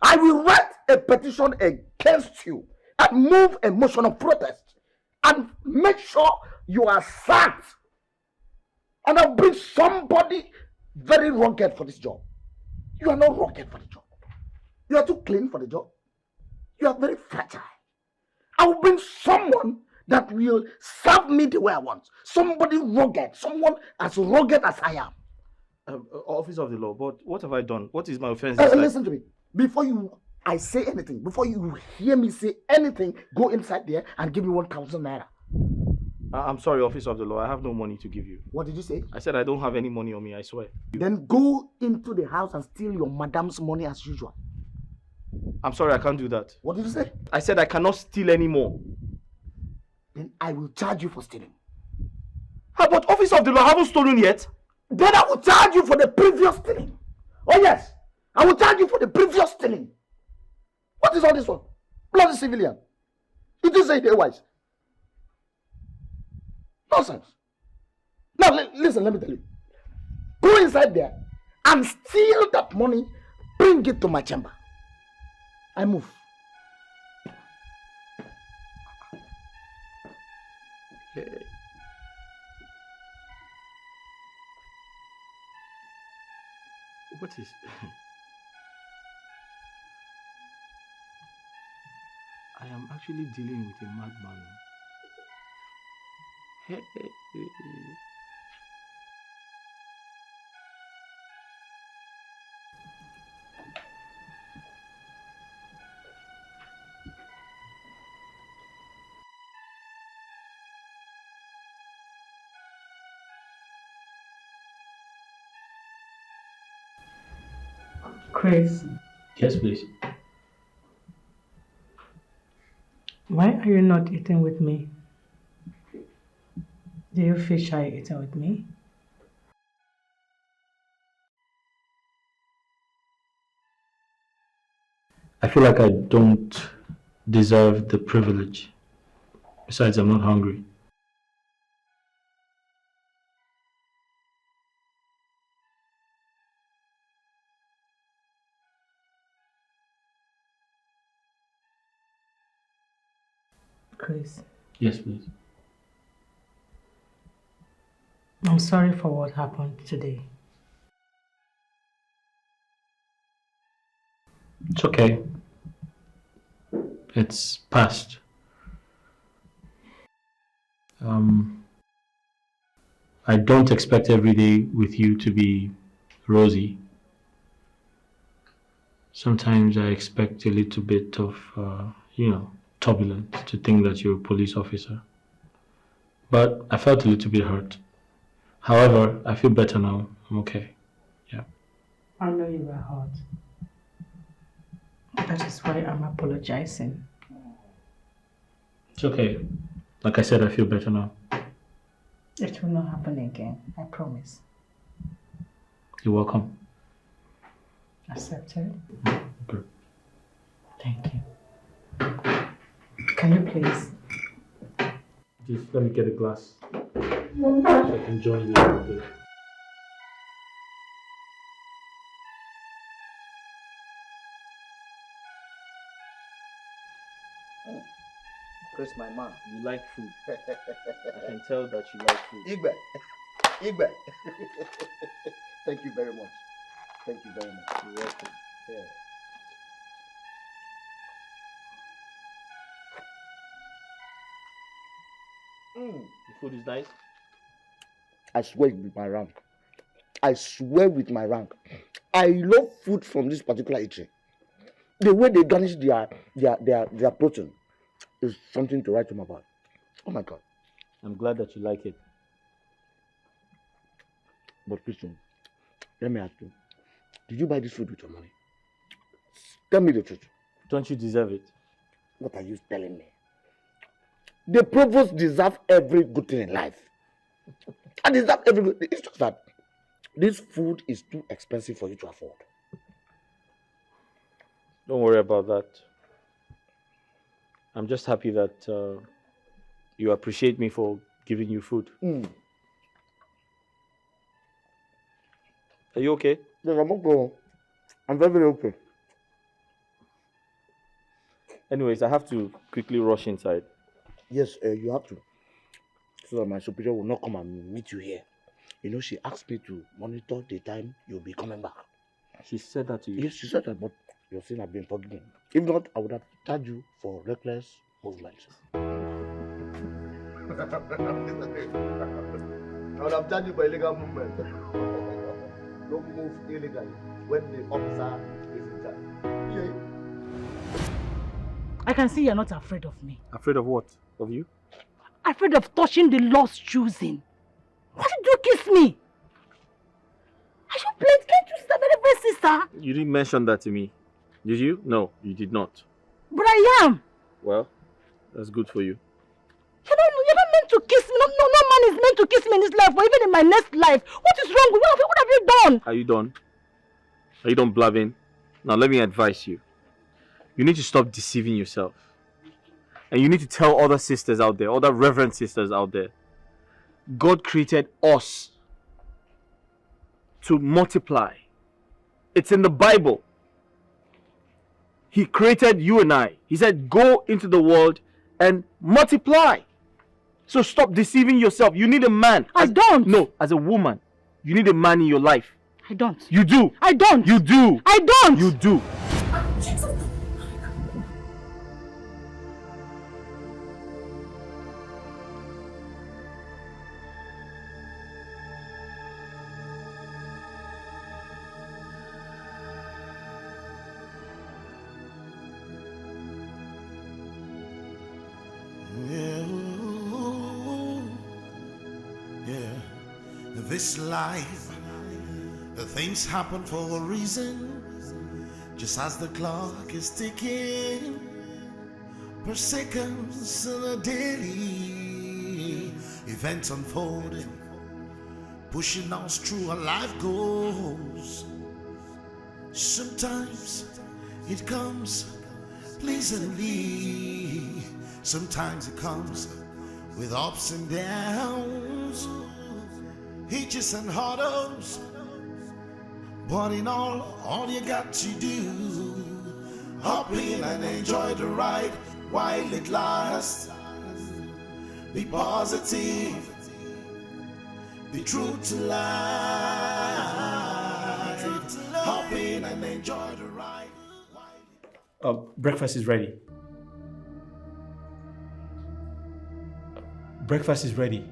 I will write a petition against you and move a motion of protest and make sure you are sacked. And I'll bring somebody very rugged for this job. You are not rugged for the job. You are too clean for the job. You are very fragile. I will bring someone that will serve me the way I want. Somebody rugged. Someone as rugged as I am. Officer of the law, but what have I done? What is my offense? Listen to me. Before I say anything, before you hear me say anything, go inside there and give me 1,000 naira. I'm sorry, officer of the law. I have no money to give you. What did you say? I said I don't have any money on me, I swear. Then go into the house and steal your madam's money as usual. I'm sorry, I can't do that. What did you say? I said I cannot steal anymore. Then I will charge you for stealing. But officer of the law, I haven't stolen yet. Then I will charge you for the previous stealing. Oh yes, I will charge you for the previous stealing. What is all this one? Bloody civilian. You do say it otherwise. Nonsense. Now listen, let me tell you. Go inside there and steal that money. Bring it to my chamber. I move. Hey. What is... I am actually dealing with a madman. Hey. Chris. Yes, please. Why are you not eating with me? Do you feel shy eating with me? I feel like I don't deserve the privilege. Besides, I'm not hungry. Chris. Yes, please. I'm sorry for what happened today. It's okay. It's past. I don't expect every day with you to be rosy. Sometimes I expect a little bit of, turbulence to think that you're a police officer. But I felt a little bit hurt. However, I feel better now. I'm okay. Yeah. I know you were hurt. That is why I'm apologizing. It's okay. Like I said, I feel better now. It will not happen again, I promise. You're welcome. Accepted? Good. Thank you. Can you please? Just let me get a glass so I can join you a little bit. Chris, my man. You like food. I can tell that you like food. Igbe. Thank you very much. Thank you very much. You're welcome. Yeah. The food is nice. I swear with my rank. I swear with my rank. I love food from this particular eatery. The way they garnish their protein is something to write home about. Oh my God. I'm glad that you like it. But Christian, let me ask you. Did you buy this food with your money? Tell me the truth. Don't you deserve it? What are you telling me? The provost deserves every good thing in life. I deserve every good thing. It's just that this food is too expensive for you to afford. Don't worry about that. I'm just happy that you appreciate me for giving you food. Are you okay? Yes, I'm okay. I'm very, very okay. Anyways, I have to quickly rush inside. Yes, you have to. So that my superior will not come and meet you here. You know, she asked me to monitor the time you'll be coming back. She said that to you? Yes, she said that, but your sin has been forgiven. If not, I would have charged you for reckless movements. I would have charged you for illegal movement. Don't move illegally when the officer is in charge. Yeah. I can see you're not afraid of me. Afraid of what? Of you? Afraid of touching the Lord's choosing. Why did you kiss me? Are you playing? Can't you stop it, sister? You didn't mention that to me. Did you? No, you did not. But I am. Well, that's good for you. You're not meant to kiss me. No man is meant to kiss me in this life or even in my next life. What is wrong with you? What have you done? Are you done? Are you done blabbing? Now let me advise you. You need to stop deceiving yourself. And you need to tell other sisters out there, other reverend sisters out there, God created us to multiply. It's in the Bible. He created you and I. He said, go into the world and multiply. So stop deceiving yourself. You need a man. I don't. No, as a woman, you need a man in your life. I don't. You do. I don't. You do. I don't. You do. This life, things happen for a reason. Just as the clock is ticking, per seconds and a daily events unfolding, pushing us through our life goals. Sometimes it comes pleasantly, sometimes it comes with ups and downs, hitches and hurdles, but in all you got to do, hop in and enjoy the ride while it lasts. Be positive, be true to life. Hop in and enjoy the ride. Breakfast is ready. Breakfast is ready.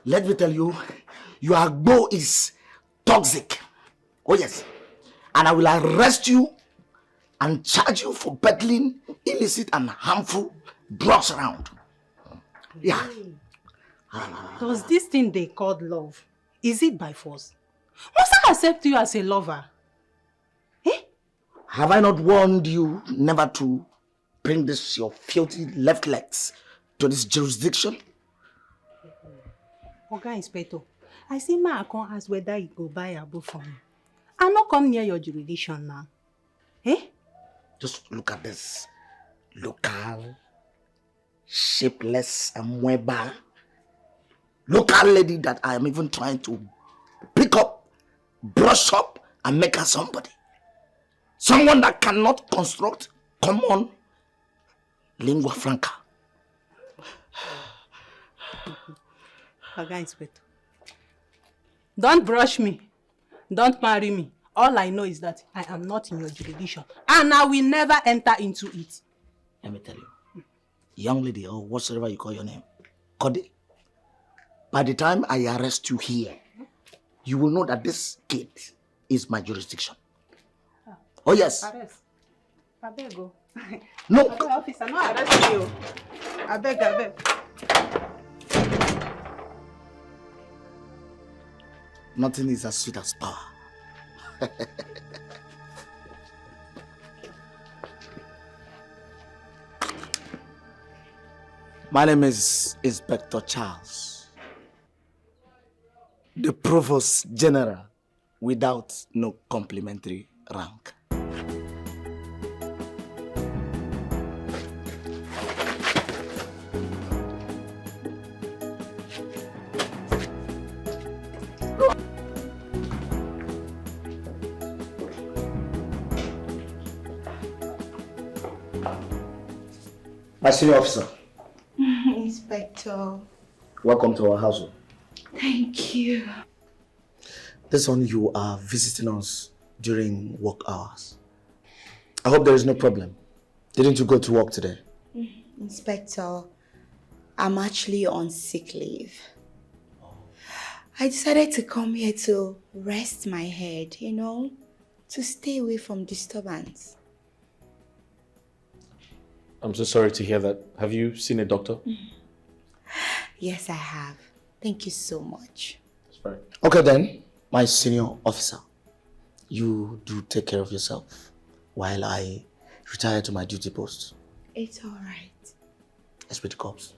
let me tell you, your agbo is toxic. Oh yes. And I will arrest you and charge you for peddling illicit and harmful drugs around. Yeah. Does this thing they called love, is it by force? Must I accept you as a lover? Have I not warned you never to bring this your filthy left legs to this jurisdiction? Oga Inspector, I see my account ask whether you go buy a book for me. I not come near your jurisdiction now. Just look at this. Local, shapeless, amoeba. Local lady that I am even trying to pick up, brush up, and make her somebody. Someone that cannot construct common lingua franca. Oga Inspector, don't brush me. Don't marry me. All I know is that I am not in your jurisdiction. And I will never enter into it. Let me tell you. Young lady, or whatsoever you call your name, Cody, by the time I arrest you here, you will know that this gate is my jurisdiction. Oh yes. Arrest. I beg go. No. Officer, no arrest you. I beg. Nothing is as sweet as power. My name is Inspector Charles, the Provost General without no complimentary rank. My senior officer. Inspector. Welcome to our household. Thank you. This one, you are visiting us during work hours. I hope there is no problem. Didn't you go to work today? Inspector, I'm actually on sick leave. I decided to come here to rest my head, to stay away from disturbance. I'm so sorry to hear that. Have you seen a doctor? Yes, I have. Thank you so much. That's fine. Okay then, my senior officer. You do take care of yourself while I retire to my duty post. It's all right. Let's be the cops.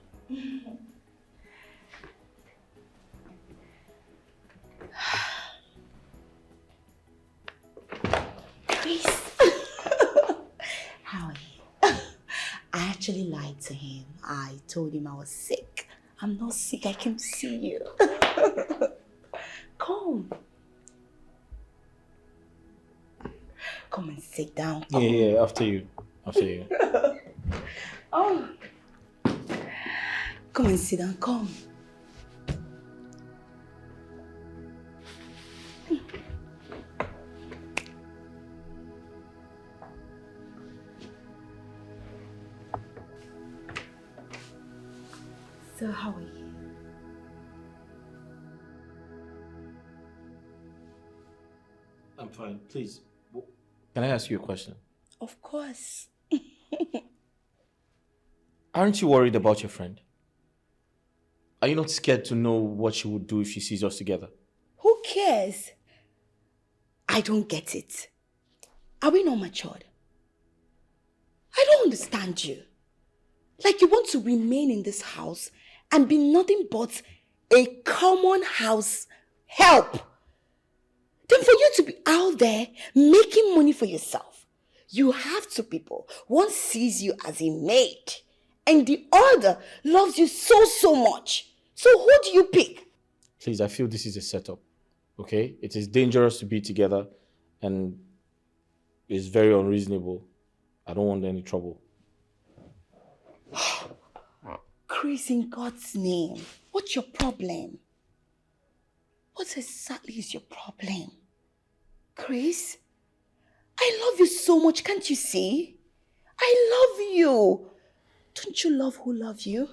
Chris. How are you? I actually lied to him. I told him I was sick. I'm not sick. I came to see you. Come. Come and sit down. Come. Yeah, after you. Oh. Come and sit down. Come. So how are you? I'm fine. Please, can I ask you a question? Of course. Aren't you worried about your friend? Are you not scared to know what she would do if she sees us together? Who cares? I don't get it. Are we not matured? I don't understand you. Like you want to remain in this house and be nothing but a common house help. Then for you to be out there making money for yourself, you have two people. One sees you as a maid and the other loves you so much. So who do you pick? Please, I feel this is a setup, okay? It is dangerous to be together and it's very unreasonable. I don't want any trouble. Chris, in God's name, what's your problem? What exactly is your problem? Chris, I love you so much, can't you see? I love you. Don't you love who loves you?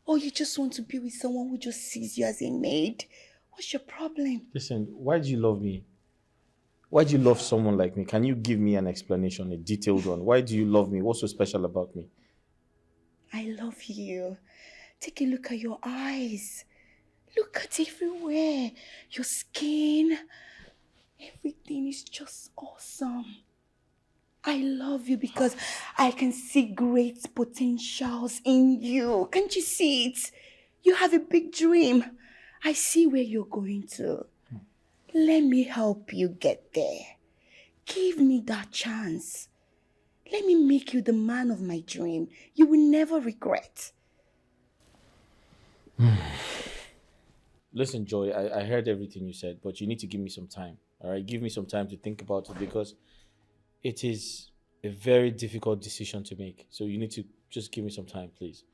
Or you just want to be with someone who just sees you as a maid? What's your problem? Listen, why do you love me? Why do you love someone like me? Can you give me an explanation, a detailed one? Why do you love me? What's so special about me? I love you. Take a look at your eyes. Look at everywhere. Your skin. Everything is just awesome. I love you because I can see great potentials in you. Can't you see it? You have a big dream. I see where you're going to. Let me help you get there. Give me that chance. Let me make you the man of my dream. You will never regret. Listen, Joy, I heard everything you said, but you need to give me some time. All right? Give me some time to think about it because it is a very difficult decision to make. So you need to just give me some time, please.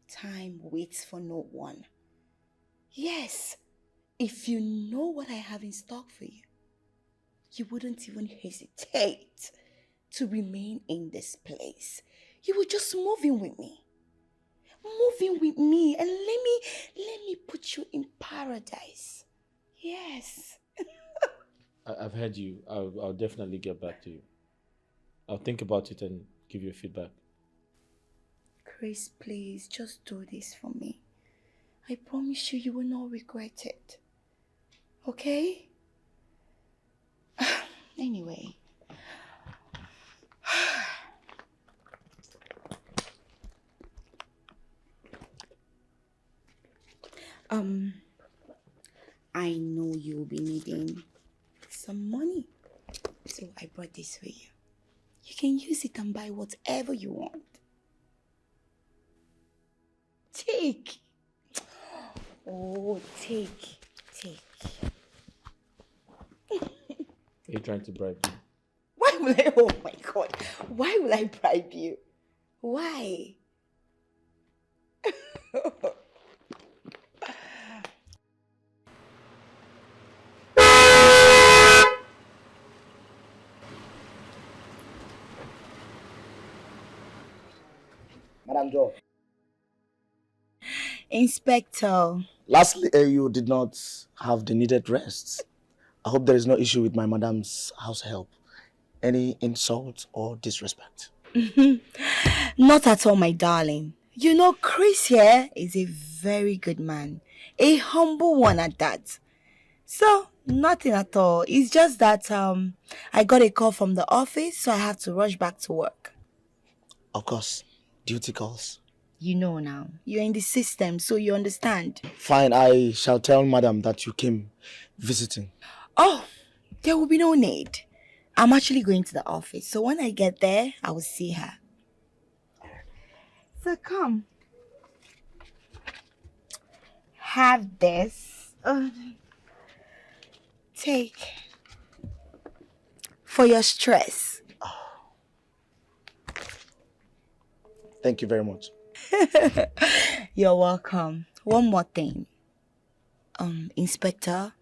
Time waits for no one. Yes, if you know what I have in stock for you, you wouldn't even hesitate to remain in this place. You would just move in with me. Move in with me and let me put you in paradise. Yes. I've heard you. I'll definitely get back to you. I'll think about it and give you a feedback. Chris, please, just do this for me. I promise you, you will not regret it. Okay? Anyway. I know you'll be needing some money. So I brought this for you. You can use it and buy whatever you want. Take. Oh, take. Are you trying to bribe me? Why will I? Oh my God. Why will I bribe you? Why? Madam Joy. Inspector. Lastly, you did not have the needed rest. I hope there is no issue with my madam's house help. Any insult or disrespect? Not at all, my darling. You know, Chris here is a very good man. A humble one at that. So, nothing at all. It's just that I got a call from the office, so I have to rush back to work. Of course. Duty calls. You know now. You're in the system, so you understand. Fine, I shall tell madam that you came visiting. Oh, there will be no need. I'm actually going to the office, so when I get there, I will see her. So come. Have this. Take. For your stress. Thank you very much. You're welcome. One more thing. Inspector,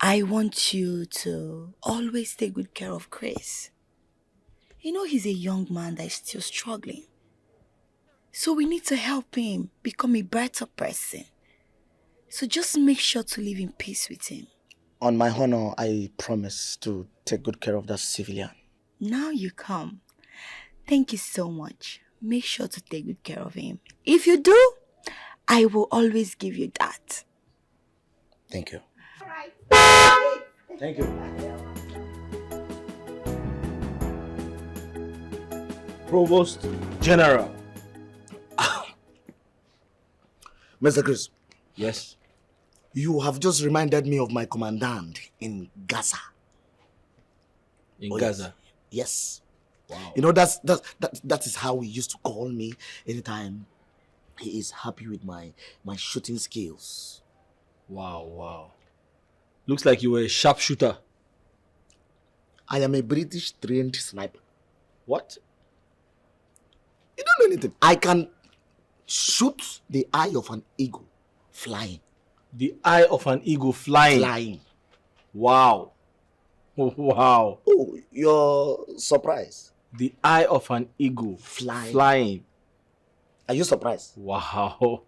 I want you to always take good care of Chris. You know he's a young man that is still struggling. So we need to help him become a better person. So just make sure to live in peace with him. On my honor, I promise to take good care of that civilian. Now you come. Thank you so much. Make sure to take good care of him. If you do, I will always give you that. Thank you. Thank you. Provost General. Mr. Chris. Yes? You have just reminded me of my commandant in Gaza. In Gaza? Yes. Wow. You know, that is how he used to call me anytime he is happy with my shooting skills. Wow. Looks like you were a sharpshooter. I am a British trained sniper. What? You don't know anything. I can shoot the eye of an eagle flying. The eye of an eagle flying? Flying. Wow. Wow. Oh, you're surprised? The eye of an eagle flying. Flying. Are you surprised? Wow.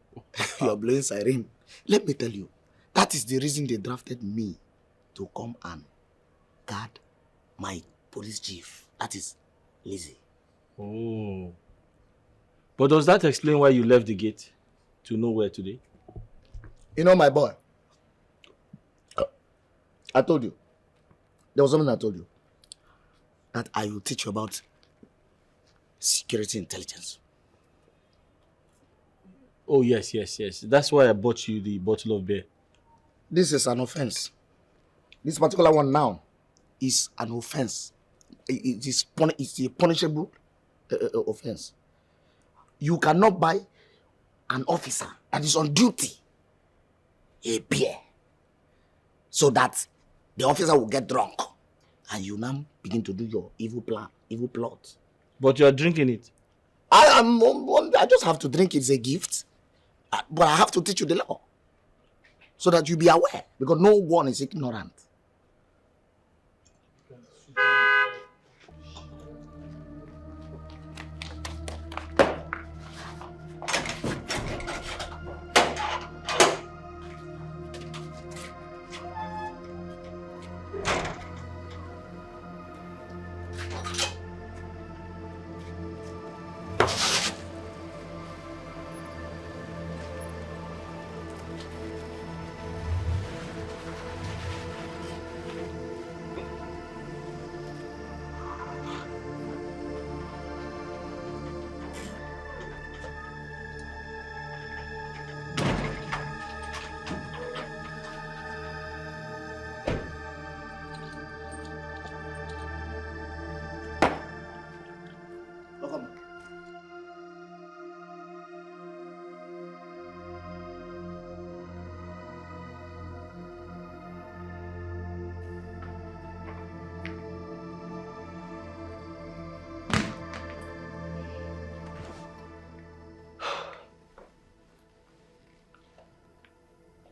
You're blowing siren. Let me tell you, that is the reason they drafted me to come and guard my police chief. That is Lizzy. Oh. But does that explain why you left the gate to nowhere today? You know, my boy, I told you, there was something I told you, that I will teach you about security intelligence. Oh, yes. That's why I bought you the bottle of beer. This is an offense. This particular one now is an offense. It's a punishable offense. You cannot buy an officer that is on duty a beer so that the officer will get drunk and you now begin to do your evil plan, evil plot. But you're drinking it. I just have to drink it. It's a gift. But I have to teach you the law so that you be aware, because no one is ignorant.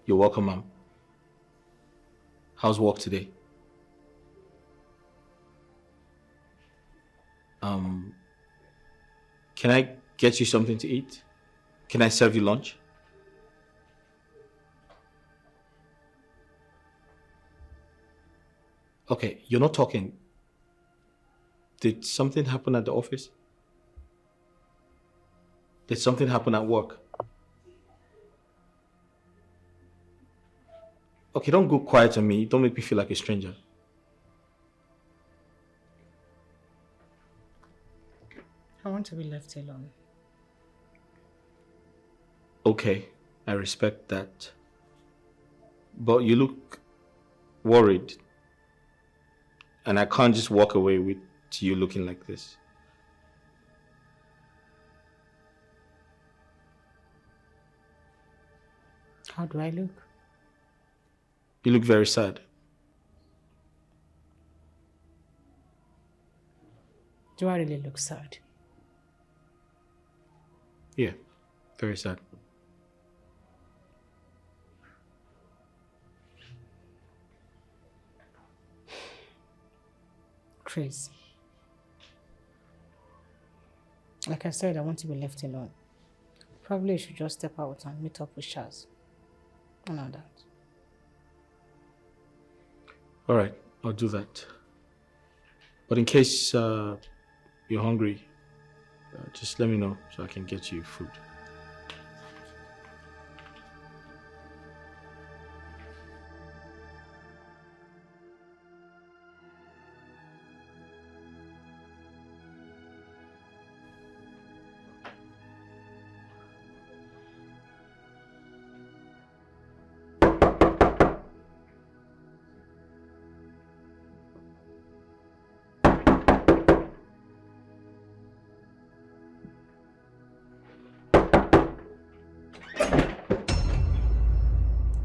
You're welcome, ma'am. How's work today? Can I get you something to eat? Can I serve you lunch? Okay, you're not talking. Did something happen at the office? Did something happen at work? Okay, don't go quiet on me. Don't make me feel like a stranger. I want to be left alone. Okay, I respect that. But you look worried. And I can't just walk away with you looking like this. How do I look? You look very sad. Do I really look sad? Yeah, very sad. Chris, like I said, I want to be left alone. Probably you should just step out and meet up with Shaz. And all that. All right, I'll do that. But in case you're hungry, just let me know so I can get you food.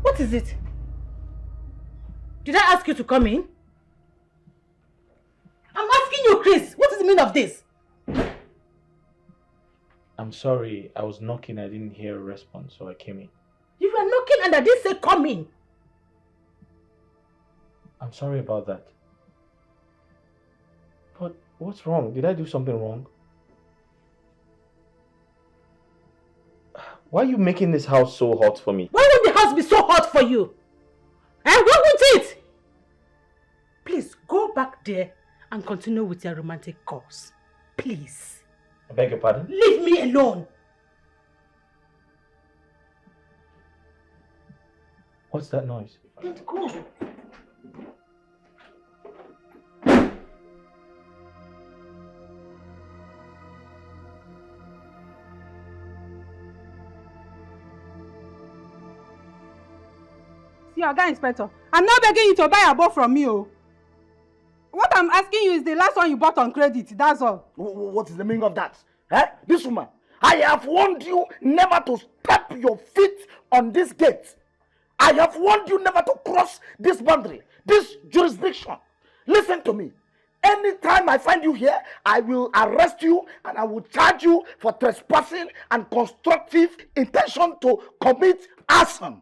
What is it? Did I ask you to come in? I'm asking you, Chris, what is the meaning of this? I'm sorry, I was knocking, I didn't hear a response, so I came in. You were knocking and I didn't say come in. I'm sorry about that. But what's wrong? Did I do something wrong? Why are you making this house so hot for me? Why would the house be so hot for you? Why won't it? Please go back there and continue with your romantic course. Please. I beg your pardon? Leave me alone. What's that noise? Don't go. See, Oga Inspector, I'm not begging you to buy a boat from me, oh. What I'm asking you is the last one you bought on credit, that's all. What is the meaning of that? Eh? This woman, I have warned you never to step your feet on this gate. I have warned you never to cross this boundary, this jurisdiction. Listen to me. Anytime I find you here, I will arrest you and I will charge you for trespassing and constructive intention to commit arson.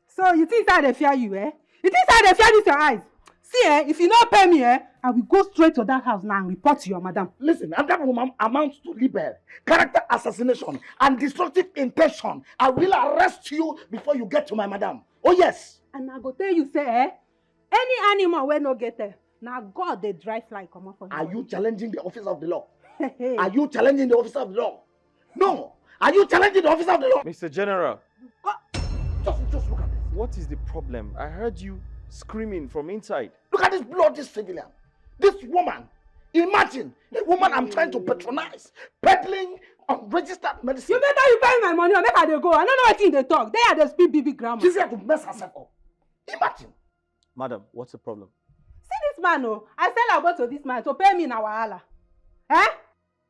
So you think that they fear you, eh? You think that they fear this your eyes? See, if you not pay me, I will go straight to that house now and report to your madam. Listen, and that woman amounts to libel, character assassination, and destructive intention. I will arrest you before you get to my madam. Oh yes. And I go tell you, say, any animal will not get there. Now God, they dry fly come up for you. Are you challenging the office of the law? Are you challenging the office of the law? No. Are you challenging the office of the law? Mr. General. Just look at this. What is the problem? I heard you screaming from inside. Look at this bloody civilian. This woman. Imagine a woman I'm trying to patronize, peddling unregistered medicine. You better you pay my money or make her they go. I don't know what thing they talk. They are the speak BB grammar. She's here to mess herself up. Imagine. Madam, what's the problem? See this man, oh. I sell about to this man to pay me in our hala. Eh?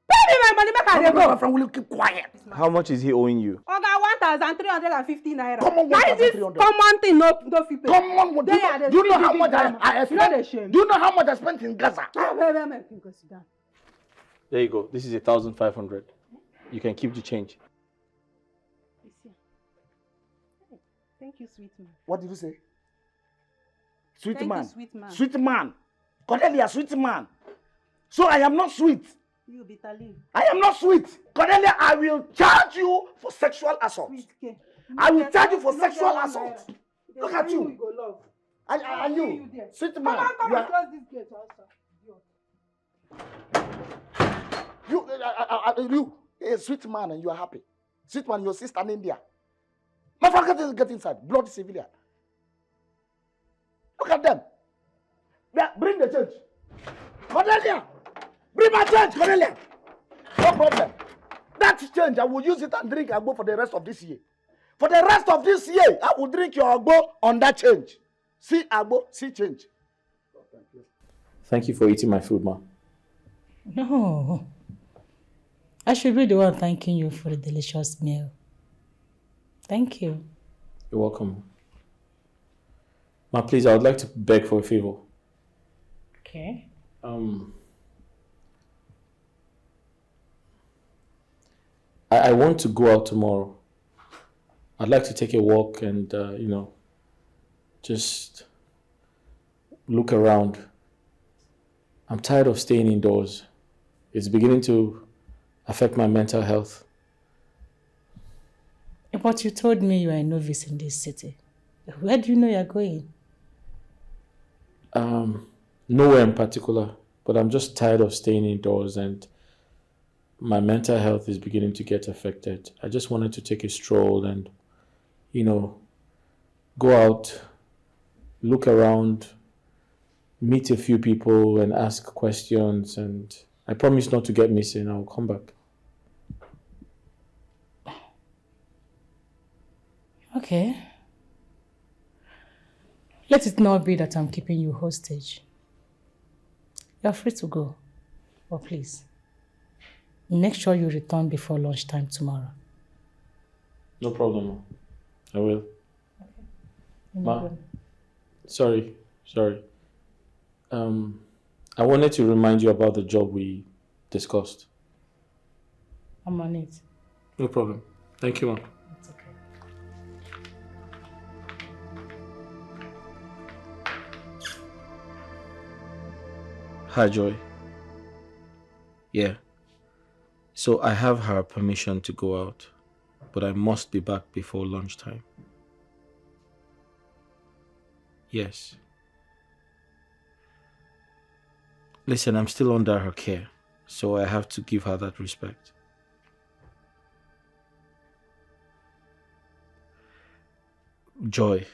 Pay me my money, make her they go. My friend, will you keep quiet? How much is he owing you? Oga, 1,350 naira. Come on, 1,300. Common thing, no fit pay. Come on, do you know how much I spent? Do you know how much I spent in Gaza? There you go. This is 1,500. You can keep the change. Thank you, sweet man. What did you say? Sweet Thank man. you, sweet man. Sweet man. Cornelia, sweet man. So I am not sweet. You bitter leaf. I am not sweet. Cornelia, I will charge you for sexual assault. I will charge you for sexual assault. Look at you. And you, sweet man. Come and close this gate also. You, a sweet man, and you are happy. Sweet man, your sister in India. My friend, get inside. Bloody civilian. Look at them. Yeah, bring the change. Cornelia, bring my change, Cornelia. No problem. That change, I will use it and drink agbo for the rest of this year. For the rest of this year, I will drink your agbo on that change. See agbo, see change. Thank you for eating my food, ma. No. I should be the one thanking you for the delicious meal. Thank you. You're welcome. Ma, please, I would like to beg for a favor. Okay. I want to go out tomorrow. I'd like to take a walk and, just look around. I'm tired of staying indoors. It's beginning to affect my mental health. But you told me you are a novice in this city. Where do you know you're going? Nowhere in particular, but I'm just tired of staying indoors and my mental health is beginning to get affected. I just wanted to take a stroll and, go out, look around, meet a few people and ask questions, and I promise not to get missing. I'll come back. Okay. Let it not be that I'm keeping you hostage. You're free to go. But please, make sure you return before lunchtime tomorrow. No problem. I will. Okay. Ma, sorry. I wanted to remind you about the job we discussed. I'm on it. No problem. Thank you, Ma. It's okay. Hi, Joy. Yeah. So I have her permission to go out. but I must be back before lunchtime. Yes. Listen, I'm still under her care, so I have to give her that respect. Joy,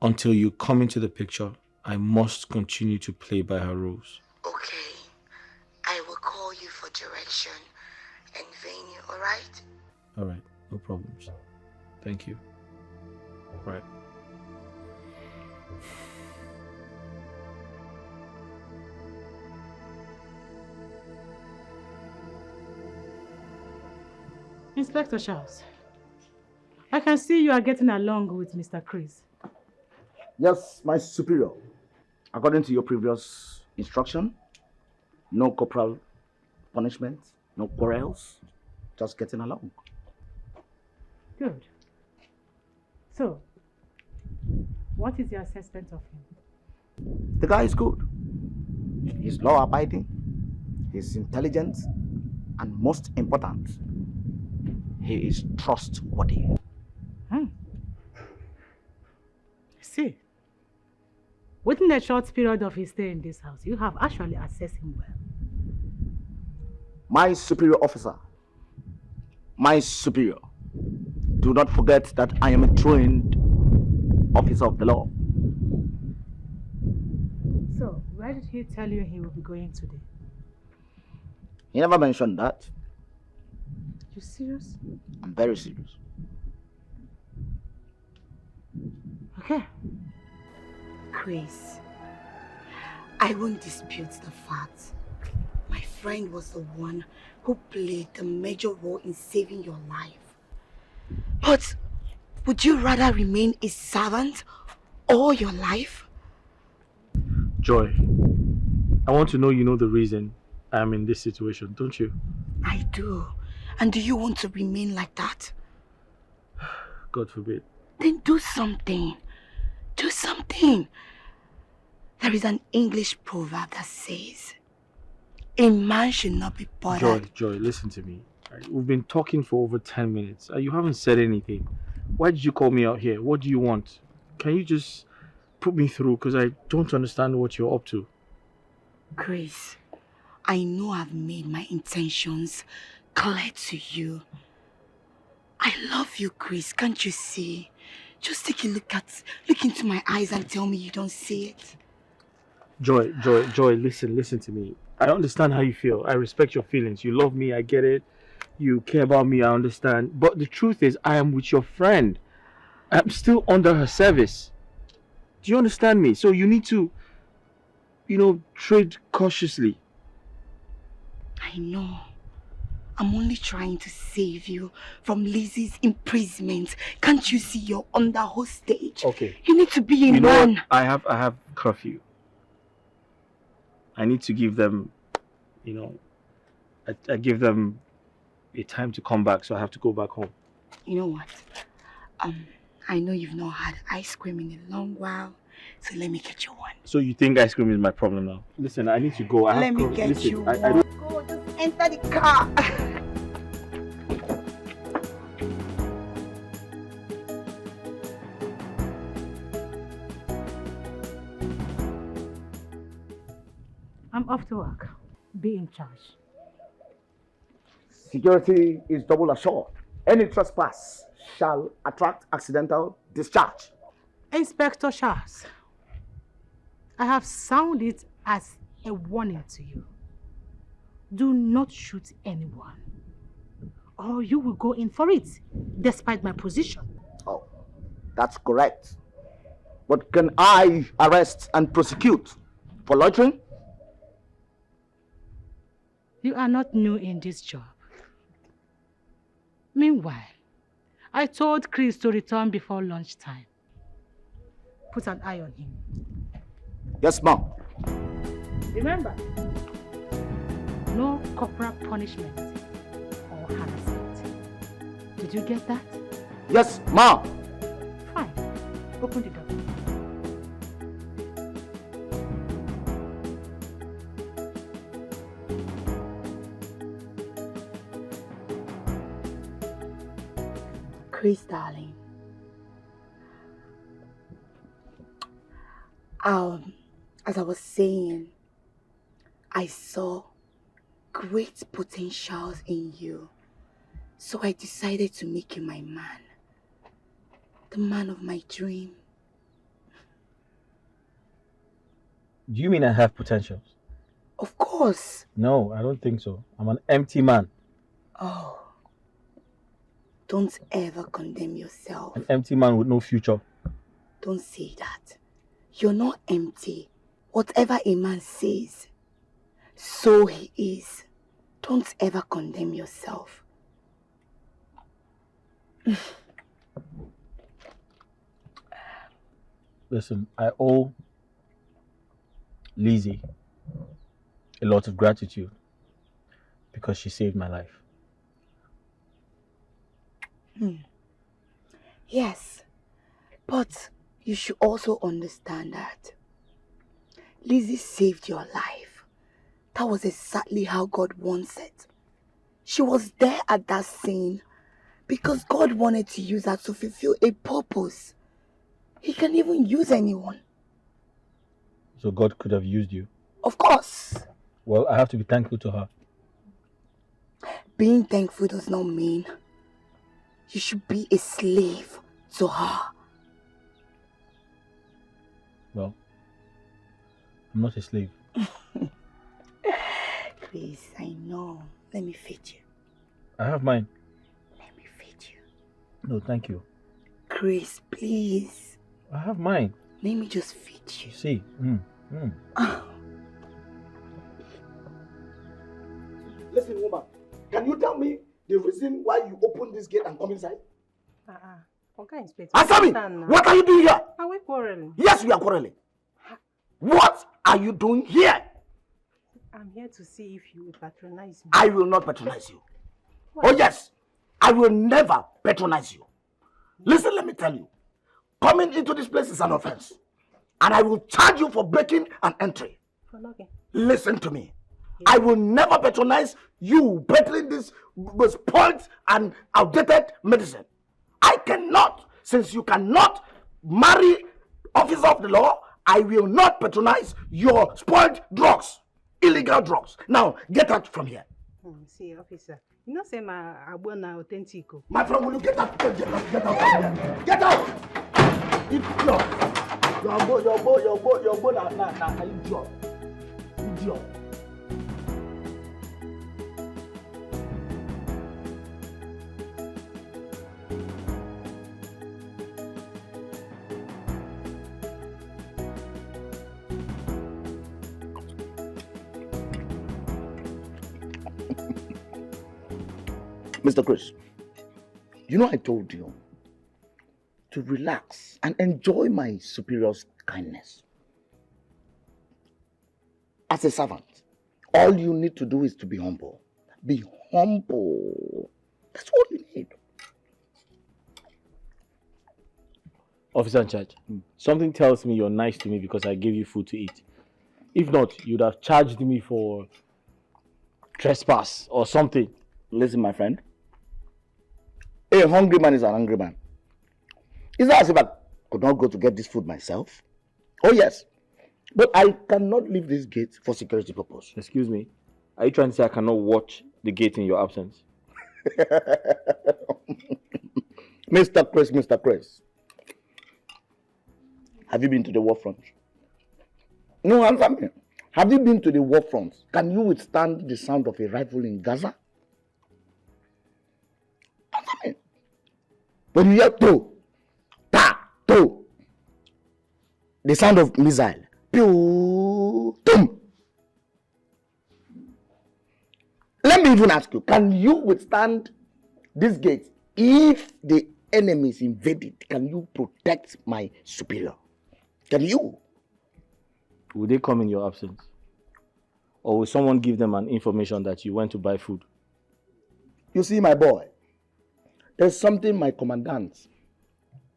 until you come into the picture, I must continue to play by her rules. Okay. I will call you for direction and venue, alright? Alright, no problems. Thank you. Right. Inspector Charles, I can see you are getting along with Mr. Chris. Yes, my superior. According to your previous instruction, no corporal punishment, no quarrels, just getting along. Good. So, what is your assessment of him? The guy is good. He's law-abiding, he's intelligent, and most important, he is trustworthy. See, within a short period of his stay in this house, you have actually assessed him well. My superior officer, my superior, do not forget that I am a trained officer of the law. So, where did he tell you he will be going today? He never mentioned that. You serious? I'm very serious. Okay. Chris, I won't dispute the fact. My friend was the one who played the major role in saving your life. But would you rather remain a servant all your life? Joy, I want to know you know the reason I'm in this situation, don't you? I do. And do you want to remain like that? God forbid. Then do something. Do something. There is an English proverb that says, a man should not be bothered. Joy, listen to me. We've been talking for over 10 minutes. You haven't said anything. Why did you call me out here? What do you want? Can you just put me through? Because I don't understand what you're up to. Chris, I know I've made my intentions clear to you. I love you, Chris. Can't you see? Just take a look into my eyes and tell me you don't see it. Joy, listen to me. I understand how you feel. I respect your feelings. You love me, I get it. You care about me, I understand. But the truth is, I am with your friend. I'm still under her service. Do you understand me? So you need to, tread cautiously. I know. I'm only trying to save you from Lizzy's imprisonment. Can't you see you're under hostage? Okay. You need to be in You know one. what? I have curfew. I need to give them, I give them a time to come back, so I have to go back home. You know what? I know you've not had ice cream in a long while, so let me get you one. So you think ice cream is my problem now? Listen, I need to go. Let me get you one. Go, just enter the car. I'm off to work. Be in charge. Security is double assured. Any trespass shall attract accidental discharge. Inspector Charles, I have sounded it as a warning to you. Do not shoot anyone, or you will go in for it, despite my position. Oh, that's correct. But can I arrest and prosecute for loitering? You are not new in this job. Meanwhile, I told Chris to return before lunchtime. Put an eye on him. Yes, ma'am. Remember, no corporal punishment or harassment. Did you get that? Yes, ma'am. Fine. Open the door. Chris, darling. As I was saying, I saw great potentials in you. So I decided to make you my man. The man of my dream. Do you mean I have potentials? Of course. No, I don't think so. I'm an empty man. Oh. Don't ever condemn yourself. An empty man with no future. Don't say that. You're not empty. Whatever a man says, so he is. Don't ever condemn yourself. Listen, I owe Lizzy a lot of gratitude because she saved my life. Yes, but you should also understand that Lizzy saved your life. That was exactly how God wants it. She was there at that scene because God wanted to use her to fulfill a purpose. He can even use anyone. So God could have used you. Of course. Well, I have to be thankful to her. Being thankful does not mean you should be a slave to her. Well, I'm not a slave. Please, I know. Let me feed you. I have mine. Let me feed you. No, thank you. Chris, please. I have mine. Let me just feed you. See. Listen, woman, can you tell me the reason why you opened this gate and come inside? Okay, Inspector. Answer me! What are you doing here? Are we quarreling? Yes, we are quarreling. What are you doing here? I'm here to see if you will patronize me. I will not patronize you. What? Oh yes, I will never patronize you. Listen, let me tell you. Coming into this place is an offense. And I will charge you for breaking an entry. Okay. Listen to me. I will never patronize you peddling this spoiled and outdated medicine. I cannot, since you cannot marry officer of the law, I will not patronize your spoiled drugs, illegal drugs. Now, get out from here. See, officer, you know say my abona authentic. My friend, will you get out? Get out from here. Get out! Your boy, idiot. Mr. Chris, you know I told you to relax and enjoy my superior's kindness. As a servant, all you need to do is to be humble. Be humble. That's all you need. Officer in charge, something tells me you're nice to me because I gave you food to eat. If not, you'd have charged me for trespass or something. Listen, my friend. A hungry man is an angry man. It's not as if I could not go to get this food myself. Oh yes. But I cannot leave this gate for security purpose. Excuse me. Are you trying to say I cannot watch the gate in your absence? Mr. Chris. Have you been to the war front? No, answer me. Have you been to the war front? Can you withstand the sound of a rifle in Gaza? Answer me. When you hear to, the sound of missile, pew, tum. Let me even ask you, can you withstand this gate if the enemy is invaded? Can you protect my superior? Can you? Will they come in your absence? Or will someone give them an information that you went to buy food? You see, my boy, there's something my commandant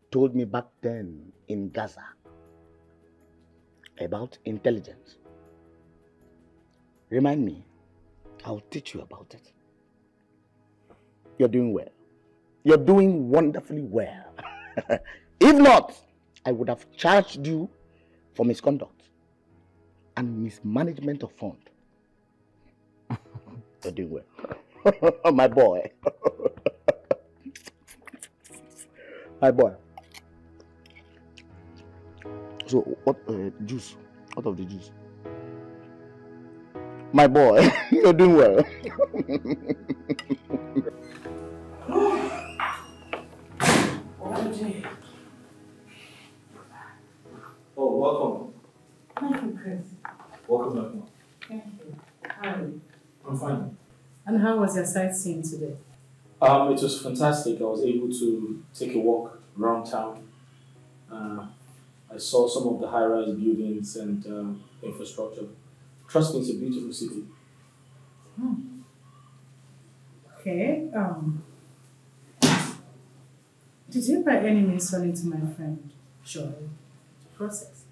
told me back then in Gaza about intelligence. Remind me, I'll teach you about it. You're doing well. You're doing wonderfully well. If not, I would have charged you for misconduct and mismanagement of fund. You're doing well. My boy. My boy. So, what juice? What of the juice? My boy, you're doing well. Oh, welcome. Thank you, Chris. Welcome back, Mom. Thank you. How are you? I'm fine. And how was your sightseeing today? It was fantastic. I was able to take a walk around town. I saw some of the high-rise buildings and infrastructure. Trust me, it's a beautiful city. Okay. Did you by any means run into my friend Joy to process?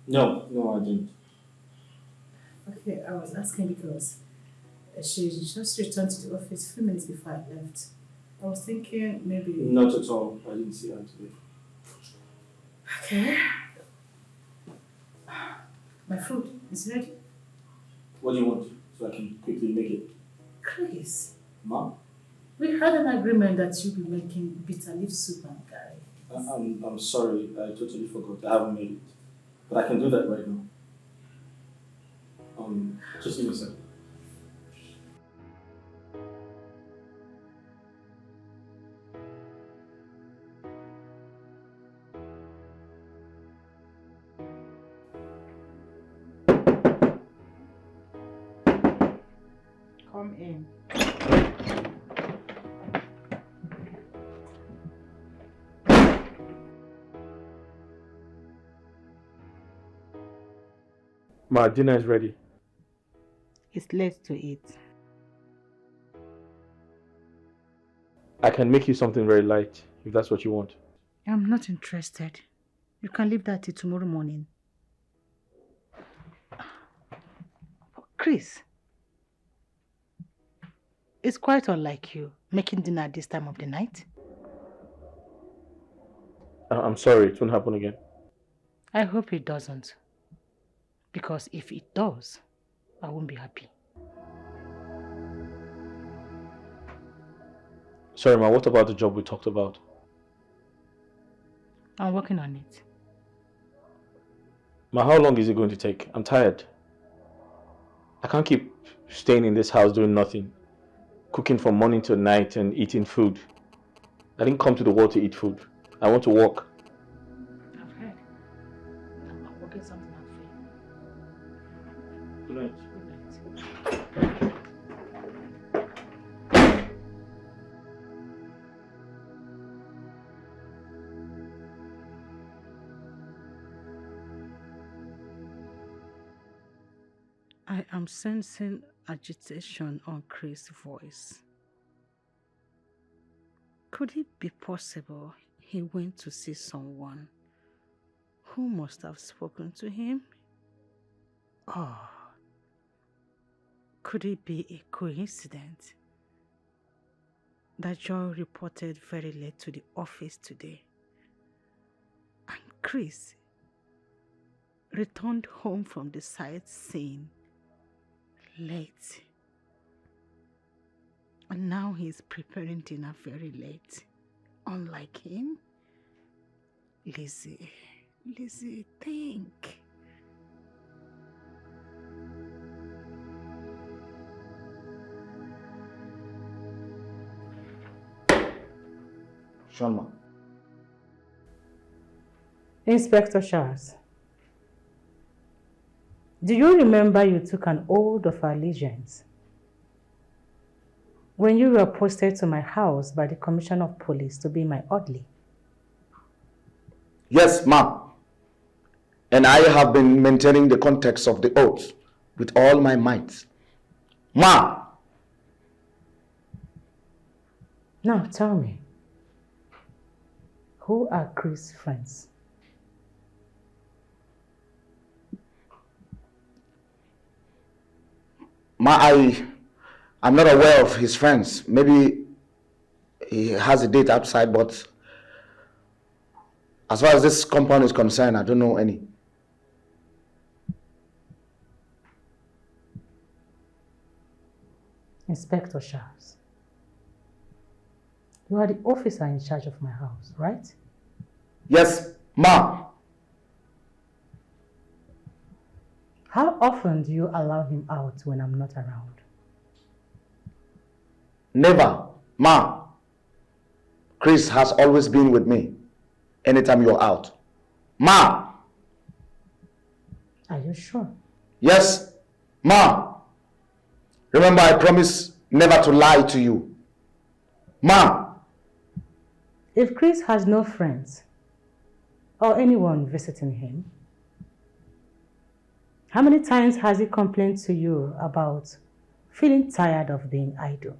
No, I didn't. Okay, I was asking because she just returned to the office a few minutes before I left. I was thinking maybe... Not at all. I didn't see her today. Okay. My food is ready. What do you want? So I can quickly make it. Chris, Mom? we had an agreement that you'll be making bitter leaf soup and curry. I'm sorry. I totally forgot. I haven't made it. But I can do that right now. Just give me a second. Come in. My dinner is ready. It's late to eat. I can make you something very light, if that's what you want. I'm not interested. You can leave that till tomorrow morning. Chris, it's quite unlike you making dinner at this time of the night. I'm sorry, it won't happen again. I hope it doesn't. Because if it does, I won't be happy. Sorry, Ma, what about the job we talked about? I'm working on it. Ma, how long is it going to take? I'm tired. I can't keep staying in this house doing nothing. Cooking from morning to night and eating food. I didn't come to the world to eat food. I want to work. I've heard. I'm working something out for you. Good night. Good night. I am sensing agitation on Chris' voice. Could it be possible he went to see someone who must have spoken to him? Or could it be a coincidence that Joy reported very late to the office today, and Chris returned home from the sightseeing late, and now he's preparing dinner very late, unlike him? Lizzy, think. Shalma. Inspector Charles, do you remember you took an oath of allegiance when you were posted to my house by the Commissioner of Police to be my orderly? Yes, ma'am. And I have been maintaining the context of the oath with all my might. Ma'am. Now tell me, who are Chris' friends? I'm not aware of his friends. Maybe he has a date outside, but as far as this compound is concerned, I don't know any. Inspector Charles, you are the officer in charge of my house, right? Yes, ma. How often do you allow him out when I'm not around? Never, ma. Chris has always been with me anytime you're out. Ma! Are you sure? Yes, ma. Remember, I promise never to lie to you. Ma! If Chris has no friends or anyone visiting him, how many times has he complained to you about feeling tired of being idle?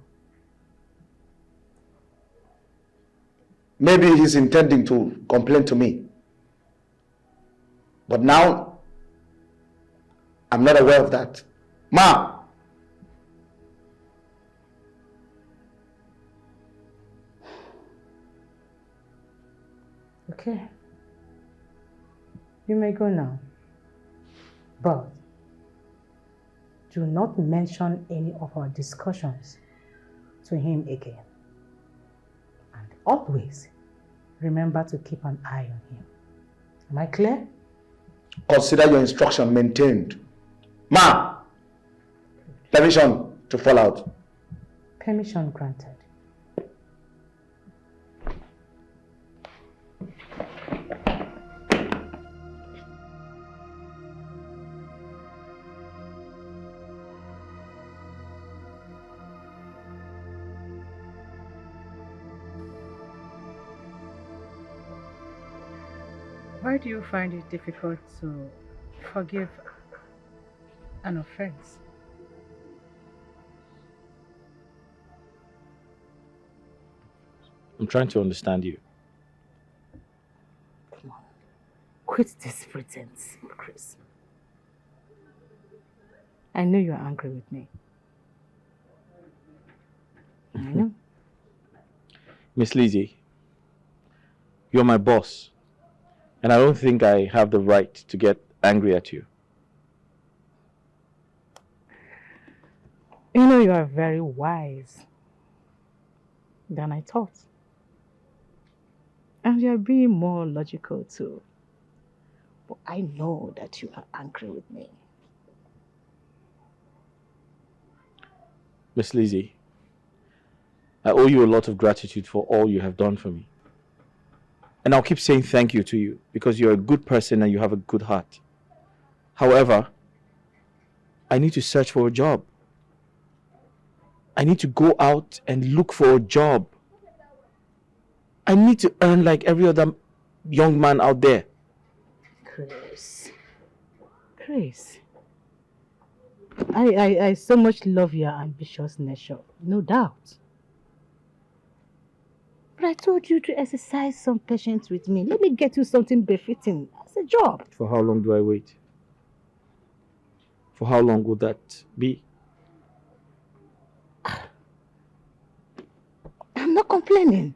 Maybe he's intending to complain to me. But now, I'm not aware of that. Ma! Okay. You may go now. But do not mention any of our discussions to him again. And always remember to keep an eye on him. Am I clear? Consider your instruction maintained. Ma! Permission to fall out. Permission granted. Why do you find it difficult to forgive an offense? I'm trying to understand you. Come on. Quit this pretense, Chris. I know you're angry with me. I know. Miss Lizzy, you're my boss. And I don't think I have the right to get angry at you. You know you are very wise than I thought. And you are being more logical too. But I know that you are angry with me. Miss Lizzy, I owe you a lot of gratitude for all you have done for me. And I'll keep saying thank you to you because you're a good person and you have a good heart. However, I need to search for a job. I need to go out and look for a job. I need to earn like every other young man out there. Chris. I so much love your ambitious nature, no doubt. But I told you to exercise some patience with me. Let me get you something befitting as a job. For how long do I wait? For how long would that be? I'm not complaining.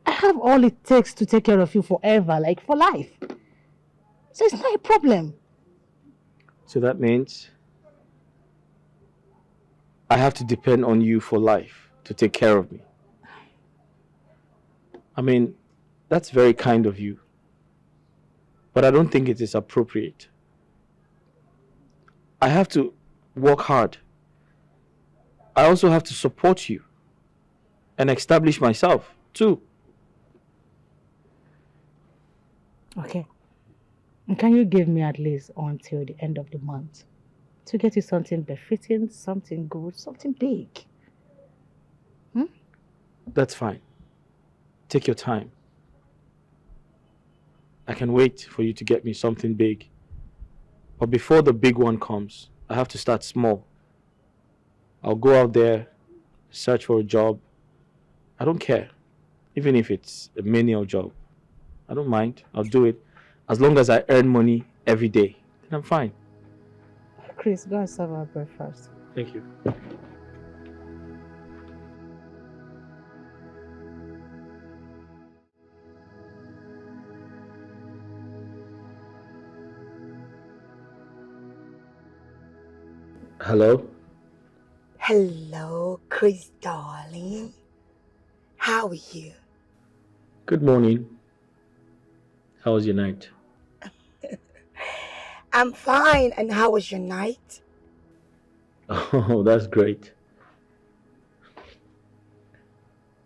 I have all it takes to take care of you forever, like for life. So it's not a problem. So that means I have to depend on you for life to take care of me. I mean, that's very kind of you. But I don't think it is appropriate. I have to work hard. I also have to support you and establish myself too. Okay. Can you give me at least until the end of the month to get you something befitting, something good, something big? That's fine. Take your time. I can wait for you to get me something big. But before the big one comes, I have to start small. I'll go out there, search for a job. I don't care. Even if it's a menial job. I don't mind. I'll do it. As long as I earn money every day, then I'm fine. Chris, go and serve our breakfast. Thank you. Hello? Hello, Chris, darling. How are you? Good morning. How was your night? I'm fine. And how was your night? Oh, that's great.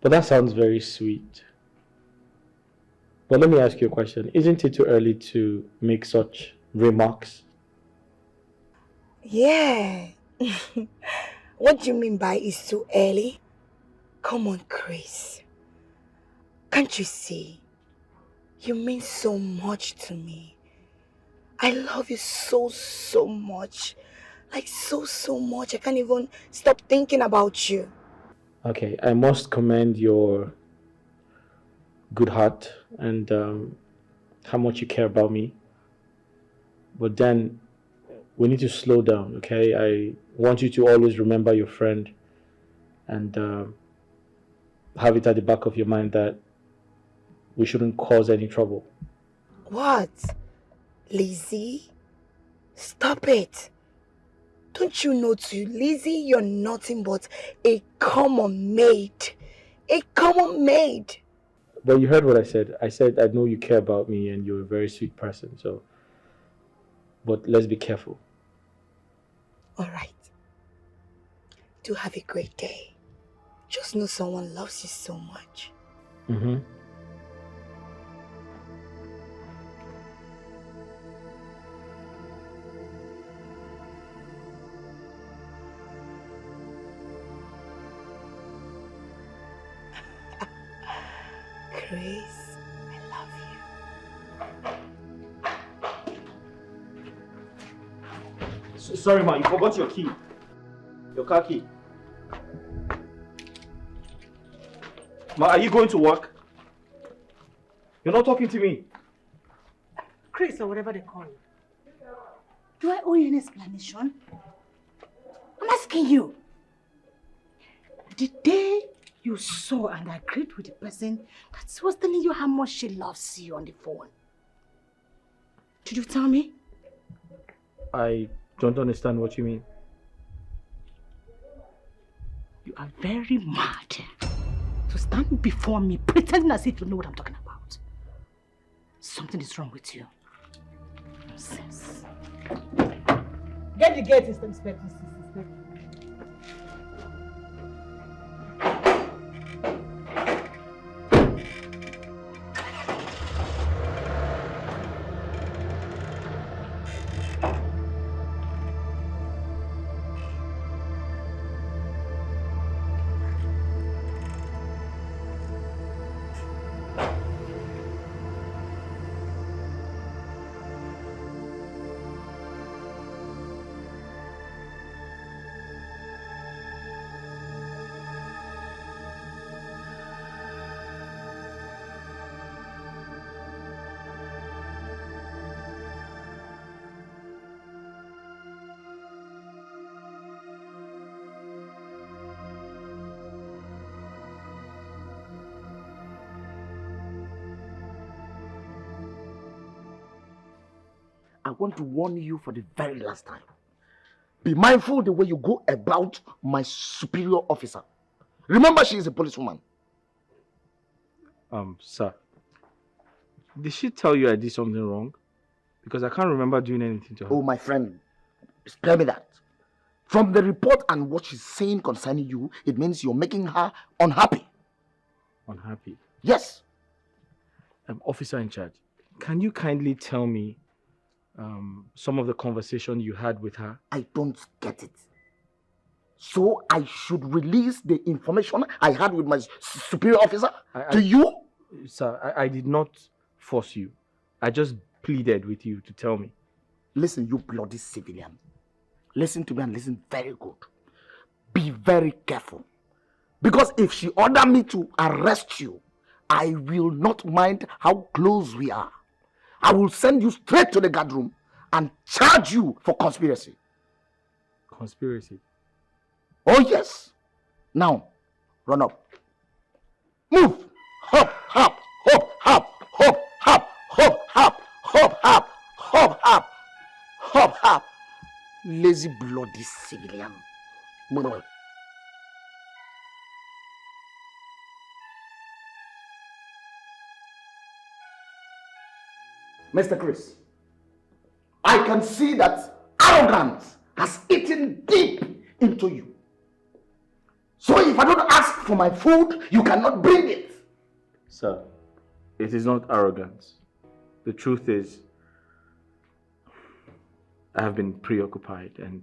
But that sounds very sweet. But let me ask you a question. Isn't it too early to make such remarks? Yeah. What do you mean by it's too early? Come on, Chris. Can't you see? You mean so much to me. I love you so, so much. Like so much. I can't even stop thinking about you. Okay, I must commend your good heart and how much you care about me. But then we need to slow down, okay? I want you to always remember your friend and have it at the back of your mind that we shouldn't cause any trouble. What? Lizzy? Stop it. Don't you know too, Lizzy, you're nothing but a common maid. A common maid. But you heard what I said. I said I know you care about me and you're a very sweet person, so... But let's be careful. Alright. Do have a great day. Just know someone loves you so much. Mm-hmm. Chris, I love you. Sorry, ma, you forgot your key. Your car key. Ma, are you going to work? You're not talking to me. Chris, or whatever they call you. Do I owe you an explanation? I'm asking you. The day you saw and agreed with the person that was telling you how much she loves you on the phone, did you tell me? I don't understand what you mean. You are very mad to stand before me pretending as if you know what I'm talking about. Something is wrong with you. Nonsense. Get the gate, Inspector. I want to warn you for the very last time. Be mindful the way you go about my superior officer. Remember, she is a policewoman. Sir. Did she tell you I did something wrong? Because I can't remember doing anything to her. Oh, my friend, spare me that. From the report and what she's saying concerning you, it means you're making her unhappy. Unhappy? Yes. Officer in charge, can you kindly tell me some of the conversation you had with her? I don't get it. So I should release the information I had with my superior officer to you? Sir, I did not force you. I just pleaded with you to tell me. Listen, you bloody civilian. Listen to me and listen very good. Be very careful. Because if she ordered me to arrest you, I will not mind how close we are. I will send you straight to the guard room and charge you for conspiracy. Conspiracy? Oh yes. Now, run up. Move. Hop, hop, hop, hop, hop, hop, hop, hop, hop, hop, hop, hop, hop, hop. Lazy bloody civilian. Move. Mr. Chris, I can see that arrogance has eaten deep into you. So if I don't ask for my food, you cannot bring it. Sir, it is not arrogance. The truth is, I have been preoccupied and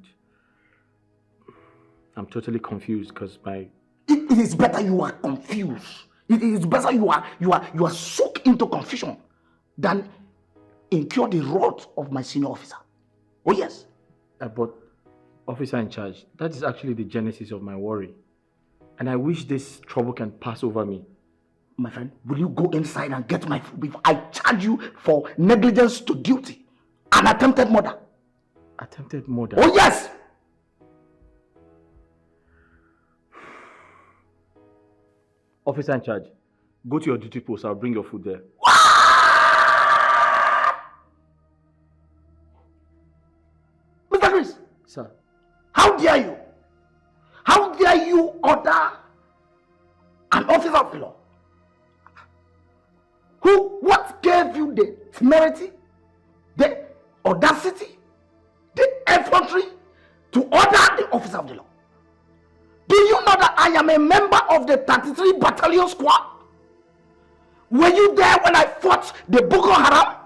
I'm totally confused because It is better you are confused. It is better you are soaked into confusion than incur the wrath of my senior officer. Oh yes. But officer in charge, that is actually the genesis of my worry. And I wish this trouble can pass over me. My friend, will you go inside and get my food before I charge you for negligence to duty and attempted murder? Attempted murder? Oh yes! Officer in charge, go to your duty post. I'll bring your food there. Mr. Chris! Sir. How dare you? How dare you order an officer of the law? What gave you the temerity, the audacity, the effrontery to order the officer of the law? Do you know that I am a member of the 33 Battalion Squad? Were you there when I fought the Boko Haram?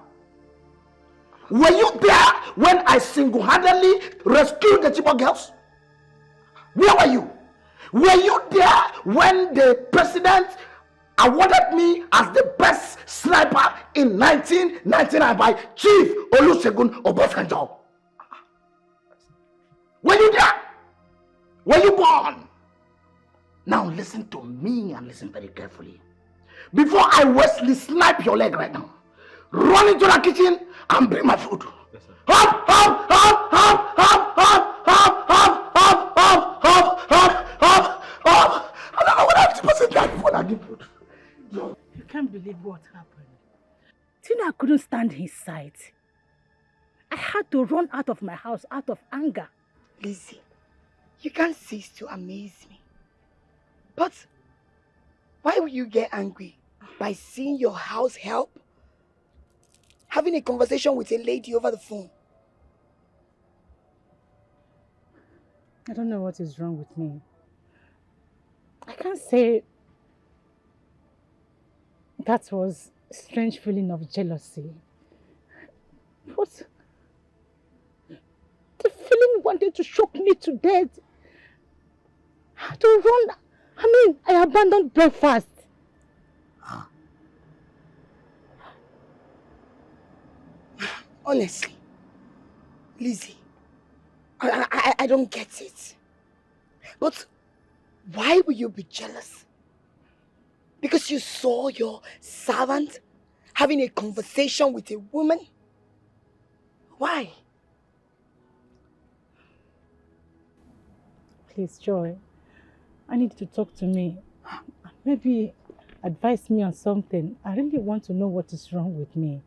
Were you there when I single-handedly rescued the Chibok girls? Where were you? Were you there when the president awarded me as the best sniper in 1999 by Chief Olusegun Obasanjo? Were you there? Were you born? Now listen to me and listen very carefully. Before I Wesley snipe your leg right now, run into the kitchen and bring my food. Yes, sir. Hop, hop, hop, hop, hop, hop, hop, hop, hop, hop, hop, hop, hop, hop. I don't know what 50% died before I give food. You can't believe what happened. Tina couldn't stand his sight. I had to run out of my house out of anger. Lizzy, you can't cease to amaze me. But why will you get angry by seeing your house help? Having a conversation with a lady over the phone? I don't know what is wrong with me. I can't say that was a strange feeling of jealousy. But the feeling wanted to choke me to death. I had to run. I abandoned breakfast. Honestly, Lizzy, I don't get it. But why will you be jealous? Because you saw your servant having a conversation with a woman? Why? Please, Joy, I need you to talk to me. Maybe advise me on something. I really want to know what is wrong with me.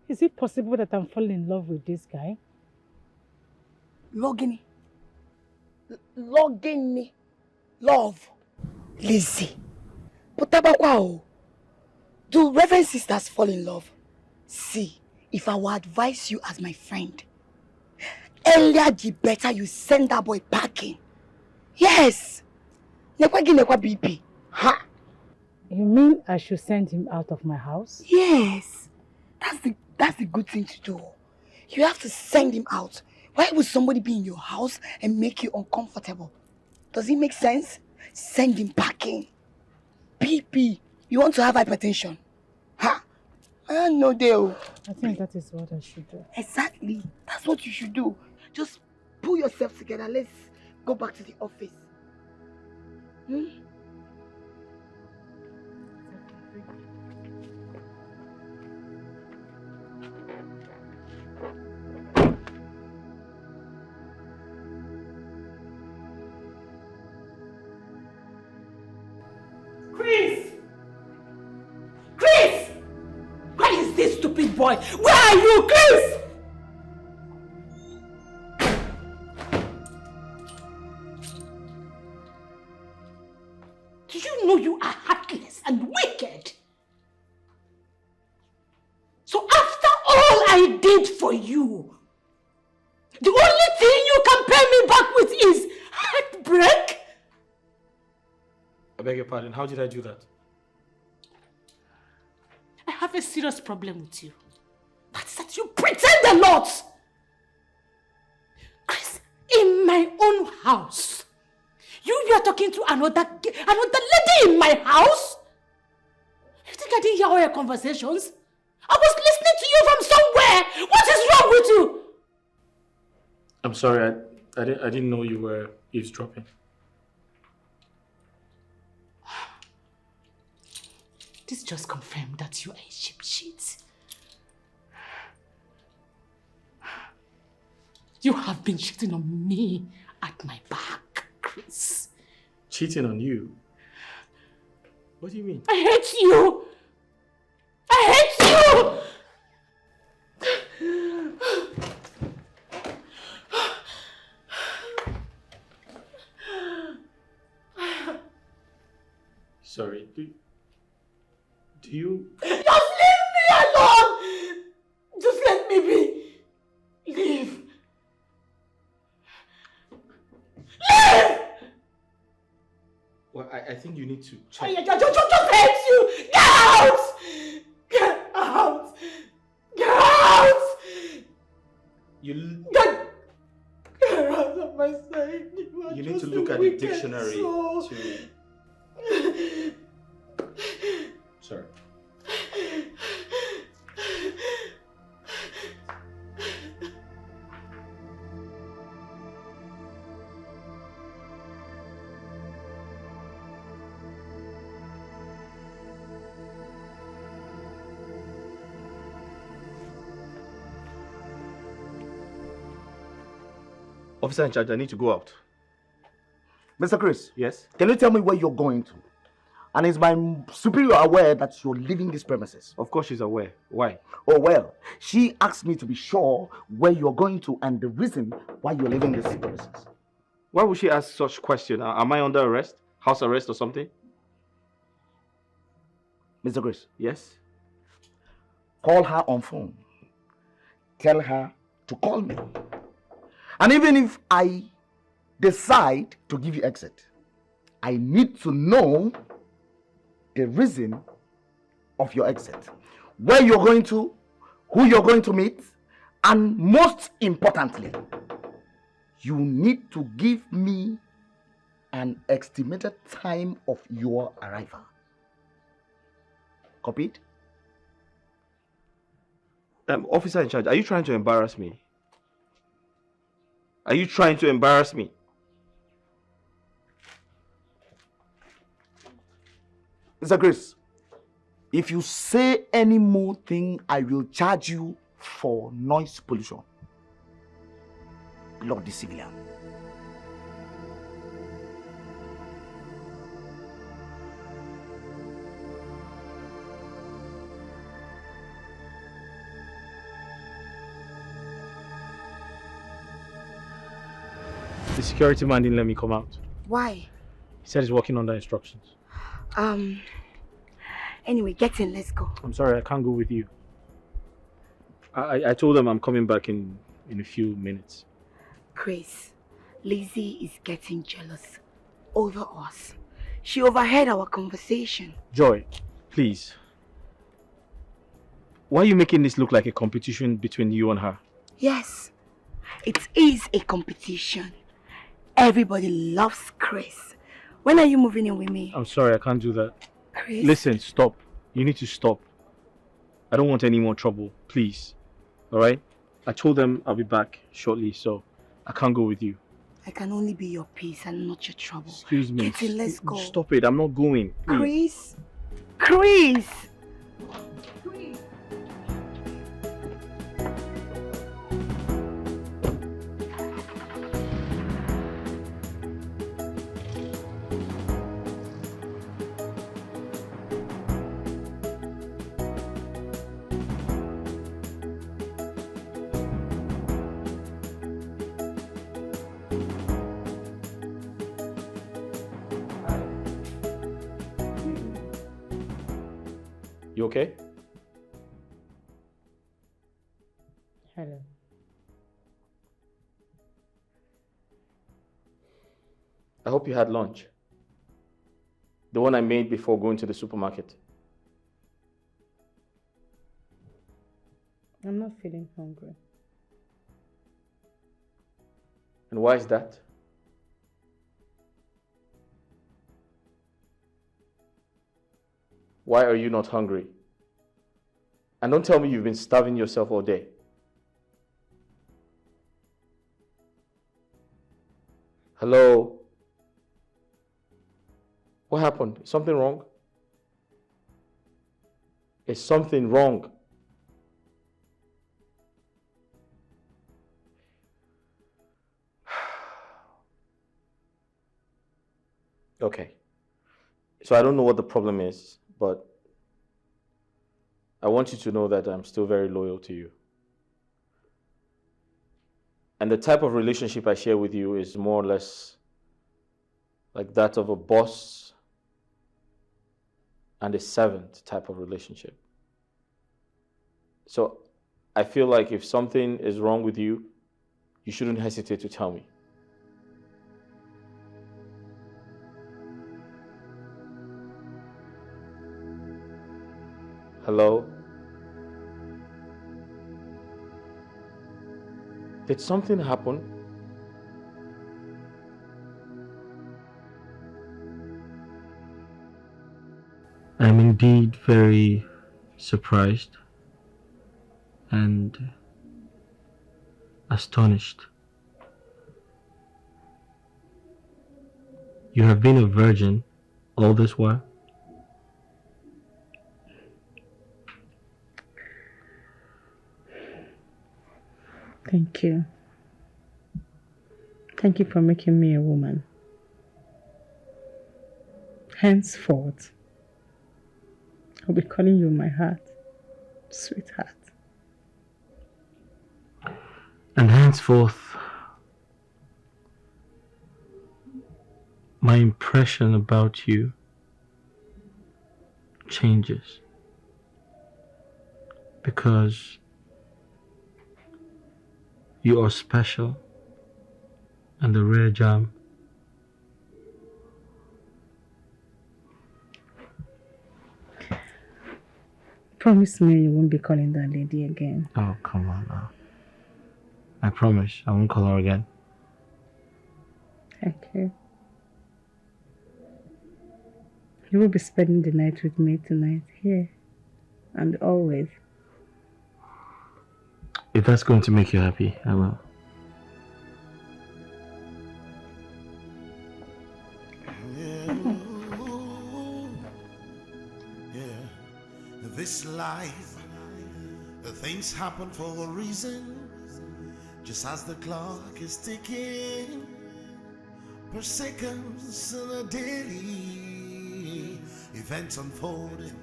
Is it possible that I'm falling in love with this guy? Logini. Love. Lizzy. But wow. Do Reverend sisters fall in love? See, if I would advise you as my friend, earlier the better you send that boy packing. Yes. Nekwa BP. Ha. You mean I should send him out of my house? Yes. That's the good thing to do. You have to send him out. Why would somebody be in your house and make you uncomfortable? Does it make sense? Send him packing. BP, you want to have hypertension? Ha! I know deal. I think that is what I should do. Exactly. That's what you should do. Just pull yourself together. Let's go back to the office. Chris! Chris! Where is this stupid boy? Where are you, Chris? Do you know you are heartless and wicked? So after all I did for you, the only thing you can pay me back with is heartbreak? I beg your pardon, how did I do that? I have a serious problem with you. That's that you pretend a lot. Chris, in my own house, you are talking to another lady in my house? You think I didn't hear all your conversations? I was listening to you from somewhere. What is wrong with you? I'm sorry, I didn't know you were eavesdropping. This just confirmed that you are a cheap shit. You have been cheating on me at my back, Chris. Cheating on you? What do you mean? I hate you! I hate you! Sorry, do you... Just leave me alone! Just let me be. Leave. Leave! Well, I think you need to check. I just hate you! Get out! Get out! Get out! Get out of my sight. You need to look at the dictionary to... Sorry. Officer in charge, I need to go out. Mr. Chris. Yes? Can you tell me where you're going to? And is my superior aware that you're leaving this premises? Of course she's aware. Why? Oh, well, she asked me to be sure where you're going to and the reason why you're leaving this premises. Why would she ask such question? Am I under arrest? House arrest or something? Mr. Chris. Yes? Call her on phone. Tell her to call me. And even if I decide to give you exit, I need to know the reason of your exit, where you're going to, who you're going to meet, and most importantly, you need to give me an estimated time of your arrival. Copied? Officer in charge, are you trying to embarrass me? Are you trying to embarrass me? Mr. Chris, if you say any more thing, I will charge you for noise pollution. Lord the civilian. The security man didn't let me come out. Why? He said he's working under instructions. Anyway, get in, let's go. I'm sorry, I can't go with you. I told them I'm coming back in a few minutes. Chris, Lizzy is getting jealous over us. She overheard our conversation. Joy, please. Why are you making this look like a competition between you and her? Yes, it is a competition. Everybody loves Chris. When are you moving in with me? I'm sorry, I can't do that. Chris? Listen, stop. You need to stop. I don't want any more trouble, please. Alright? I told them I'll be back shortly, so I can't go with you. I can only be your peace and not your trouble. Excuse me. Get in, let's go. Stop it, I'm not going. Please. Chris! Chris! You okay? Hello. I hope you had lunch. The one I made before going to the supermarket. I'm not feeling hungry. And why is that? Why are you not hungry? And don't tell me you've been starving yourself all day. Hello? What happened? Is something wrong? Is something wrong? Okay. So I don't know what the problem is, but I want you to know that I'm still very loyal to you. And the type of relationship I share with you is more or less like that of a boss and a servant type of relationship. So I feel like if something is wrong with you, you shouldn't hesitate to tell me. Hello? Did something happen? I'm indeed very surprised and astonished. You have been a virgin all this while? Thank you. Thank you for making me a woman. Henceforth, I'll be calling you my heart, sweetheart. And henceforth, my impression about you changes. Because you are special and a rare gem. Promise me you won't be calling that lady again. Oh, come on now. I promise I won't call her again. Thank you. You will be spending the night with me tonight, here and always. If that's going to make you happy, I will. This life, things happen for a reason. Just as the clock is ticking, per seconds in a daily, events unfolding,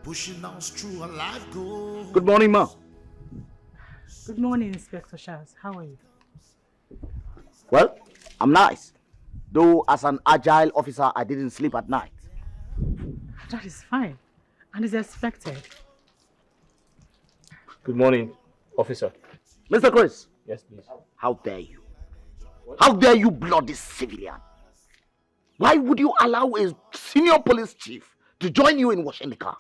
pushing us through a life goal. Good morning, ma. Good morning, Inspector Charles. How are you? Well, I'm nice. Though as an agile officer, I didn't sleep at night. That is fine. And is expected. Good morning, officer. Mr. Chris. Yes, please. How dare you? How dare you bloody civilian? Why would you allow a senior police chief to join you in washing the car?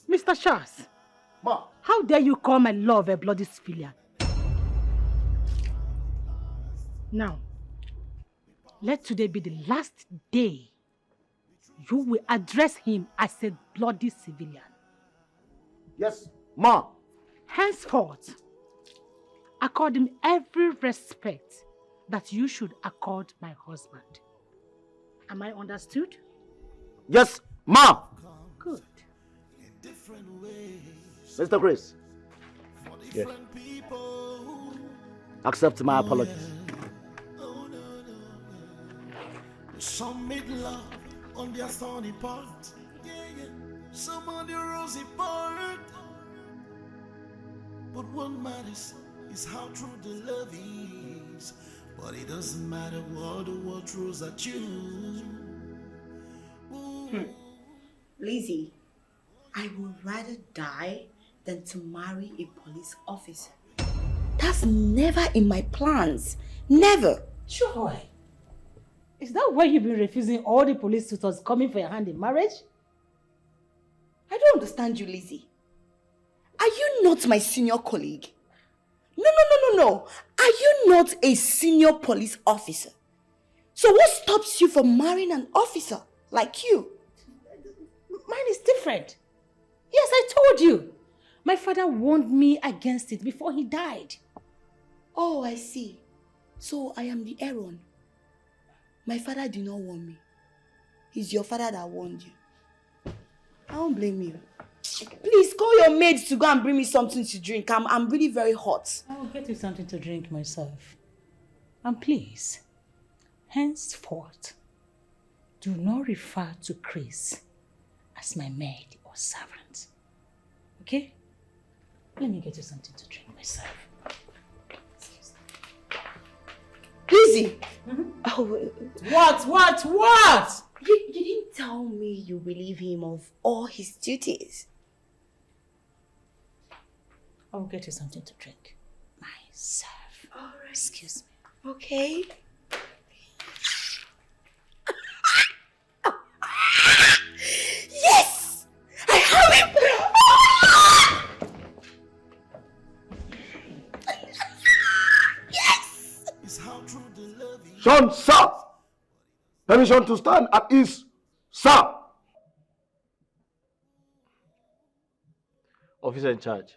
Mr. Charles. Ma. How dare you call my love a bloody civilian? Now, let today be the last day you will address him as a bloody civilian. Yes, ma. Henceforth, accord him every respect that you should accord my husband. Am I understood? Yes, ma. Good. Mr. Chris. Yes. Accept my apologies. Some made love on their stony part, some on the rosy part. But what matters is how true the love is. But it doesn't matter what the world throws at you. Lizzy, I would rather die than to marry a police officer. That's never in my plans. Never. Joy, is that why you've been refusing all the police suitors coming for your hand in marriage? I don't understand you, Lizzy. Are you not my senior colleague? No. Are you not a senior police officer? So what stops you from marrying an officer like you? Mine is different. Yes, I told you. My father warned me against it before he died. Oh, I see. So I am the Aaron. My father did not warn me. It's your father that warned you. I don't blame you. Please call your maids to go and bring me something to drink. I'm really very hot. I will get you something to drink myself. And please, henceforth, do not refer to Chris as my maid or servant. Okay? Let me get you something to drink myself. Lizzy! Oh, what? You didn't tell me you relieve him of all his duties. I will get you something to drink myself. All right. Excuse me. Okay. Yes! I have him! Yes! Sean, sir! Permission to stand at ease, sir! Officer in charge,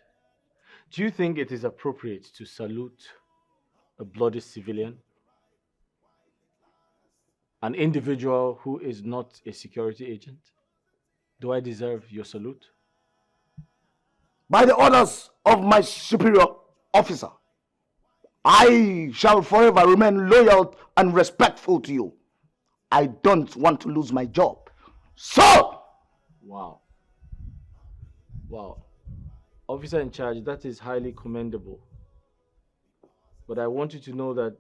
do you think it is appropriate to salute a bloody civilian? An individual who is not a security agent? Do I deserve your salute? By the orders of my superior officer, I shall forever remain loyal and respectful to you. I don't want to lose my job. So! Wow. Officer in charge, that is highly commendable. But I want you to know that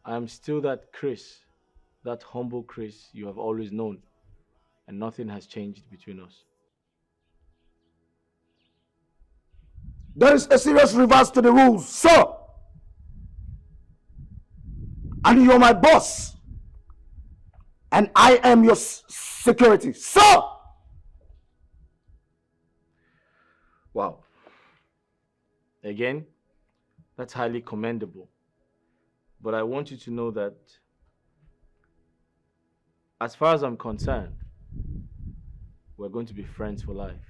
I am still that Chris, that humble Chris you have always known, and nothing has changed between us. There is a serious reverse to the rules, sir. And you're my boss. And I am your security, sir. Wow. Again, that's highly commendable. But I want you to know that as far as I'm concerned, we're going to be friends for life.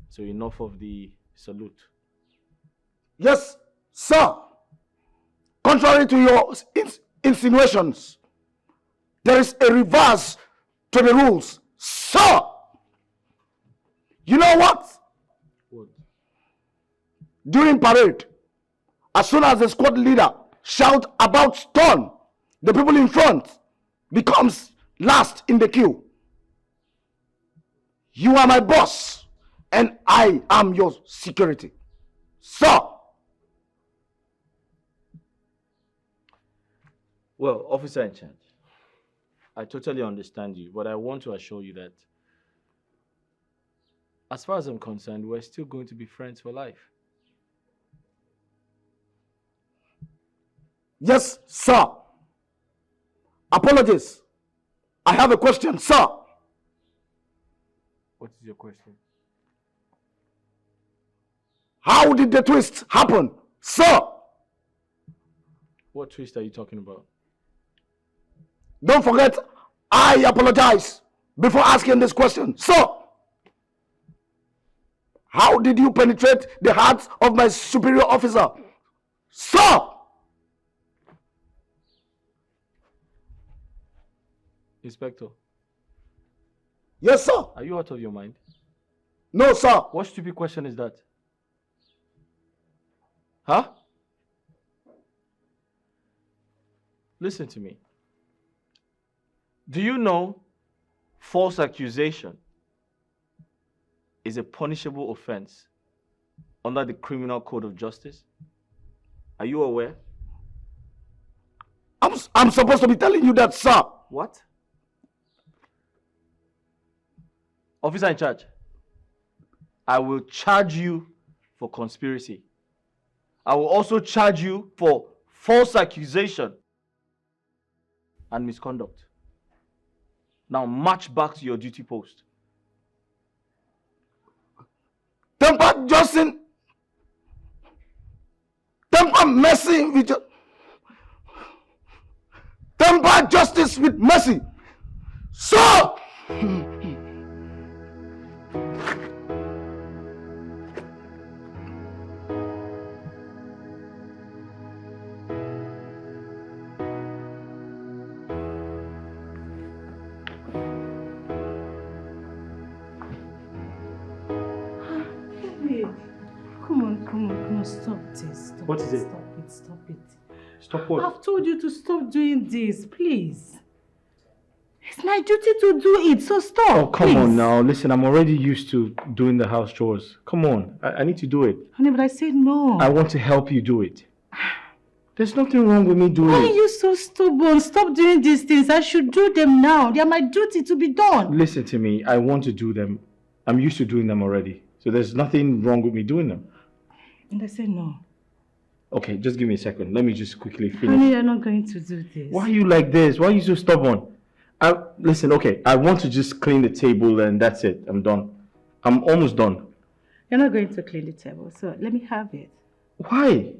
So enough of the salute. Yes, sir. Contrary to your insinuations, there is a reverse to the rules, sir. You know what? What? During parade, as soon as the squad leader shouts about stone, the people in front becomes last in the queue. You are my boss, and I am your security, sir. Well, officer in charge, I totally understand you, but I want to assure you that as far as I'm concerned, we're still going to be friends for life. Yes, sir. Apologies. I have a question, sir. What is your question? How did the twist happen, sir? What twist are you talking about? Don't forget, I apologize before asking this question, sir. How did you penetrate the hearts of my superior officer, sir? Inspector. Yes, sir. Are you out of your mind? No, sir. What stupid question is that? Huh? Listen to me. Do you know false accusation is a punishable offense under the Criminal Code of Justice? Are you aware? I'm supposed to be telling you that, sir. What? Officer in charge, I will charge you for conspiracy. I will also charge you for false accusation and misconduct. Now march back to your duty post. Temper justice. Temper mercy with temper justice with mercy. So Come on, stop this. What is it? Stop it. Stop what? I've told you to stop doing this, please. It's my duty to do it, so stop. Oh, come please. on now. Listen, I'm already used to doing the house chores. Come on. I need to do it. Honey, but I said no. I want to help you do it. There's nothing wrong with me doing Why it. are you so stubborn? Stop doing these things. I should do them now. They are my duty to be done. Listen to me. I want to do them. I'm used to doing them already. So there's nothing wrong with me doing them. And I said no. Okay, just give me a second. Let me just quickly finish. Honey, you're not going to do this. Why are you like this? Why are you so stubborn? Listen, okay, I want to just clean the table and that's it. I'm done. I'm almost done. You're not going to clean the table, so let me have it. Why?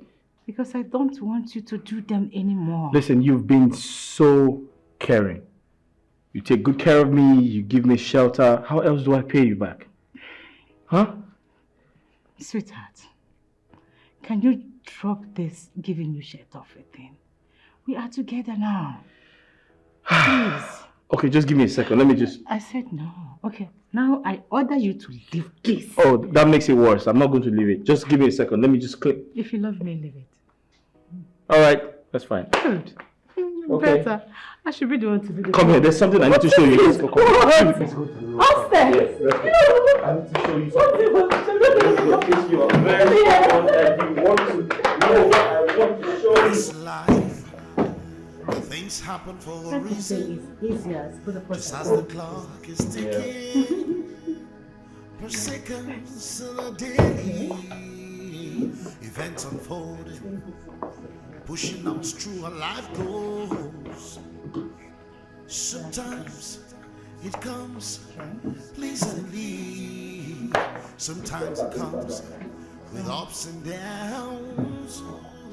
Because I don't want you to do them anymore. Listen, you've been so caring. You take good care of me, you give me shelter. How else do I pay you back? Huh? Sweetheart, can you drop this giving you shirt off a thing? We are together now. Please. Okay, just give me a second. Let me just... I said no. Okay, now I order you to leave, please. Oh, that makes it worse. I'm not going to leave it. Just give me a second. Let me just click. If you love me, leave it. All right, that's fine. Good. Okay. Better. I should be the one to do this. Come here, there's something I need to show you. Let's go. Come on. Upstairs. Yes, let's go. I need to show you something. If you are very strong and you want to know what I want to show you. This life, things happen for a reason. Just as the clock is ticking, per seconds of the day, events unfolding, pushing us through our life goals. Sometimes it comes pleasantly, sometimes it comes with ups and downs,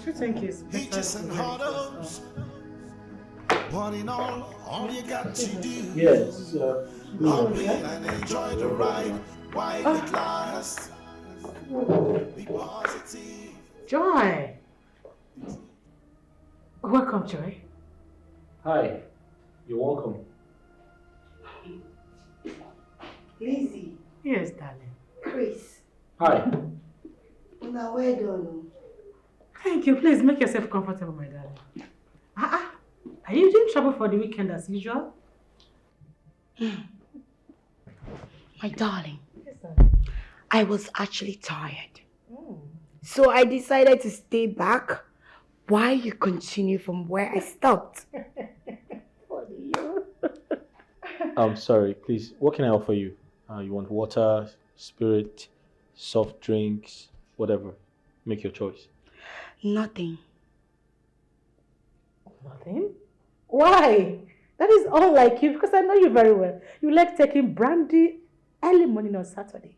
hitches and hurdles. But in all you got to do is happy and enjoy the ride while it lasts. Be positive. Joy. Welcome, Joy. Hi, you're welcome. Lizzy. Yes, darling. Chris. Hi. Now, well done. Thank you. Please make yourself comfortable, my darling. Are you in trouble for the weekend as usual? My darling, I was actually tired. So I decided to stay back while you continue from where I stopped. I'm sorry, please. What can I offer you? You want water, spirit, soft drinks, whatever. Make your choice. Nothing. Nothing? Why? That is unlike you because I know you very well. You like taking brandy early morning on Saturday.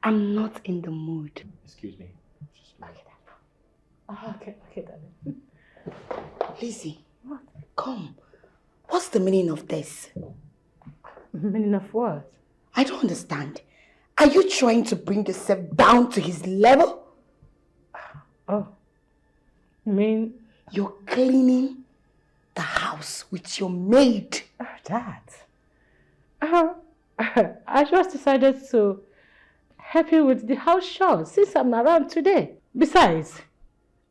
I'm not in the mood. Excuse me. Okay, darling. Lizzy, come. What's the meaning of this? Meaning of what? I don't understand. Are you trying to bring yourself down to his level? Oh. You mean? You're cleaning the house with your maid. That? I just decided to help you with the house chores since I'm around today. Besides,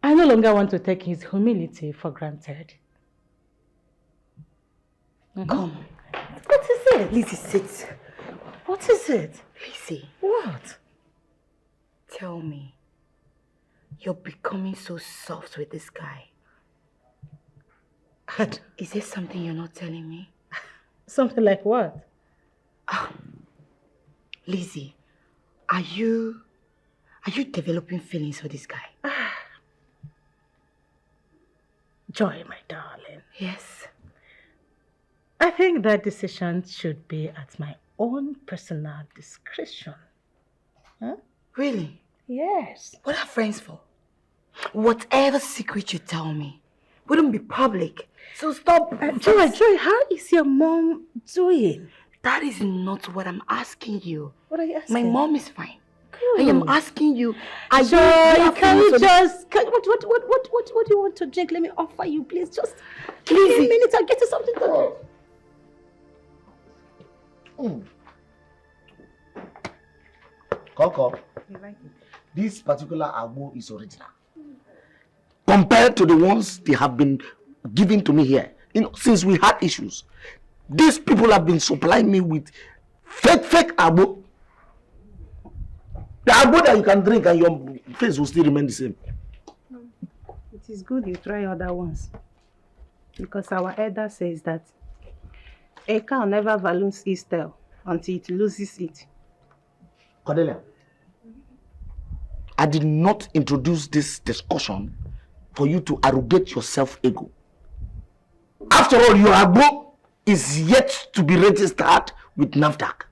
I no longer want to take his humility for granted. Come. What is it? Lizzy, sit. What is it? Lizzy. What? Tell me. You're becoming so soft with this guy. Is there something you're not telling me? Something like what? Lizzy, are you developing feelings for this guy? Joy, my darling. Yes. I think that decision should be at my own personal discretion. Huh? Really? Yes. What are friends for? Whatever secret you tell me wouldn't be public. So stop. Joy, how is your mom doing? That is not what I'm asking you. What are you asking? My mom is fine. Good. I am asking you, are Joy, you can you just... What do you want to drink? Let me offer you, please. Just give me a minute. I'll get you something to drink. Coco, this particular agbo is original. Compared to the ones they have been giving to me here, since we had issues, these people have been supplying me with fake agbo. The agbo that you can drink and your face will still remain the same. It is good you try other ones. Because our elder says that a cow never values its tail until it loses it. Cordelia, I did not introduce this discussion for you to arrogate your self-ego. After all, your agbo is yet to be registered with NAFDAC.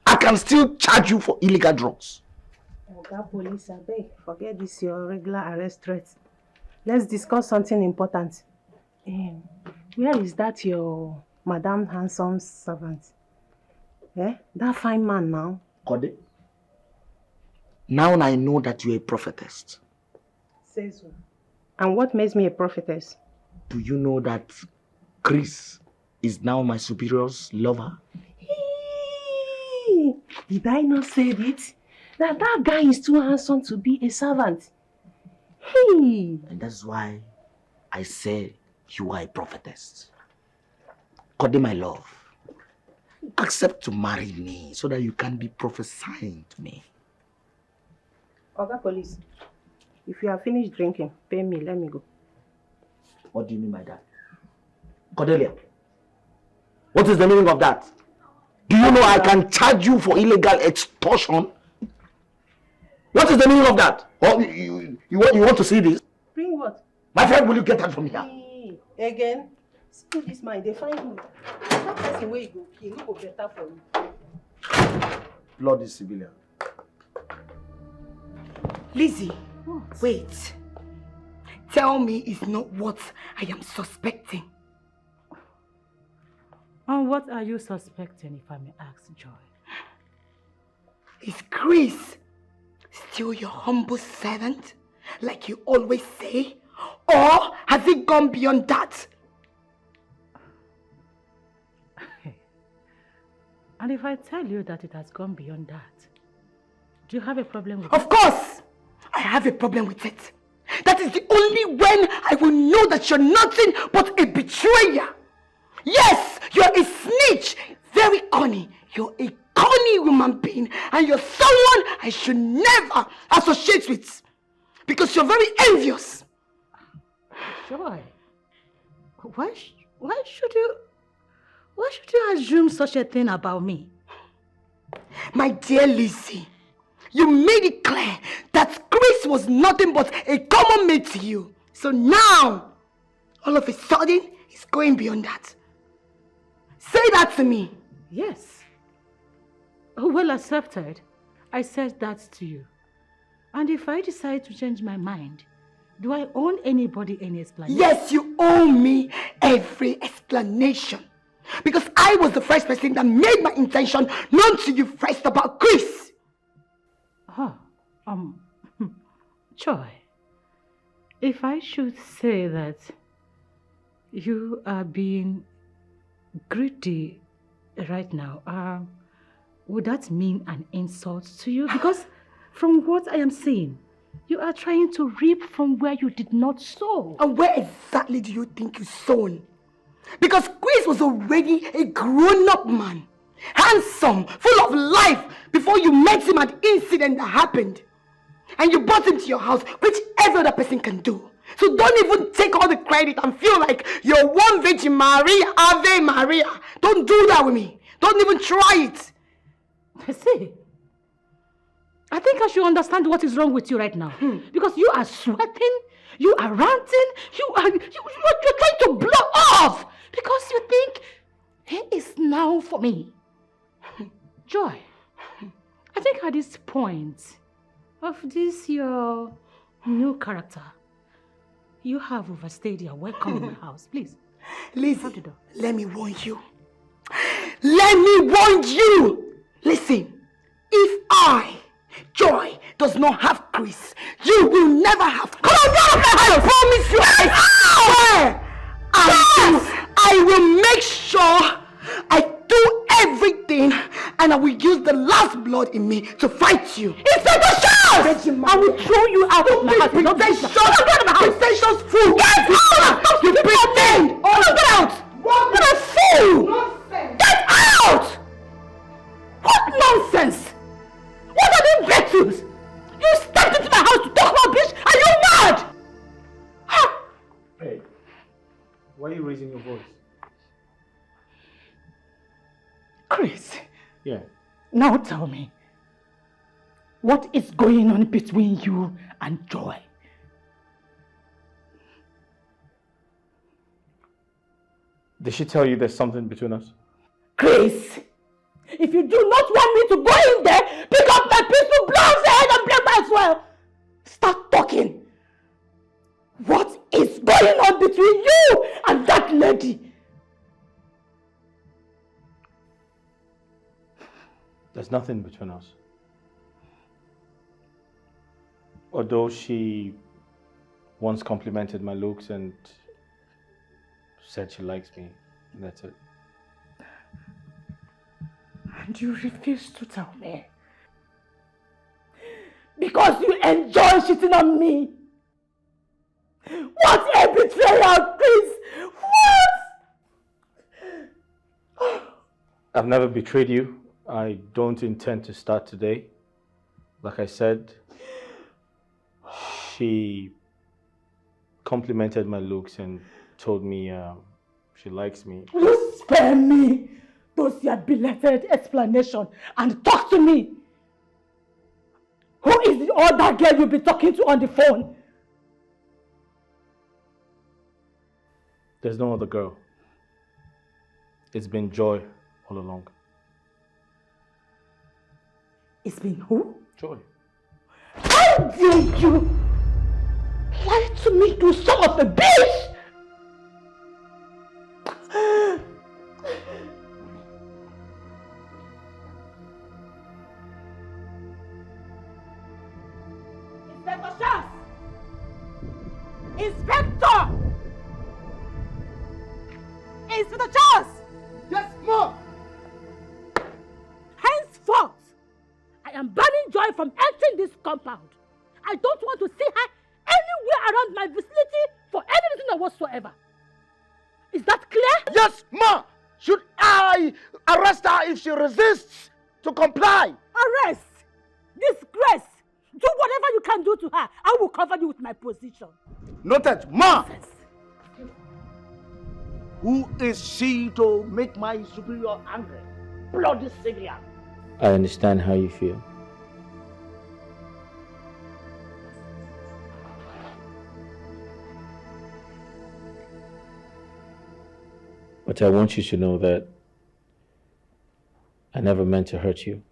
I can still charge you for illegal drugs. Oga Police, I beg, forget this your regular arrest threat. Let's discuss something important. Where is that your Madame Handsome's servant? That fine man now. Kode, now I know that you're a prophetess. Says so. And what makes me a prophetess? Do you know that Chris is now my superior's lover? Hey, did I not say it? That guy is too handsome to be a servant. Hey. And that's why I say you are a prophetess. Kode, my love, accept to marry me so that you can be prophesying to me. Oga Police, if you have finished drinking, pay me, let me go. What do you mean by that? Cordelia, what is the meaning of that? Do you know I can charge you for illegal extortion? What is the meaning of that? Oh, you want to see this? Bring what? My friend, will you get that from here? Hey, again? See this man, they find you. That person where you go, he will go better for you. Lord is civilian. Lizzy, wait. Tell me it's not what I am suspecting. And what are you suspecting, if I may ask, Joy? Is Chris still your humble servant, like you always say? Or has it gone beyond that? And if I tell you that it has gone beyond that, do you have a problem with it? Of course! I have a problem with it. That is the only when I will know that you're nothing but a betrayer. Yes, you're a snitch. Very cunning. You're a cunning human being. And you're someone I should never associate with. Because you're very envious. Joy, why should you assume such a thing about me? My dear Lizzy, you made it clear that Chris was nothing but a common mate to you. So now, all of a sudden, it's going beyond that. Say that to me. Yes. Well accepted. I said that to you. And if I decide to change my mind, do I owe anybody any explanation? Yes, you owe me every explanation. Because I was the first person that made my intention known to you first about Chris. Joy, if I should say that you are being greedy right now, would that mean an insult to you? Because from what I am seeing, you are trying to reap from where you did not sow. And where exactly do you think you sown? Because Chris was already a grown-up man, handsome, full of life, before you met him at the incident that happened. And you brought him to your house, which every other person can do. So don't even take all the credit and feel like you're one Virgin Maria, Ave Maria. Don't do that with me. Don't even try it. See, I think I should understand what is wrong with you right now. Because you are sweating, you are ranting, you're trying to blow off. Because you think, he is now for me. Joy, I think at this point of this your new character, you have overstayed your welcome in my house. Please. Lizzy, let me warn you. Let me warn you. Listen, if I, Joy, does not have Chris, you will never have Chris. Come on, get out of my house! I promise you, I swear, I will make sure I do everything and I will use the last blood in me to fight you. Inspector Charles! I will throw you out of my house. Pretensions! Get out of my house! Pretensions fool! Get out! You pretend! Get out! What a fool! Nonsense! Get out! What nonsense? What are these battles? You stepped into my house to talk rubbish? Are you mad? Hey, why are you raising your voice? Chris. Yeah. Now tell me, what is going on between you and Joy? Did she tell you there's something between us? Chris, if you do not want me to go in there, pick up my pistol, blow off the head and break my as well. Start talking. What is going on between you and that lady? There's nothing between us. Although she once complimented my looks and said she likes me, that's it. And you refuse to tell me. Because you enjoy shitting on me. What a betrayal, Chris! What? I've never betrayed you. I don't intend to start today. Like I said, she complimented my looks and told me she likes me. You spare me those your belated explanation and talk to me. Who is the other girl you'll be talking to on the phone? There's no other girl. It's been Joy all along. It's been who? Joy. How dare you lie to me, you son of a bitch! Inspector Charles! Inspector! Inspector Charles! Yes, Mom! Henceforth, I am banning Joy from entering this compound. I don't want to see her anywhere around my vicinity for any reason whatsoever. Is that clear? Yes, Ma! Should I arrest her if she resists to comply? Arrest! Disgrace! Do whatever you can do to her. I will cover you with my position. Noted, Ma! Who is she to make my superior angry? Bloody Syrian! I understand how you feel. But I want you to know that I never meant to hurt you.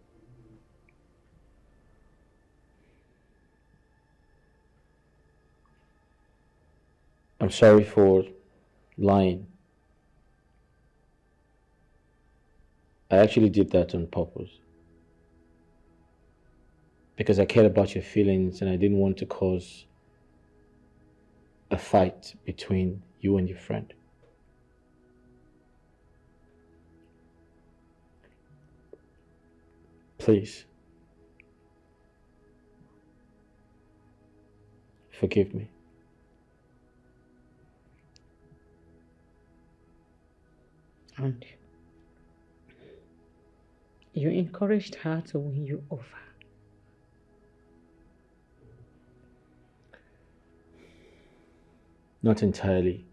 I'm sorry for lying. I actually did that on purpose. Because I cared about your feelings and I didn't want to cause a fight between you and your friend. Please, forgive me. And you encouraged her to win you over. Not entirely.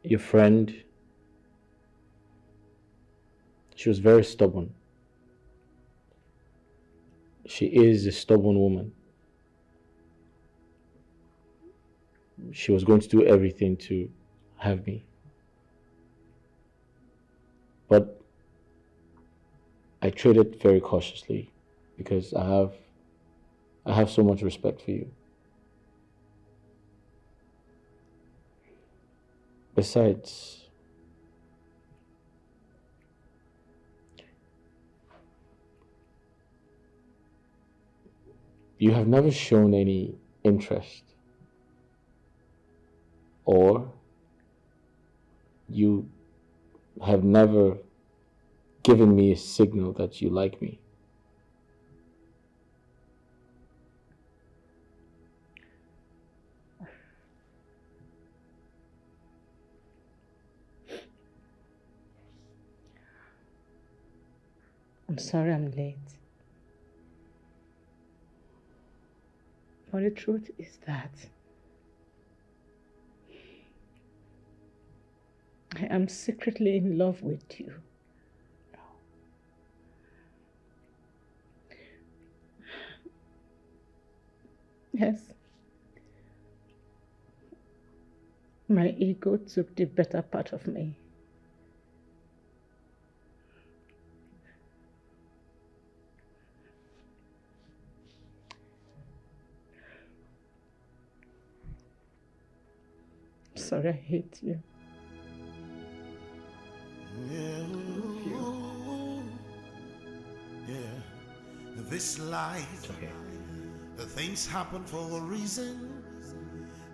Your friend She was very stubborn. She is a stubborn woman. She was going to do everything to have me. But I traded very cautiously because I have so much respect for you. Besides, you have never shown any interest, or you have never given me a signal that you like me. I'm sorry I'm late. But the truth is that I am secretly in love with you. Yes. My ego took the better part of me. Sorry, I hate you. This life, the things happen for a reason.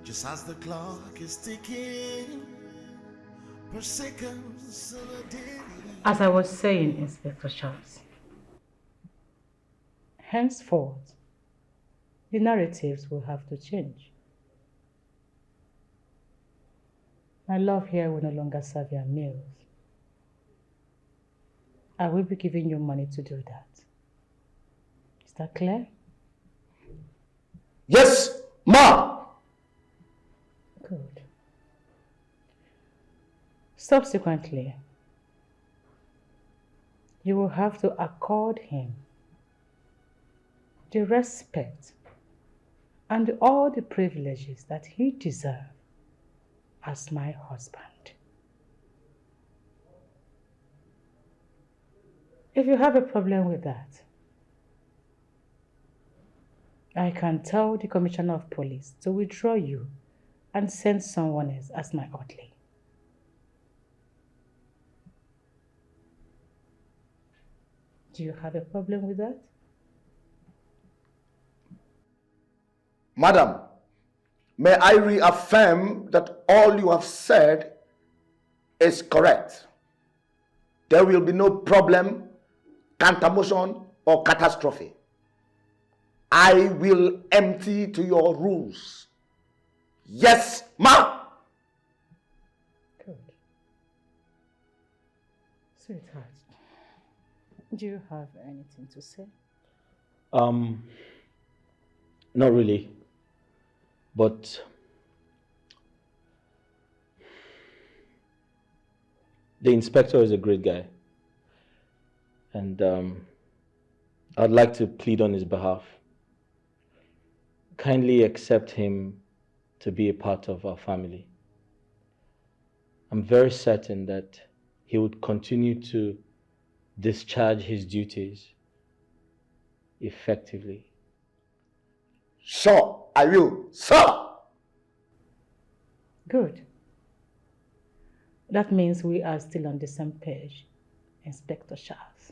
Just as the clock is ticking, per seconds of a day. As I was saying, Inspector Charles, henceforth, the narratives will have to change. My love here will no longer serve your meals. I will be giving you money to do that. Is that clear? Yes, Ma! Good. Subsequently, you will have to accord him the respect and all the privileges that he deserves as my husband. If you have a problem with that, I can tell the Commissioner of Police to withdraw you and send someone else as my orderly. Do you have a problem with that? Madam, may I reaffirm that all you have said is correct. There will be no problem, counter-motion, or catastrophe. I will empty to your rules. Yes, Ma! Good. Sweetheart, do you have anything to say? Not really. But the inspector is a great guy. And I'd like to plead on his behalf. Kindly accept him to be a part of our family. I'm very certain that he would continue to discharge his duties effectively. Sure, I will, sir. Good. That means we are still on the same page, Inspector Charles.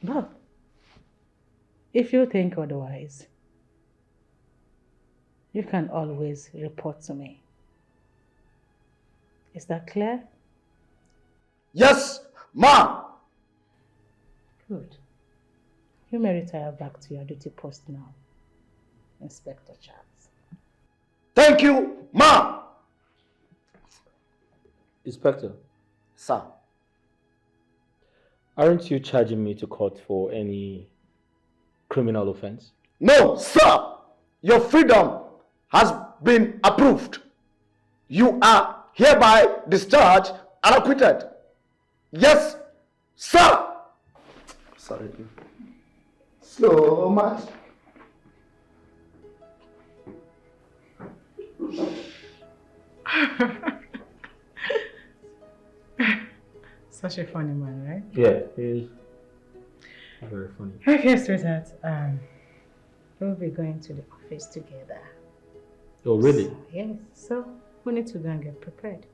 But if you think otherwise, you can always report to me. Is that clear? Yes, Ma! Good. You may retire back to your duty post now, Inspector Charles. Thank you, Ma! Inspector. Sir. Aren't you charging me to court for any criminal offense? No, sir! Your freedom has been approved. You are hereby discharged and acquitted. Yes, Sir! Sorry. So much. Such a funny man, right? Yeah, he is very funny. Okay, sweetheart. We'll be going to the office together. Oh, really? Yes, so we need to go and get prepared.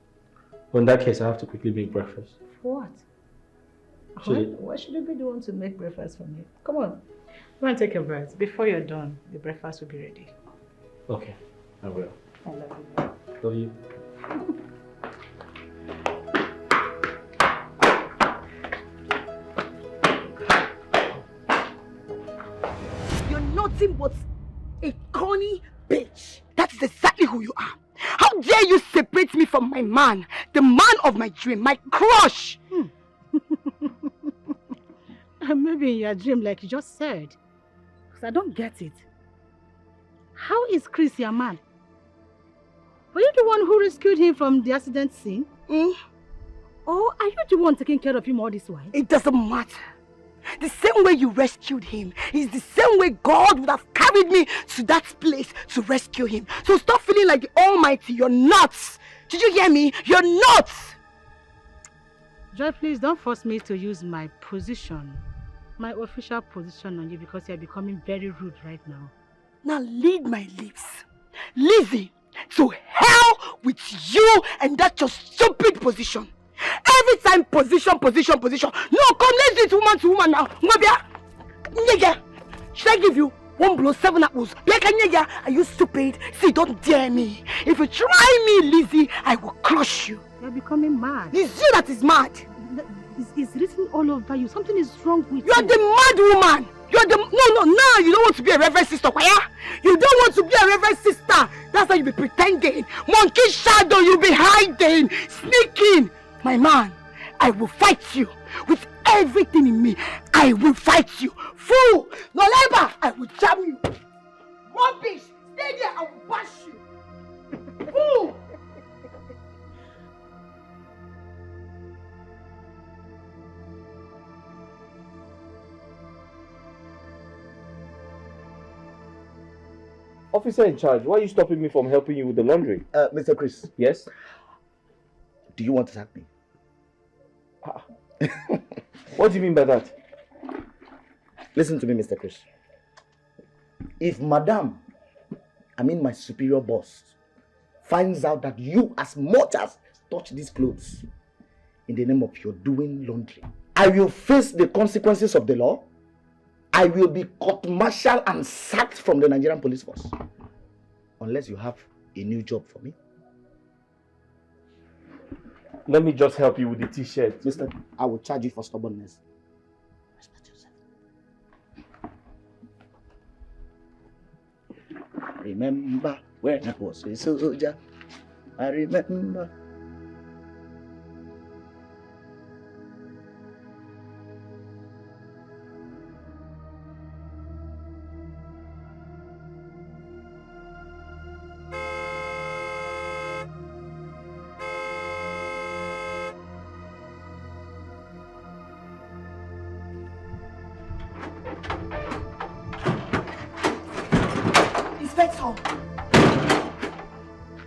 Well, in that case, I have to quickly make breakfast. For what? Why should you be the one to make breakfast for me? Come on. Go and take a bath. Before you're done, the breakfast will be ready. Okay, I will. I love you. Love you. You're nothing but a corny bitch. That is exactly who you are. How dare you separate me from my man, the man of my dream, my crush? Maybe in your dream, like you just said. Because I don't get it. How is Chris your man? Were you the one who rescued him from the accident scene? Or are you the one taking care of him all this while? It doesn't matter. The same way you rescued him is the same way God would have carried me to that place to rescue him. So stop feeling like the Almighty. You're nuts. Did you hear me? You're nuts. Joy, please don't force me to use my position, my official position on you, because you're becoming very rude right now. Now lead my lips. Lizzy, to hell with you and that your stupid position. Every time position. No, come, let's do it woman to woman now. Nigga, should I give you 1 blow, 7 apples? Are you stupid? See, don't dare me. If you try me, Lizzy, I will crush you. You're becoming mad. It's you that is mad. It's written all over you. Something is wrong with you. You're the mad woman. You're the... No, you don't want to be a reverend sister, Kwaya. You don't want to be a reverend sister. That's why you be pretending. Monkey shadow, you be hiding, sneaking. My man, I will fight you with everything in me. I will fight you. Fool, no labor, I will jam you. Rubbish, stay there, I will bash you. Fool. Officer in charge, why are you stopping me from helping you with the laundry? Mr. Chris. Yes? Do you want to sack me? What do you mean by that? Listen to me, Mr. Chris. If Madam, my superior boss, finds out that you as much as touch these clothes in the name of your doing laundry, I will face the consequences of the law. I will be court-martialed and sacked from the Nigerian police force. Unless you have a new job for me. Let me just help you with the t-shirt. Mister, I will charge you for stubbornness. Respect yourself. Remember when I was a soldier. I remember.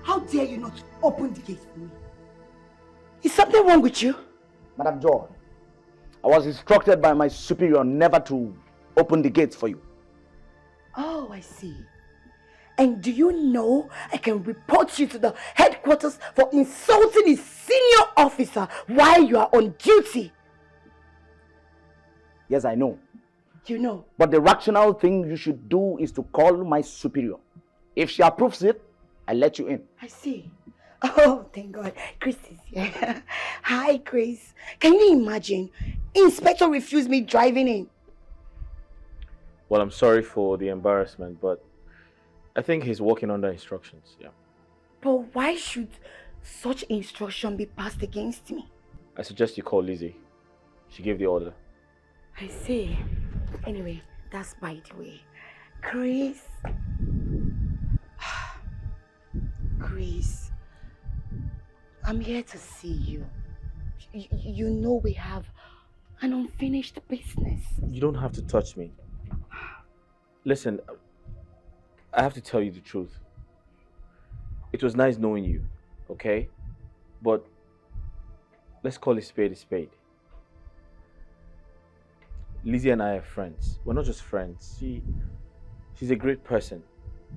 How dare you not open the gate for me? Is something wrong with you? Madam Joy, I was instructed by my superior never to open the gates for you. Oh, I see. And do you know I can report you to the headquarters for insulting a senior officer while you are on duty? Yes, I know. You know. But the rational thing you should do is to call my superior. If she approves it, I'll let you in. I see. Oh, thank God. Chris is here. Hi, Chris. Can you imagine? Inspector refused me driving in. Well, I'm sorry for the embarrassment, but I think he's working under instructions, yeah. But why should such instruction be passed against me? I suggest you call Lizzy. She gave the order. I see. Anyway, that's by the way. Chris. Chris, I'm here to see you. You know we have An unfinished business. You don't have to touch me. Listen, I have to tell you the truth. It was nice knowing you, okay? But let's call a spade a spade. Lizzy and I are friends. We're not just friends. She's a great person.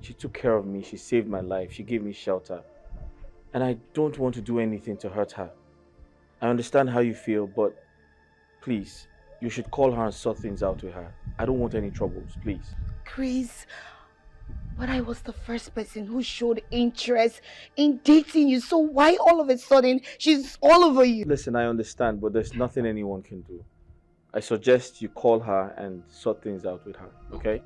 She took care of me. She saved my life. She gave me shelter. And I don't want to do anything to hurt her. I understand how you feel, but please, you should call her and sort things out with her. I don't want any troubles, please. Chris, but I was the first person who showed interest in dating you, so why all of a sudden she's all over you? Listen, I understand, but there's nothing anyone can do. I suggest you call her and sort things out with her, okay?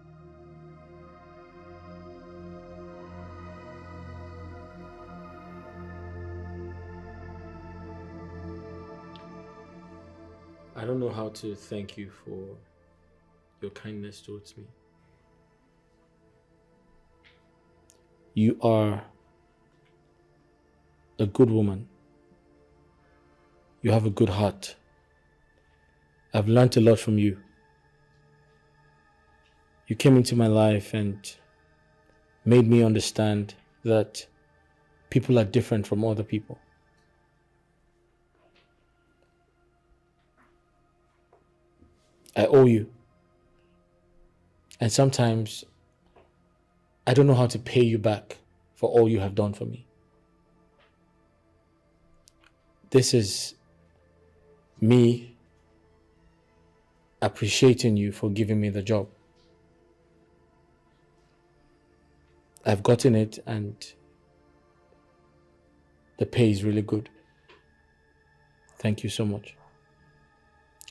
I don't know how to thank you for your kindness towards me. You are a good woman. You have a good heart. I've learned a lot from you. You came into my life and made me understand that people are different from other people. I owe you. And sometimes I don't know how to pay you back for all you have done for me. This is me appreciating you for giving me the job. I've gotten it and the pay is really good. Thank you so much.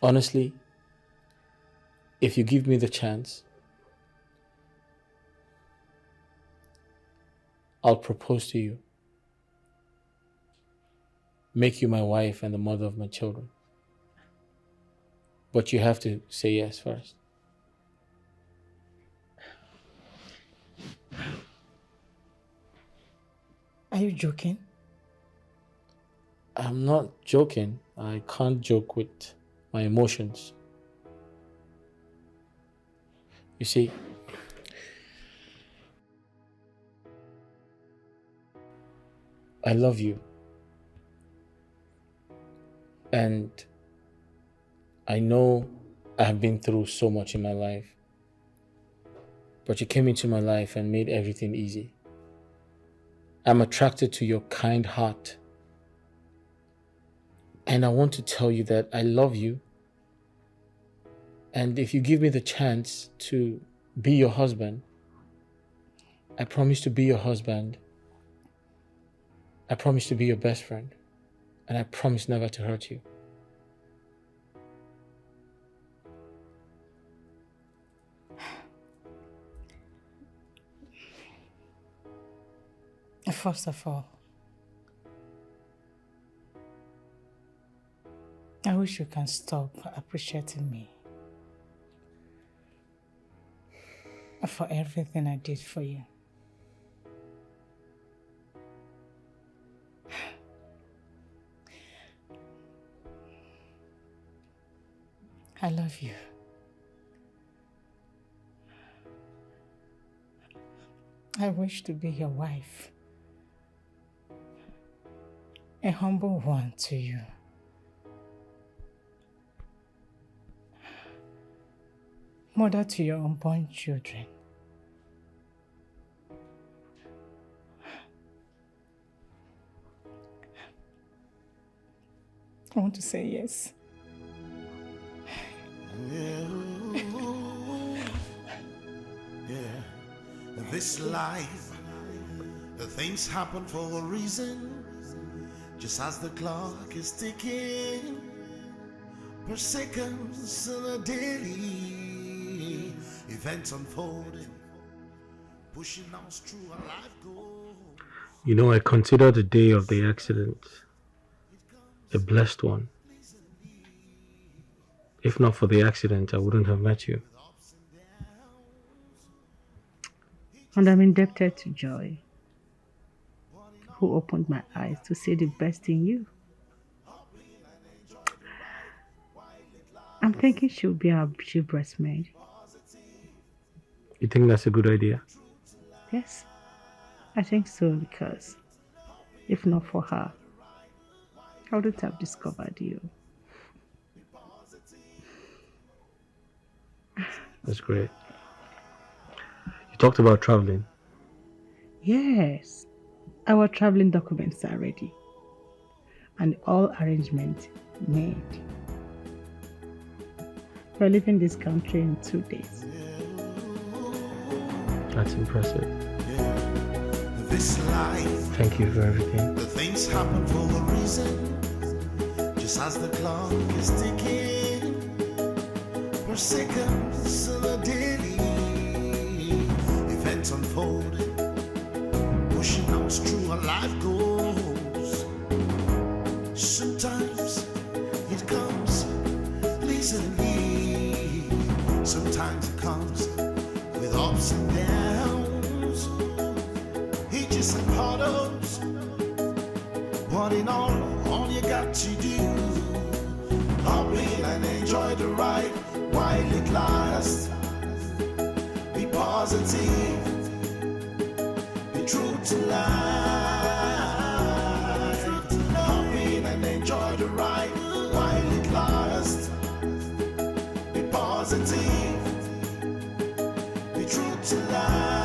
Honestly, if you give me the chance, I'll propose to you, make you my wife and the mother of my children. But you have to say yes first. Are you joking? I'm not joking. I can't joke with my emotions. You see, I love you. And I know I have been through so much in my life. But you came into my life and made everything easy. I'm attracted to your kind heart. And I want to tell you that I love you. And if you give me the chance to be your husband, I promise to be your husband. I promise to be your best friend. And I promise never to hurt you. First of all, I wish you can stop appreciating me for everything I did for you. I love you. I wish to be your wife. A humble one to you. Mother to your unborn children. I want to say yes. Yeah, this life, the things happen for a reason. Just as the clock is ticking, per seconds and a daily events unfolding, pushing us through our life goals. You know, I consider the day of the accident a blessed one. If not for the accident, I wouldn't have met you. And I'm indebted to Joy, who opened my eyes to see the best in you. I'm thinking she'll breastmaid. You think that's a good idea? Yes, I think so, because if not for her, I wouldn't have discovered you. That's great. You talked about traveling. Yes, our traveling documents are ready and all arrangements made. We're leaving this country in 2 days. That's impressive. This life, thank you for everything. The things happen for a reason. Just as the clock is ticking, per seconds of the daily events unfolding, pushing us through our life goals. Sometimes it comes easily, sometimes it comes with ups and downs, hitches and puddles. But in all you got to do, hop in and enjoy the ride while it lasts. Be positive, be true to life. Hop in and enjoy the ride while it lasts. Be positive, be true to life.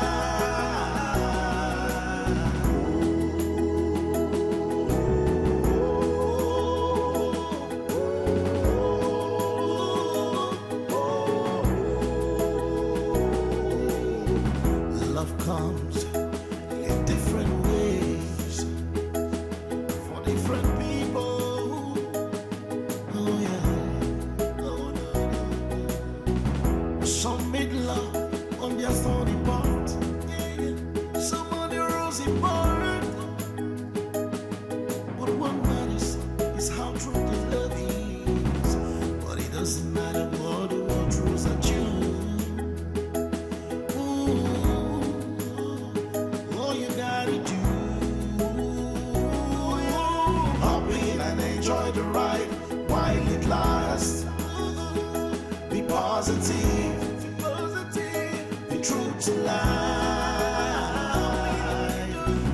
Comes in different ways for different people. Oh yeah, oh no. Some made love on their thorny part, some on their rosy part. But what matters is how true the love is. But it doesn't matter what the world throws at you. Enjoy the ride while it lasts. Be positive, be true to life.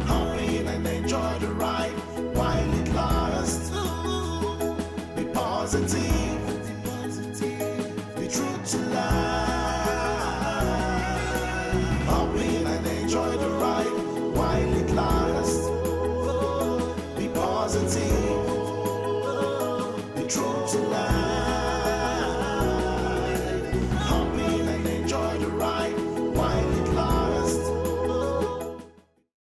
Hop in and enjoy the ride while it lasts. Be positive.